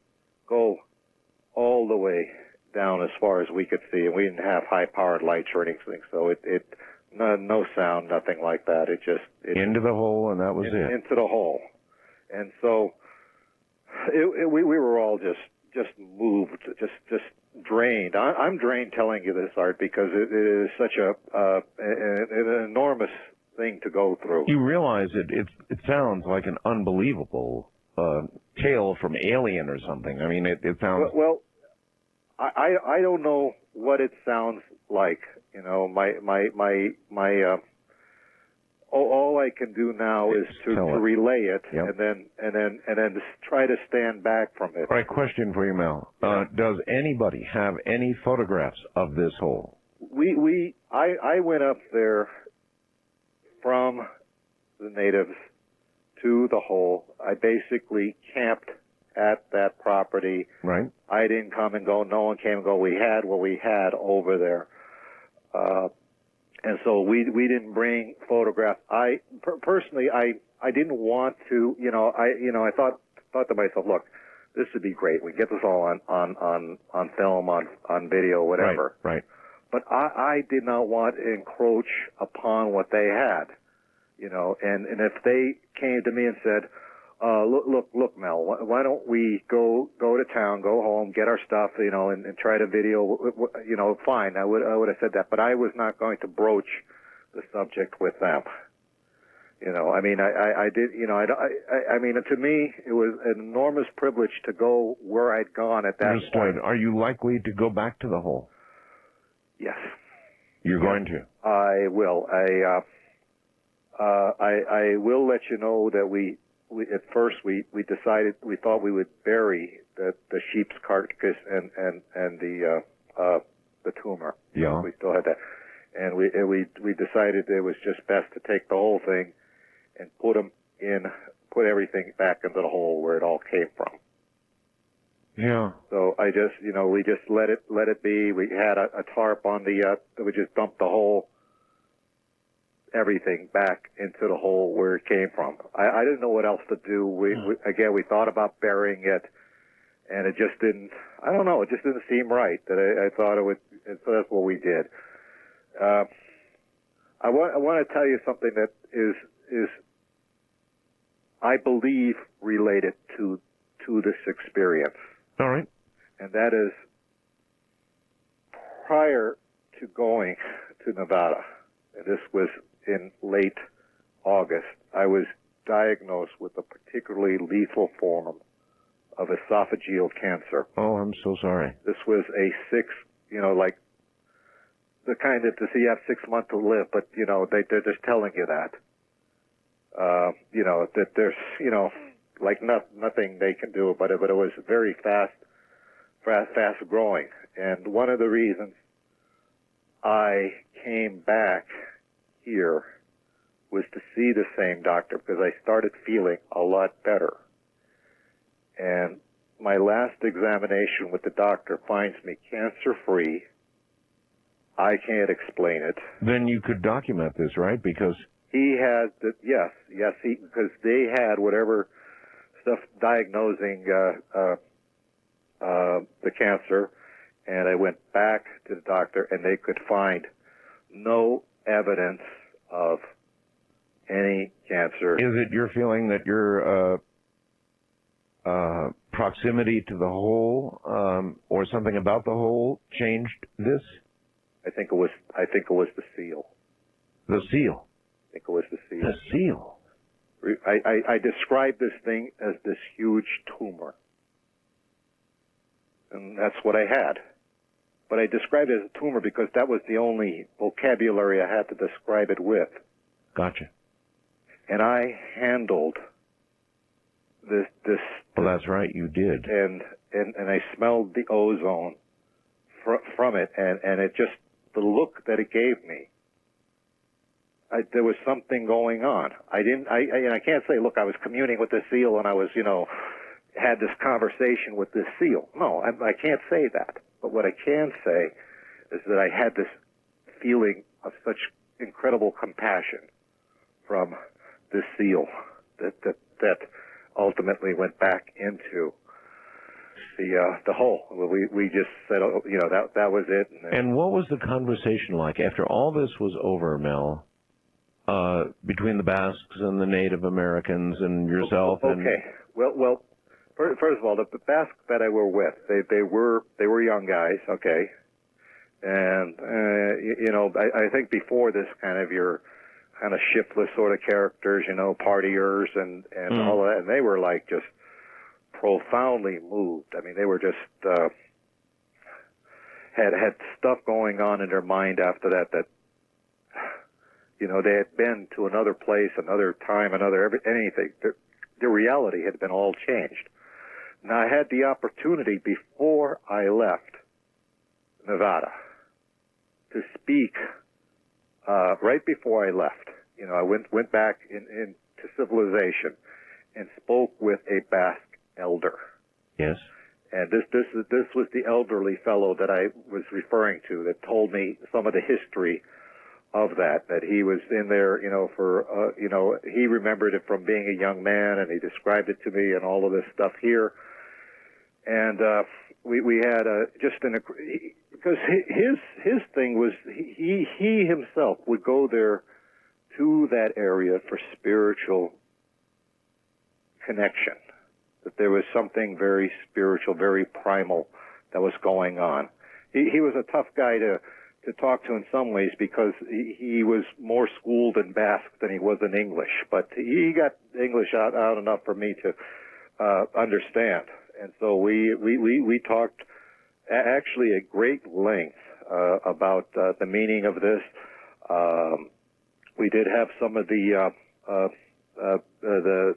go all the way down as far as we could see, and we didn't have high-powered lights or anything, so no sound, nothing like that. It into the hole, and that was it. Into the hole, and so we were all just moved, just drained. I'm drained telling you this, Art, because it is such an enormous thing to go through. You realize it sounds like an unbelievable tale from Alien or something. I mean, it sounds... Well, I don't know what it sounds like. All I can do now is to relay it, and then try to stand back from it. All right, question for you, Mel. Does anybody have any photographs of this hole? I went up there from the natives to the hole. I basically camped at that property. Right. I didn't come and go. No one came and go. We had what we had over there. And so we didn't bring photographs. Personally, I didn't want to, I thought to myself, look, this would be great. We get this all on film, on video, whatever. Right. But I did not want to encroach upon what they had, and if they came to me and said, look, Mel, why don't we go to town, go home, get our stuff, and try to video, fine, I would have said that, but I was not going to broach the subject with them. I mean, I did, I mean, to me, it was an enormous privilege to go where I'd gone at that point. Are you likely to go back to the hole? Yes. You're going to? I will. I will let you know that we at first we decided, we thought we would bury the sheep's carcass and the tumor. Yeah. We still had that, and we decided it was just best to take the whole thing and put everything back into the hole where it all came from. Yeah. So I just, we just let it be. We had a tarp on the, we just dumped the whole, everything back into the hole where it came from. I didn't know what else to do. We thought about burying it, and it just didn't, I don't know, it just didn't seem right that I thought it would, and so that's what we did. I want to tell you something that is I believe related to this experience. All right. And that is, prior to going to Nevada, and this was in late August, I was diagnosed with a particularly lethal form of esophageal cancer. Oh, I'm so sorry. This was a like the kind of, to see you have 6 months to live, but, they're just telling you that. That there's, like nothing they can do, but it was very fast growing. And one of the reasons I came back here was to see the same doctor, because I started feeling a lot better. And my last examination with the doctor finds me cancer-free, I can't explain it. Then you could document this, right? Because he had because they had whatever stuff diagnosing the cancer, and I went back to the doctor, and they could find no evidence of any cancer. Is it your feeling that your proximity to the hole, or something about the hole, changed this? I think it was the seal. The seal. I think it was the seal. The seal. I described this thing as this huge tumor, and that's what I had. But I described it as a tumor because that was the only vocabulary I had to describe it with. Gotcha. And I handled this. Well, that's right, you did. And I smelled the ozone from it, and it just, the look that it gave me, there was something going on. I can't say, look, I was communing with the seal and I was, had this conversation with this seal. No, I can't say that. But what I can say is that I had this feeling of such incredible compassion from this seal that ultimately went back into the hole. We just said, that was it. And what was the conversation like after all this was over, Mel? Between the Basques and the Native Americans and yourself. Okay. Well, first of all, the Basques that I were with, they were young guys. Okay. And I think before this, kind of your kind of shiftless sort of characters, partiers and all of that, and they were like just profoundly moved. I mean, they were just had stuff going on in their mind after that they had been to another place, another time, anything. Their reality had been all changed. Now, I had the opportunity before I left Nevada to speak right before I left. I went back into civilization and spoke with a Basque elder. Yes. And this was the elderly fellow that I was referring to that told me some of the history of that he was in there, he remembered it from being a young man, and he described it to me and all of this stuff here. And we had because his thing was he himself would go there to that area for spiritual connection, that there was something very spiritual, very primal that was going on. He was a tough guy to talk to in some ways because he was more schooled in Basque than he was in English, but he got English out enough for me to understand. And so we talked actually at great length about the meaning of this. We did have some of the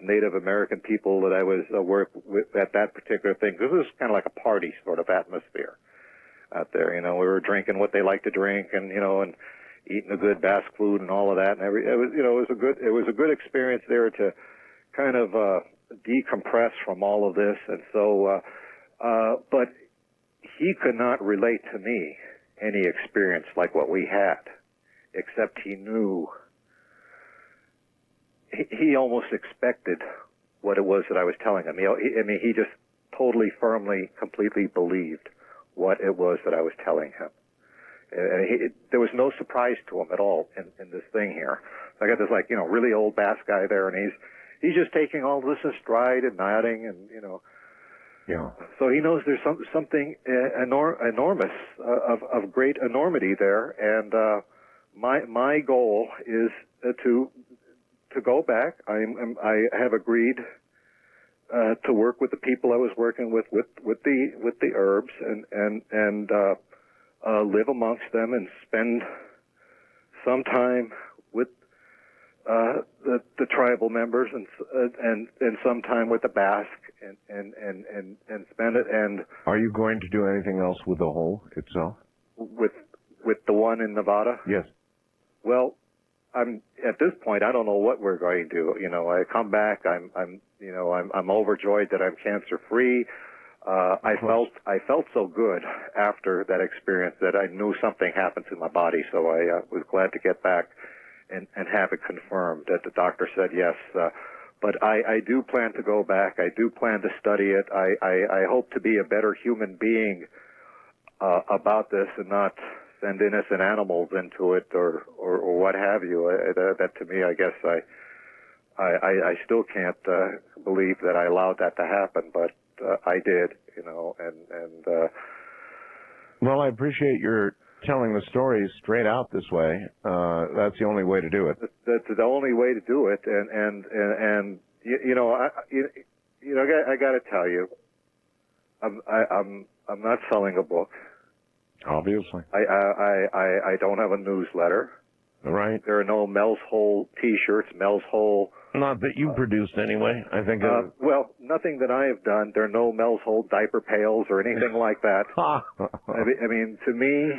Native American people that I was work with at that particular thing. This was kind of like a party sort of atmosphere out there. We were drinking what they like to drink, and and eating the good Basque food and all of that. And it was a good experience there to kind of decompress from all of this. And so, but he could not relate to me any experience like what we had, except he knew. He almost expected what it was that I was telling him. He just totally, firmly, completely believed what it was that I was telling him. And there was no surprise to him at all in this thing here. So I got this really old Basque guy there, and he's just taking all this in stride and nodding, and Yeah. So he knows there's something enormous of great enormity there, and my goal is to go back. I have agreed to work with the people I was working with the herbs and live amongst them and spend some time with the tribal members and some time with the Basque and spend it. And are you going to do anything else with the hole itself? With the one in Nevada? Yes. Well, I'm at this point. I don't know what we're going to do. I come back. I'm overjoyed that I'm cancer free. I felt so good after that experience that I knew something happened to my body. So I was glad to get back and have it confirmed that the doctor said yes. But I do plan to go back. I do plan to study it. I hope to be a better human being about this and not send innocent animals into it or what have you. That to me, I guess I still can't believe that I allowed that to happen, but I did, you know, and well, I appreciate your telling the story straight out this way. That's the only way to do it. That's the only way to do it, and you know, I got to tell you, I'm not selling a book. Obviously. I don't have a newsletter. Right. There are no Mel's Hole T-shirts, Mel's Hole. Not that you produced anyway. I think. Well, nothing that I have done. There are no Mel's Hole diaper pails or anything like that. I mean, to me,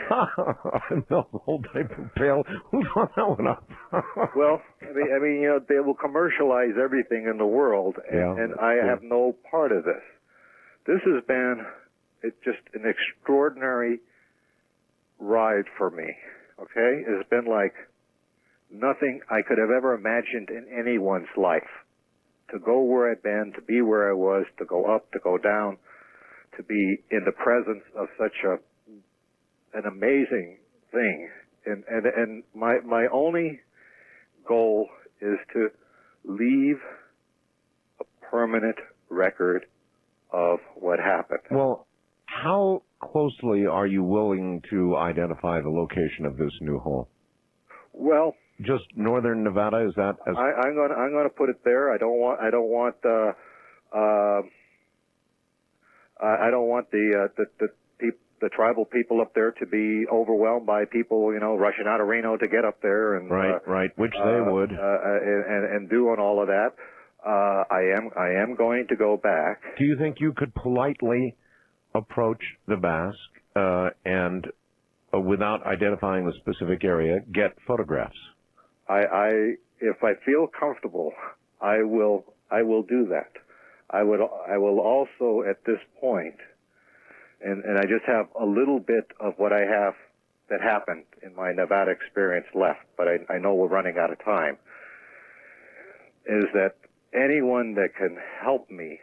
Mel's Hole diaper pail. Who thought that one up? Well, I mean, you know, they will commercialize everything in the world, and I have no part of this. This has been just an extraordinary ride for me. Okay, it's been like nothing I could have ever imagined in anyone's life. To go where I've been, to be where I was, to go up, to go down, to be in the presence of such an amazing thing. And my only goal is to leave a permanent record of what happened. Well, how closely are you willing to identify the location of this new hole? Well, just northern Nevada, is that? I'm gonna put it there. I don't want the tribal people up there to be overwhelmed by people, you know, rushing out of Reno to get up there and right, which they would, and doing all of that. I am going to go back. Do you think you could politely approach the Basque and without identifying the specific area, get photographs? If I feel comfortable, I will do that. I will also at this point, and I just have a little bit of what I have that happened in my Nevada experience left, but I know we're running out of time, is that anyone that can help me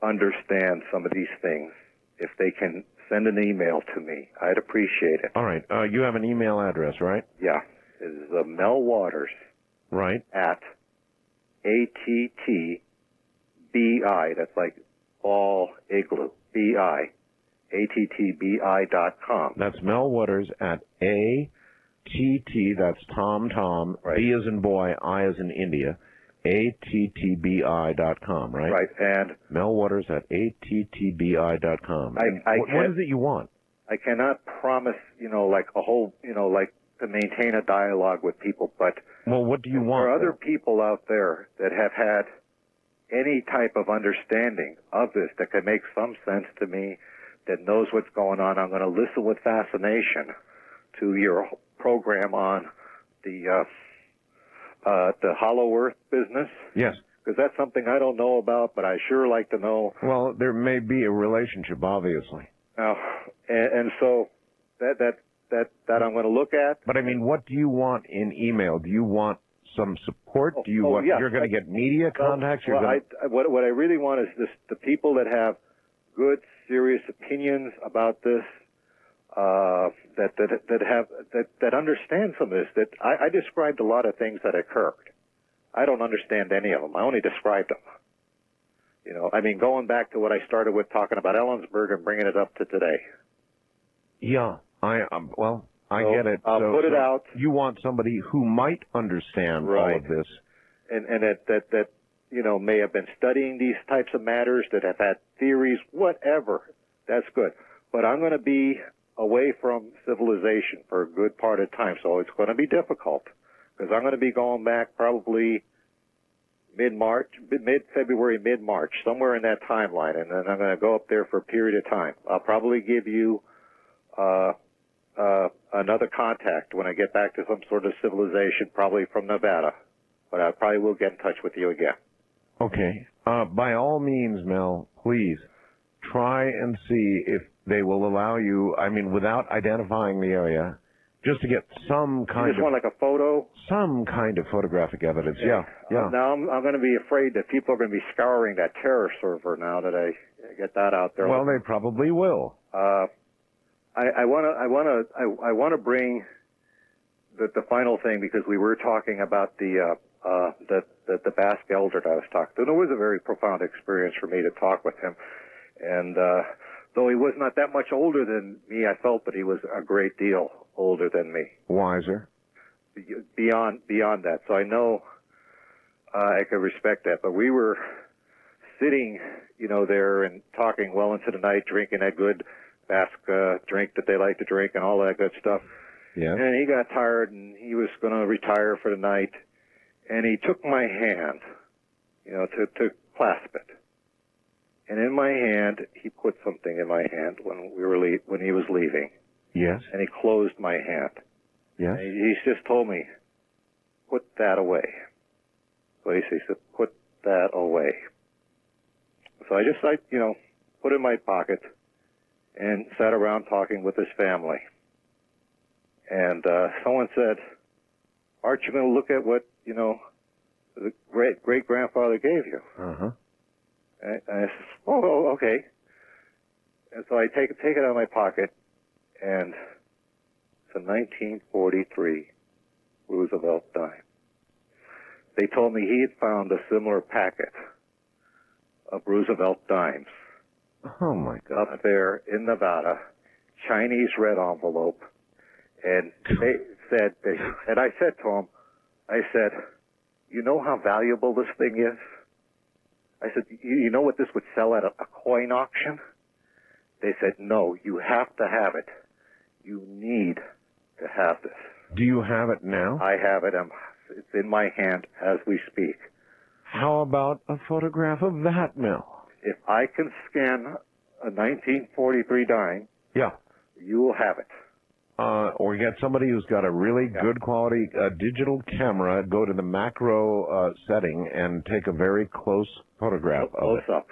understand some of these things, if they can send an email to me, I'd appreciate it. All right. You have an email address, right? Yeah. It's Mel Waters. Right. At ATTBI, that's like ball igloo, BI, ATTBI.com. That's Mel Waters at ATT, that's Tom, right. B as in boy, I as in India, ATTBI.com, right? Right, and Mel Waters at ATTBI.com. What is it you want? I cannot promise, you know, like a whole, you know, like to maintain a dialogue with people, but well, what do you want? There are other people out there that have had any type of understanding of this that can make some sense to me, that knows what's going on. I'm going to listen with fascination to your program on the Hollow Earth business. Yes. Because that's something I don't know about, but I sure like to know. Well, there may be a relationship, obviously. And so that I'm going to look at. But I mean, what do you want in email? Do you want some support? Do you want? Yes. You're going to get media contacts. What I really want is the people that have good, serious opinions about this, that understand some of this. That I described a lot of things that occurred. I don't understand any of them. I only described them. You know, I mean, going back to what I started with, talking about Ellensburg and bringing it up to today. Yeah, I get it. I'll put it out. You want somebody who might understand all of this, and that you know may have been studying these types of matters, that have had theories, whatever. That's good. But I'm going to be away from civilization for a good part of time, so it's going to be difficult because I'm going to be going back probably mid-February, mid-March, somewhere in that timeline, and then I'm going to go up there for a period of time. I'll probably give you another contact when I get back to some sort of civilization, probably from Nevada, but I probably will get in touch with you again. Okay. By all means, Mel, please try and see if they will allow you, I mean, without identifying the area, just to get some kind You just want like a photo? Some kind of photographic evidence, yeah. Now I'm going to be afraid that people are going to be scouring that terror server now that I get that out there. Well, they probably will. I want to bring the final thing, because we were talking about the Basque elder that I was talking to. And it was a very profound experience for me to talk with him. And though he was not that much older than me, I felt that he was a great deal older than me. Wiser. Beyond that. So I know I could respect that. But we were sitting, there and talking well into the night, drinking that good Basque drink that they like to drink and all that good stuff. Yeah. And he got tired and he was going to retire for the night. And he took my hand, to clasp it. And in my hand, he put something in my hand when he was leaving. Yes. And he closed my hand. Yes. And he just told me, put that away. So he said, put that away. So I put it in my pocket and sat around talking with his family. And someone said, aren't you going to look at what, the great-grandfather gave you? Uh-huh. And I said, oh, okay. And so I take it out of my pocket, and it's a 1943 Roosevelt dime. They told me he had found a similar packet of Roosevelt dimes. Oh, my God. Up there in Nevada, Chinese red envelope. And they said, and I said to him, you know how valuable this thing is? I said, you know what this would sell at a coin auction? They said, no, you have to have it. You need to have this. Do you have it now? I have it. It's in my hand as we speak. How about a photograph of that, Mel? If I can scan a 1943 dime, yeah, you will have it. Or get somebody who's got a really good quality digital camera, go to the macro setting and take a very close photograph of it. Close up.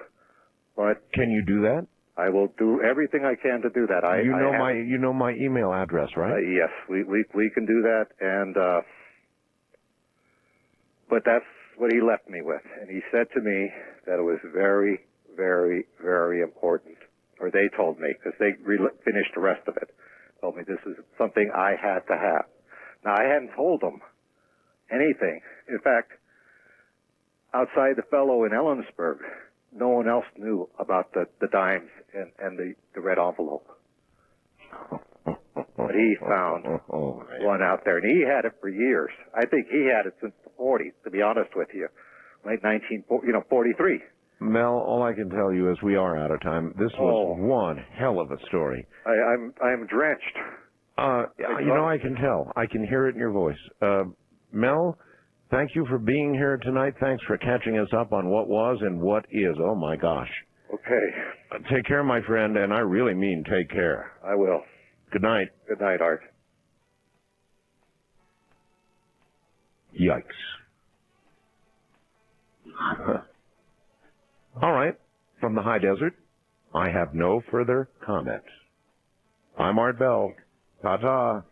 But can you do that? I will do everything I can to do that. You know my email address, right? Yes, we can do that, and but that's what he left me with. And he said to me that it was very, very, very important, or they told me, because they finished the rest of it. Told me this is something I had to have. Now, I hadn't told them anything. In fact, outside the fellow in Ellensburg, no one else knew about the dimes and the red envelope. But he found one out there, and he had it for years. I think he had it since the 40s, to be honest with you, late 43. Mel, all I can tell you is we are out of time. This was one hell of a story. I'm drenched. I can tell. I can hear it in your voice. Mel, thank you for being here tonight. Thanks for catching us up on what was and what is. Oh, my gosh. Okay. Take care, my friend, and I really mean take care. I will. Good night. Good night, Art. Yikes. All right. From the high desert, I have no further comment. I'm Art Bell. Ta-ta.